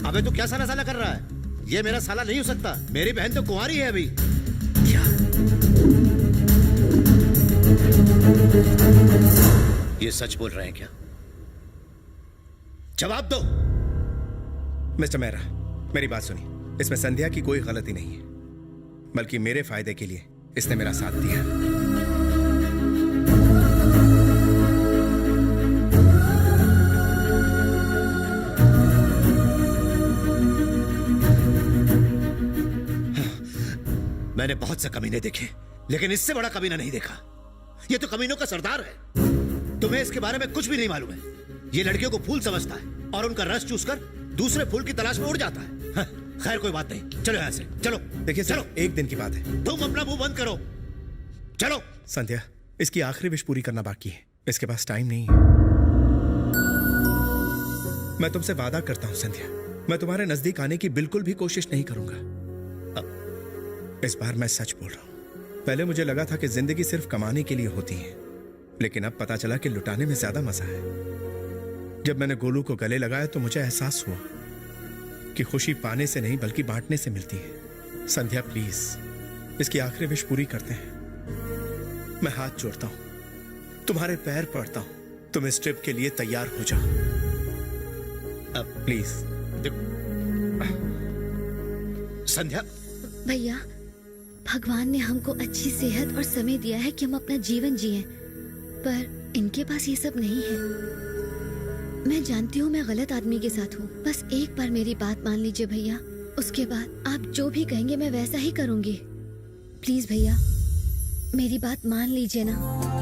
अबे तू क्या साला साला कर रहा है? ये मेरा साला नहीं हो सकता, मेरी बहन तो कुंवारी है अभी। क्या? ये सच बोल रहे हैं क्या? जवाब दो। मिस्टर मेहरा, मेरी बात सुनिए। इसमें संध्या की कोई गलती नहीं है, बल्कि मेरे फायदे के लिए इसने मेरा साथ दिया। मैंने बहुत से कमीने देखे, लेकिन इससे बड़ा कमीना नहीं देखा। ये तो कमीनों का सरदार है। तुम्हें इसके बारे में कुछ भी नहीं मालूम है। ये लड़कियों को फूल समझता है और उनका रस चूसकर दूसरे फूल की तलाश में उड़ जाता है। खैर कोई बात नहीं, चलो यहाँ से चलो। देखिए चलो, एक दिन की बात है। तुम अपना मुंह बंद करो, चलो। संध्या, इसकी आखिरी विश पूरी करना बाकी है, इसके पास टाइम नहीं है। मैं तुमसे वादा करता हूं संध्या, मैं तुम्हारे नजदीक आने की बिल्कुल भी कोशिश नहीं करूंगा। इस बार मैं सच बोल रहा हूं। पहले मुझे लगा था कि जिंदगी सिर्फ कमाने के लिए होती है, लेकिन अब पता चला कि लुटाने में ज्यादा मजा है। जब मैंने गोलू को गले लगाया तो मुझे एहसास हुआ कि खुशी पाने से नहीं बल्कि बांटने से मिलती है। संध्या प्लीज, इसकी आखिरी विश पूरी करते हैं। मैं हाथ जोड़ता हूं, तुम्हारे पैर पड़ता हूं, तुम इस ट्रिप के लिए तैयार हो जाओ। अब प्लीज। संध्या। भैया, भगवान ने हमको अच्छी सेहत और समय दिया है कि हम अपना जीवन जिएं, पर इनके पास ये सब नहीं है। मैं जानती हूँ मैं गलत आदमी के साथ हूँ, बस एक बार मेरी बात मान लीजिए भैया। उसके बाद आप जो भी कहेंगे मैं वैसा ही करूँगी। प्लीज भैया, मेरी बात मान लीजिए ना।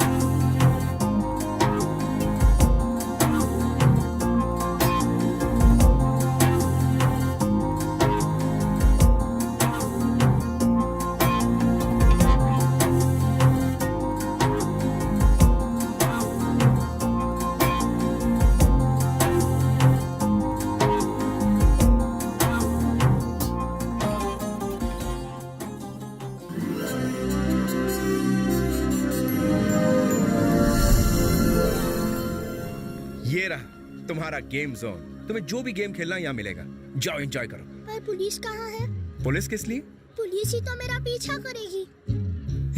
तुम्हारा गेम जोन, तुम्हें जो भी गेम खेलना यहाँ मिलेगा, जाओ एंजॉय करो। पर पुलिस कहाँ है? पुलिस किस लिए? पुलिस पुलिस ही तो मेरा पीछा करेगी।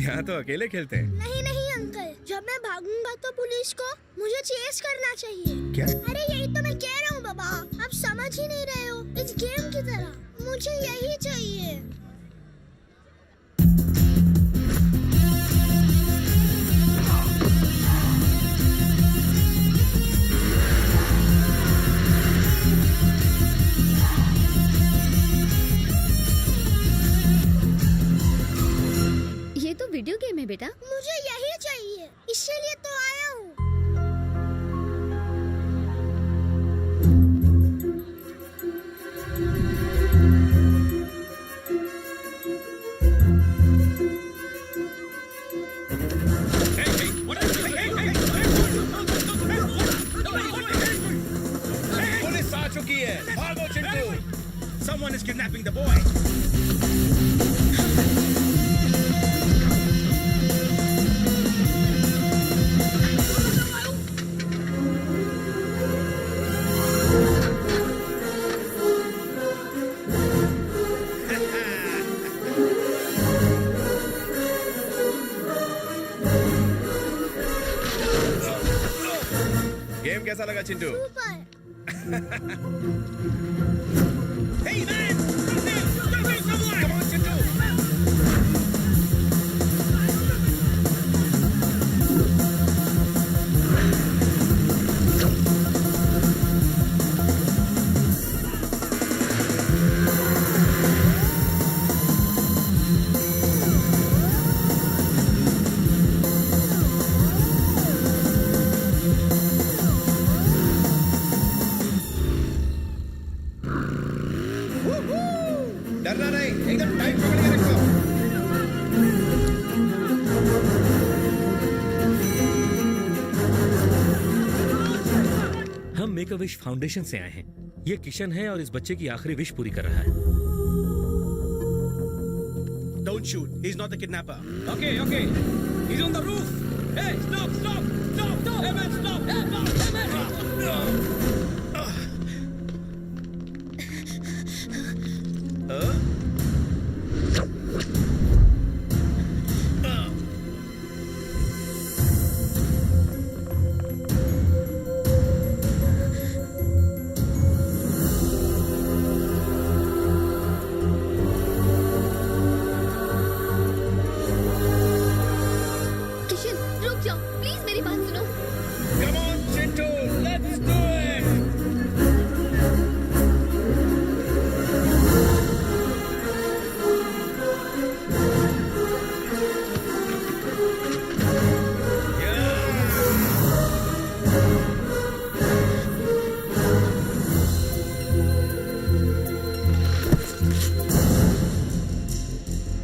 यहाँ तो अकेले खेलते हैं। नहीं नहीं अंकल, जब मैं भागूंगा तो पुलिस को मुझे चेस करना चाहिए। क्या? अरे यही तो मैं कह रहा हूँ बाबा, आप समझ ही नहीं रहे हो। इस गेम की तरह मुझे यही चाहिए। ये तो वीडियो गेम है बेटा। मुझे यही चाहिए, इसीलिए तो आया हूँ। पुलिस आ चुकी है, भागो Chintu. Someone is kidnapping the boy. Game कैसा लगा Chintu? Hey man! Come on, someone! Come on, Chintu! डरना नहीं, एकदम टाइट पकड़ के रखो। हम मेक अ विश फाउंडेशन से आए हैं। ये किशन है और इस बच्चे की आखिरी विश पूरी कर रहा है। Don't shoot. He's not the kidnapper. Okay, okay. He's on the roof. Hey, stop, stop, stop, stop. Hey man, stop, stop, hey man. Kishan रुक जाओ प्लीज, मेरी बात सुनो। Come on, Chintu, let's do it.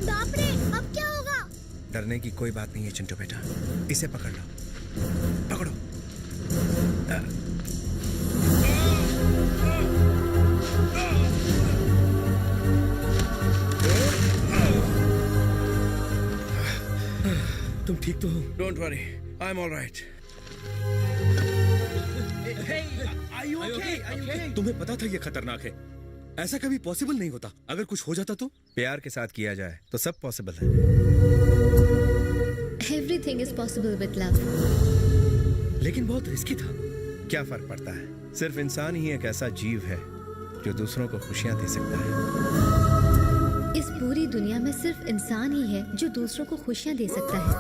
बाप रे, अब क्या होगा? डरने की कोई बात नहीं है चिंटू बेटा, इसे पकड़ लो, पकड़ो। तुम ठीक तो हो? Don't worry, I'm all right. Hey, are you okay? Are you okay? तुम्हें पता था ये खतरनाक है। ऐसा कभी पॉसिबल नहीं होता। अगर कुछ हो जाता तो? प्यार के साथ किया जाए तो सब पॉसिबल है। Everything is possible with love. लेकिन बहुत रिस्की था। क्या फर्क पड़ता है? सिर्फ इंसान ही एक ऐसा जीव है जो दूसरों को खुशियां दे सकता है। इस पूरी दुनिया में सिर्फ इंसान ही है जो दूसरों को खुशियां दे सकता है।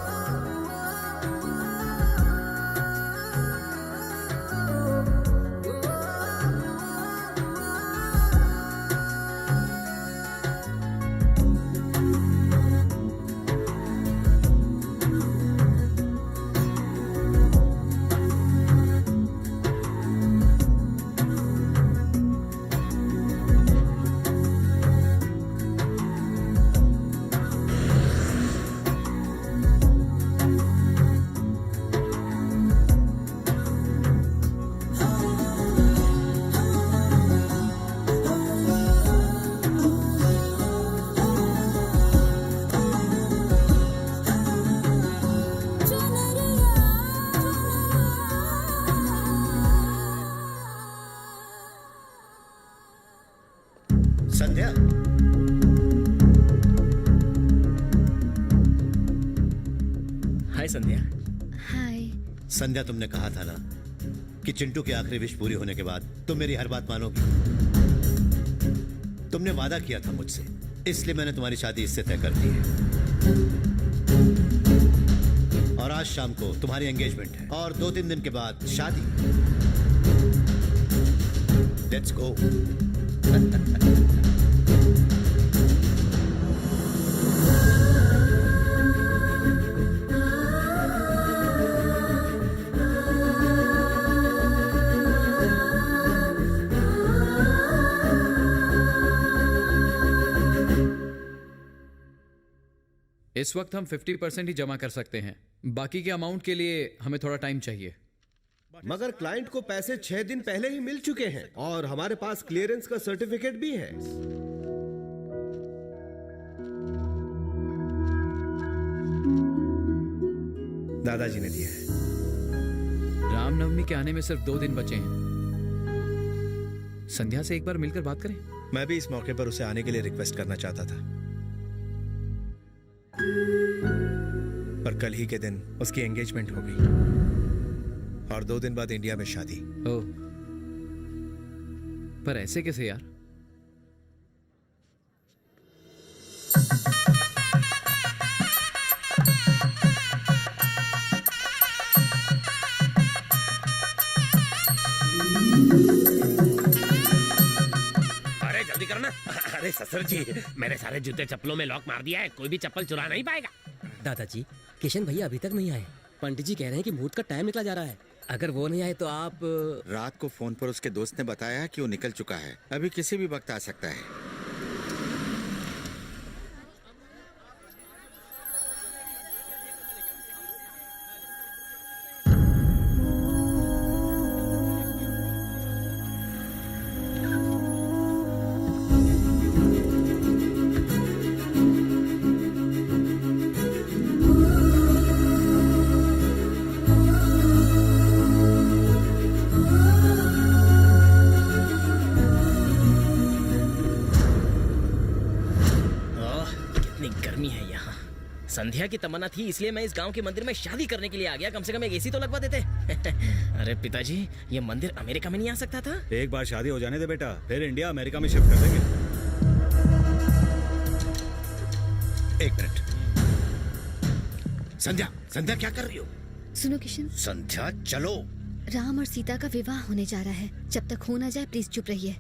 हाय संध्या। हाय। संध्या, तुमने कहा था ना कि चिंटू की आखिरी विश पूरी होने के बाद तुम मेरी हर बात मानोगी। तुमने वादा किया था मुझसे, इसलिए मैंने तुम्हारी शादी इससे तय कर दी है। और आज शाम को तुम्हारी एंगेजमेंट है और 2-3 दिन के बाद शादी। Let's go. इस वक्त हम 50% ही जमा कर सकते हैं। बाकी के अमाउंट के लिए हमें थोड़ा टाइम चाहिए। मगर क्लाइंट को पैसे 6 दिन पहले ही मिल चुके हैं और हमारे पास क्लियरेंस का सर्टिफिकेट भी है। दादाजी ने दिया है। रामनवमी के आने में सिर्फ 2 दिन बचे हैं। संध्या से एक बार मिलकर बात करें। मैं भी इस मौके पर उसे आने के लिए रिक्वेस्ट करना चाहता था, पर कल ही के दिन उसकी एंगेजमेंट हो गई और 2 दिन बाद इंडिया में शादी। ओह, पर ऐसे कैसे यार? अरे जल्दी करना। अरे ससुर जी, मैंने सारे जूते चप्पलों में लॉक मार दिया है, कोई भी चप्पल चुरा नहीं पाएगा। दादाजी, किशन भैया अभी तक नहीं आए। पंडित जी कह रहे हैं कि मुहूर्त का टाइम निकला जा रहा है। अगर वो नहीं आए तो आप। रात को फोन पर उसके दोस्त ने बताया कि वो निकल चुका है, अभी किसी भी वक्त आ सकता है। संध्या की तमन्ना थी, इसलिए मैं इस गांव के मंदिर में शादी करने के लिए आ गया। कम से कम एक एसी तो लगवा देते। अरे पिताजी, ये मंदिर अमेरिका में नहीं आ सकता था? एक बार शादी हो जाने दे बेटा, फिर इंडिया अमेरिका में शिफ्ट कर देंगे। एक मिनट। संध्या, संध्या क्या कर रही हो? सुनो किशन, संध्या चलो। राम और सीता का विवाह होने जा रहा है। जब तक हो ना जाए प्लीज चुप रहिए।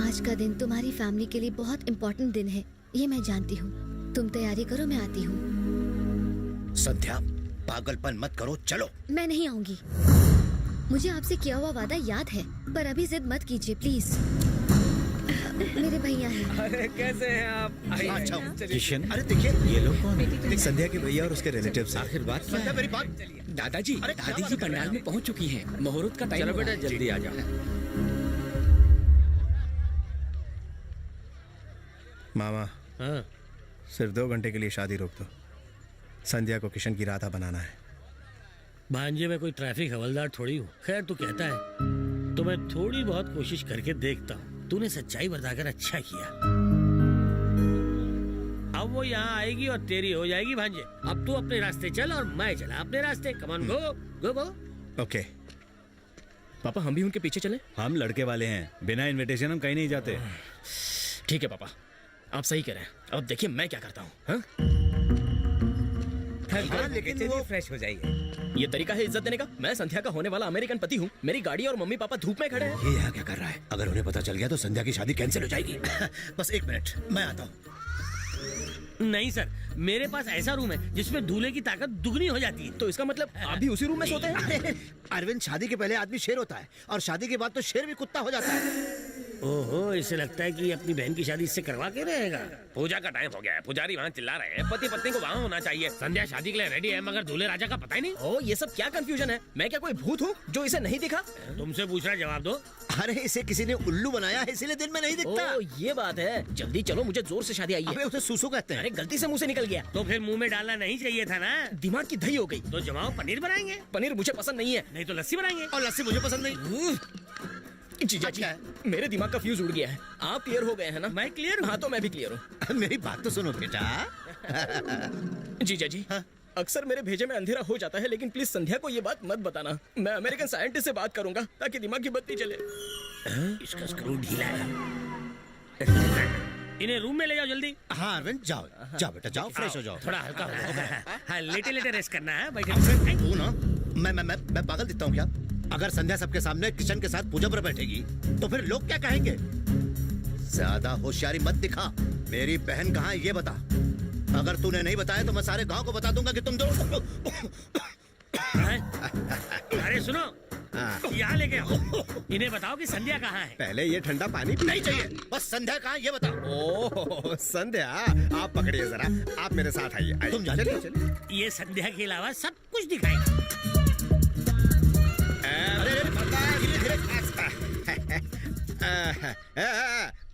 आज का दिन तुम्हारी फैमिली के लिए बहुत इम्पोर्टेंट दिन है, ये मैं जानती हूँ। तुम तैयारी करो, मैं आती हूँ। संध्या, पागलपन मत करो, चलो। मैं नहीं आऊंगी। मुझे आपसे किया हुआ वादा याद है, पर अभी जिद मत कीजिए प्लीज। मेरे भैया हैं। अरे कैसे हैं आप? अच्छा किशन, अरे देखिए ये लोग कौन है? संध्या के भैया और उसके रिलेटिव्स हैं। आखिर बात क्या संध्या है? मेरी बात। दादाजी, दादी जी पंडाल में पहुंच चुकी हैं। मुहूर्त का टाइम। चलो बेटा जल्दी आ जाओ। मामा, हाँ। सिर्फ 2 घंटे के लिए शादी रोक दो। संध्या को किशन की राधा बनाना है। भांजे में कोई ट्रैफिक हवलदार थोड़ी हूँ। खैर तू कहता है तो मैं थोड़ी बहुत कोशिश करके देखता हूँ। तूने सच्चाई बताकर अच्छा किया। अब वो यहाँ आएगी और तेरी हो जाएगी भांजे। अब तू अपने रास्ते चल और मैं चला अपने रास्ते। Come on, go go go. Okay. पापा, हम भी उनके पीछे चले? हम लड़के वाले हैं, बिना इनविटेशन हम कहीं नहीं जाते। ठीक है पापा, आप सही कह रहे हैं। अब देखिए मैं क्या करता हूँ। हाँ, लेकिन वो फ्रेश हो जाइए। ये तरीका है इज्जत देने का? मैं संध्या का होने वाला अमेरिकन पति हूँ। मेरी गाड़ी और मम्मी पापा धूप में खड़े हैं। ये यहाँ क्या कर रहा है? अगर उन्हें पता चल गया तो संध्या की शादी कैंसिल हो जाएगी। बस 1 मिनट, मैं आता हूँ। नहीं सर, मेरे पास ऐसा रूम है जिसमें दूल्हे की ताकत दुगनी हो जाती है। तो इसका मतलब आप भी उसी रूम में सोते हैं? अरविंद, शादी के पहले आदमी शेर होता है और शादी के बाद तो शेर भी कुत्ता हो जाता है। ओहो, इसे लगता है कि अपनी बहन की शादी इससे करवा के रहेगा। पूजा का टाइम हो गया है, पुजारी वहाँ चिल्ला रहे हैं। पति पत्नी को वहाँ होना चाहिए। संध्या शादी के लिए रेडी है, मगर दूल्हे राजा का पता ही नहीं। ओ, ये सब क्या कंफ्यूजन है? मैं क्या कोई भूत हूँ जो इसे नहीं दिखा? तुमसे पूछ रहा, जवाब दो। अरे इसे किसी ने उल्लू बनाया है, इसीलिए दिन में नहीं दिखता। ओ, ये बात है। जल्दी चलो, मुझे जोर से शादी आई है। अबे उसे सूसू कहते हैं। अरे गलती से मुंह से निकल गया। तो फिर मुंह में डालना नहीं चाहिए था ना। दिमाग की दही हो गई। तो जमाओ, पनीर बनाएंगे। पनीर मुझे पसंद नहीं है। नहीं तो लस्सी बनाएंगे। और लस्सी मुझे पसंद नहीं। जीजा जी, मेरे दिमाग का फ्यूज उड़ गया है। आप क्लियर हो गए हैं ना? मैं क्लियर हूँ। हाँ, तो मैं भी क्लियर हूँ। मेरी बात तो सुनो बेटा। जीजा जी, अक्सर मेरे भेजे में अंधेरा हो जाता है, लेकिन प्लीज संध्या को ये बात मत बताना। मैं अमेरिकन साइंटिस्ट से बात करूंगा ताकि दिमाग की बत्ती चले। इसका स्क्रू ढीला है। इन्हें रूम में ले जाओ जल्दी। हाँ अरविंद जाओ जाओ बेटा जाओ, फ्रेश हो जाओ। थोड़ा हल्का हो जाओ। हाँ लेटे लेटे रेस्ट करना है। तू ना मैं पागल दिखता हूँ क्या? अगर संध्या सबके सामने किशन के साथ पूजा पर बैठेगी तो फिर लोग क्या कहेंगे? ज्यादा होशियारी मत दिखा। मेरी बहन कहाँ है ये बता। अगर तूने नहीं बताया तो मैं सारे गांव को बता दूंगा कि तुम दोनों। अरे सुनो, यहाँ लेके आओ। इन्हें बताओ कि संध्या कहाँ है। पहले ये ठंडा पानी नहीं चाहिए, बस संध्या कहाँ ये बताओ। ओह संध्या, आप पकड़िए जरा, आप मेरे साथ आइए। तुम जानते हो ये संध्या के अलावा सब कुछ दिखाएगा।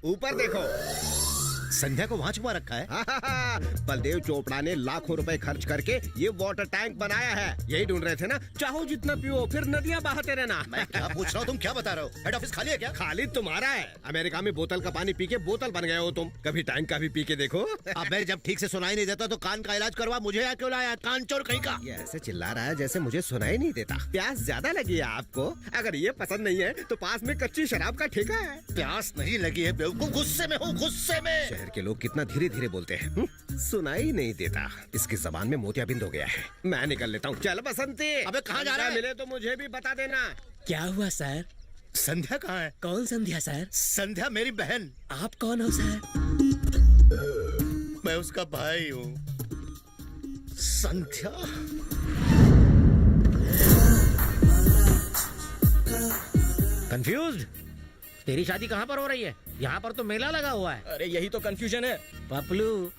ऊपर देखो, संध्या को वहाँ छुपा रखा है। बलदेव चोपड़ा ने लाखों रुपए खर्च करके ये वाटर टैंक बनाया है। यही ढूंढ रहे थे ना? चाहो जितना पियो, फिर नदियाँ बहाते रहना। मैं क्या पूछ रहा हूँ, तुम क्या बता रहे हो? हेड ऑफिस खाली है क्या? खाली तुम्हारा है। अमेरिका में बोतल का पानी पी के बोतल बन गए हो तुम। कभी टैंक का भी पी के देखो। अबे जब ठीक से सुनाई नहीं देता तो कान का इलाज करवा। मुझे यहाँ क्यों लाया? कान चोर कहीं का। ये ऐसे चिल्ला रहा है जैसे मुझे सुनाई नहीं देता। प्यास ज्यादा लगी है आपको? अगर ये पसंद नहीं है तो पास में कच्ची शराब का ठेका है। प्यास नहीं लगी है बेवकूफ, गुस्से में हूँ, गुस्से में। शहर के लोग कितना धीरे धीरे बोलते हैं। सुनाई नहीं देता। इसकी जबान में मोतियाबिंद हो गया है। मैं निकल लेता हूँ। चल बसंती। अबे कहाँ जा रहा है? मिले तो मुझे भी बता देना। क्या हुआ सर? संध्या कहाँ है? कौन संध्या सर? संध्या मेरी बहन। आप कौन हो सर? मैं उसका भाई हूँ। संध्या कंफ्यूज्ड? तेरी शादी कहाँ पर हो रही है? यहाँ पर तो मेला लगा हुआ है। अरे यही तो कंफ्यूजन है। पपलू,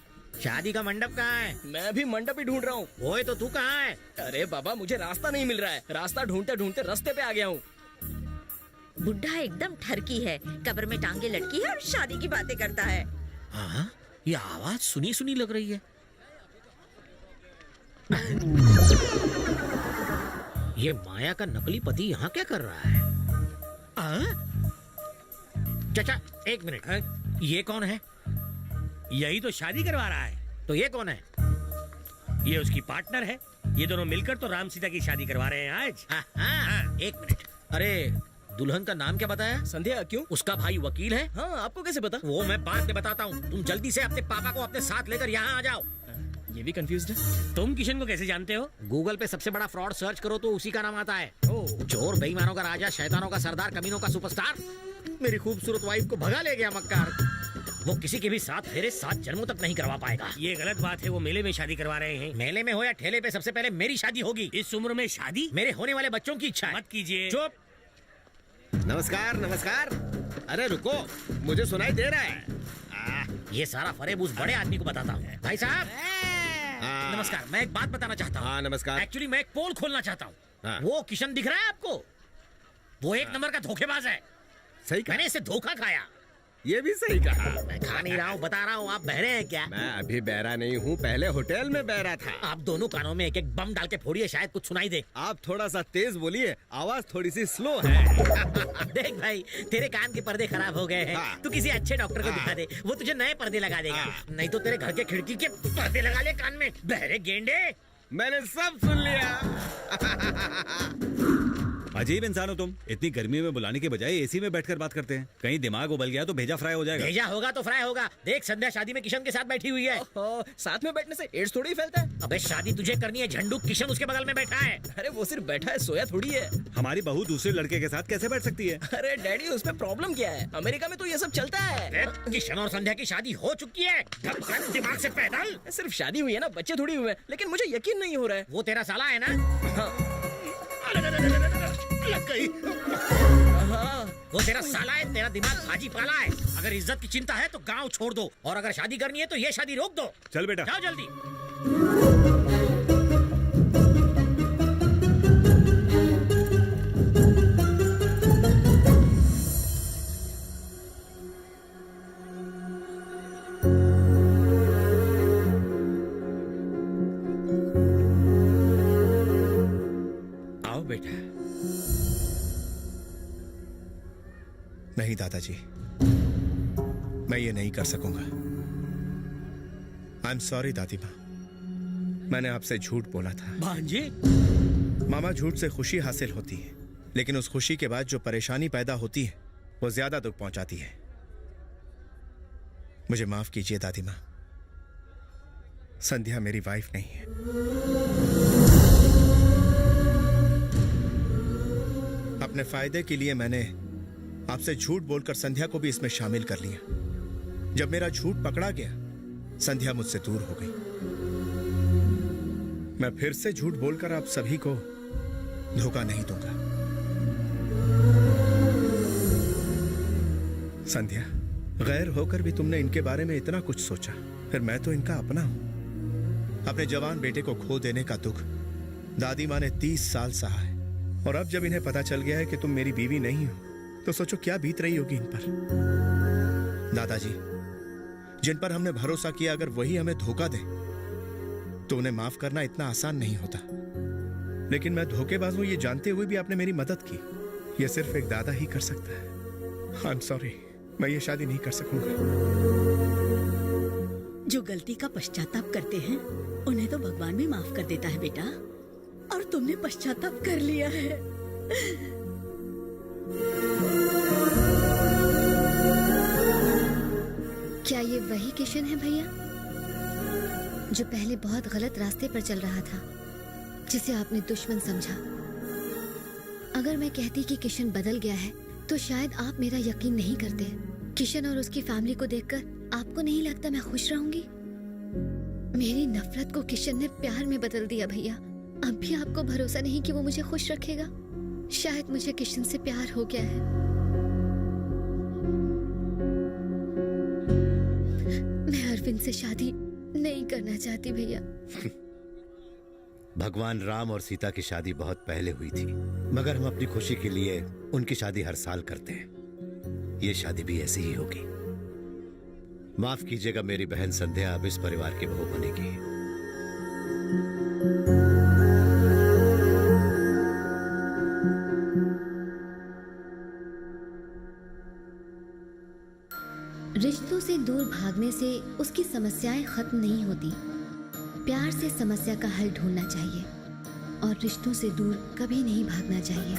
शादी का मंडप कहाँ है? मैं भी मंडप ही ढूंढ रहा हूँ। ओए तो तू कहाँ है? अरे बाबा, मुझे रास्ता नहीं मिल रहा है। रास्ता ढूंढते ढूंढते रास्ते पे आ गया हूँ। बुढ़ा एकदम ठरकी है, कब्र में टांगे लटकी है और शादी की बातें करता है। हाँ, ये आवाज सुनी सुनी लग रही है। ये माया का नकली पति यहाँ क्या कर रहा है? चाचा एक मिनट, ये कौन है? यही तो शादी करवा रहा है। तो ये कौन है? ये उसकी पार्टनर है। ये दोनों मिलकर तो राम सीता की शादी करवा रहे हैं आज। हाँ, एक मिनट। अरे दुल्हन का नाम क्या बताया? संध्या। क्यों? उसका भाई वकील है। हाँ, आपको कैसे पता? वो मैं बाद में बताता हूँ। तुम जल्दी से अपने पापा को अपने साथ लेकर यहाँ आ जाओ। ये भी कंफ्यूज्ड है। तुम किशन को कैसे जानते हो? गूगल पे सबसे बड़ा फ्रॉड सर्च करो तो उसी का नाम आता है। चोर, बेईमानों का राजा, शैतानों का सरदार, कमीनों का सुपरस्टार। मेरी खूबसूरत वाइफ को भगा ले गया मक्कार। वो किसी के भी साथ फेरे 7 जन्मों तक नहीं करवा पाएगा। ये गलत बात है। वो मेले में शादी करवा रहे हैं। मेले में हो या ठेले पे, सबसे पहले मेरी शादी होगी। इस उम्र में शादी? मेरे होने वाले बच्चों की इच्छा है। मत कीजिए। चुप। नमस्कार नमस्कार। अरे रुको, मुझे सुनाई दे रहा है। ये सारा फरेब उस बड़े आदमी को बताता हूँ। भाई साहब नमस्कार, मैं एक बात बताना चाहता हूँ। हाँ नमस्कार। एक्चुअली मैं एक पोल खोलना चाहता हूँ। हाँ। वो किशन दिख रहा है आपको? वो एक नंबर का धोखेबाज है। सही कहा। मैंने इससे धोखा खाया। ये भी सही कहा। मैं खा नहीं रहा हूँ, बता रहा हूँ। आप बहरे हैं क्या? मैं अभी बहरा नहीं हूँ, पहले होटल में बहरा था। आप दोनों कानों में एक एक बम डाल के फोड़िए, शायद कुछ सुनाई दे। आप थोड़ा सा तेज बोलिए, आवाज थोड़ी सी स्लो है। देख भाई, तेरे कान के पर्दे खराब हो गए हैं। तू किसी अच्छे डॉक्टर को दिखा दे, वो तुझे नए पर्दे लगा देगा। नहीं तो तेरे घर के खिड़की के पर्दे लगा ले कान में। बहरे गेंडे। मैंने सब सुन लिया। अजीब इंसान हो तुम। इतनी गर्मी में बुलाने के बजाय एसी में बैठकर बात करते हैं। कहीं दिमाग उबल गया तो भेजा फ्राई हो जाएगा। भेजा होगा तो फ्राई होगा। देख, संध्या शादी में किशन के साथ बैठी हुई है। साथ में बैठने से एड्स थोड़ी फैलता है। अबे शादी तुझे करनी है झंडू, किशन उसके बगल में बैठा है। अरे वो सिर्फ बैठा है, सोया थोड़ी है। हमारी बहू दूसरे लड़के के साथ कैसे बैठ सकती है? अरे डैडी, उसमें प्रॉब्लम क्या है? अमेरिका में तो ये सब चलता है। किशन और संध्या की शादी हो चुकी है। दिमाग से पैदल। सिर्फ शादी हुई है ना, बच्चे थोड़ी हुए। लेकिन मुझे यकीन नहीं हो रहा है। वो तेरा साला है ना? लग गई। वो तेरा साला है, तेरा दिमाग भाजी पाला है। अगर इज्जत की चिंता है तो गांव छोड़ दो, और अगर शादी करनी है तो ये शादी रोक दो। चल बेटा, जाओ जल्दी। आओ बेटा। नहीं दादाजी, मैं ये नहीं कर सकूंगा। आई एम सॉरी दादी माँ। मैंने आपसे झूठ बोला था। भांजे? मामा, झूठ से खुशी हासिल होती है, लेकिन उस खुशी के बाद जो परेशानी पैदा होती है वो ज्यादा दुख पहुंचाती है। मुझे माफ कीजिए दादी माँ, संध्या मेरी वाइफ नहीं है। अपने फायदे के लिए मैंने आपसे झूठ बोलकर संध्या को भी इसमें शामिल कर लिया। जब मेरा झूठ पकड़ा गया, संध्या मुझसे दूर हो गई। मैं फिर से झूठ बोलकर आप सभी को धोखा नहीं दूंगा। संध्या, गैर होकर भी तुमने इनके बारे में इतना कुछ सोचा, फिर मैं तो इनका अपना हूं। अपने जवान बेटे को खो देने का दुख दादी माँ ने 30 साल सहा है, और अब जब इन्हें पता चल गया है कि तुम मेरी बीवी नहीं हो, तो सोचो क्या बीत रही होगी इन पर। दादाजी, जिन पर हमने भरोसा किया, अगर वही हमें धोखा दे तो उन्हें माफ करना इतना आसान नहीं होता। लेकिन मैं धोखेबाज हूं ये जानते हुए भी आपने मेरी मदद की। यह सिर्फ एक दादा ही कर सकता है। आई एम सॉरी, मैं ये शादी नहीं कर सकूंगा। जो गलती का पश्चाताप करते हैं उन्हें तो भगवान भी माफ कर देता है बेटा, और तुमने पश्चाताप कर लिया है। क्या ये वही किशन है भैया जो पहले बहुत गलत रास्ते पर चल रहा था, जिसे आपने दुश्मन समझा? अगर मैं कहती कि किशन बदल गया है तो शायद आप मेरा यकीन नहीं करते। किशन और उसकी फैमिली को देखकर आपको नहीं लगता मैं खुश रहूंगी? मेरी नफरत को किशन ने प्यार में बदल दिया भैया। अब भी आपको भरोसा नहीं कि वो मुझे खुश रखेगा? शायद मुझे किशन से प्यार हो गया है। मैं अरविंद से शादी नहीं करना चाहती भैया। भगवान राम और सीता की शादी बहुत पहले हुई थी, मगर हम अपनी खुशी के लिए उनकी शादी हर साल करते हैं। ये शादी भी ऐसी ही होगी। माफ कीजिएगा मेरी बहन संध्या अब इस परिवार की बहू बनेगी। रिश्तों से दूर भागने से उसकी समस्याएं खत्म नहीं होती। प्यार से समस्या का हल ढूंढना चाहिए और रिश्तों से दूर कभी नहीं भागना चाहिए।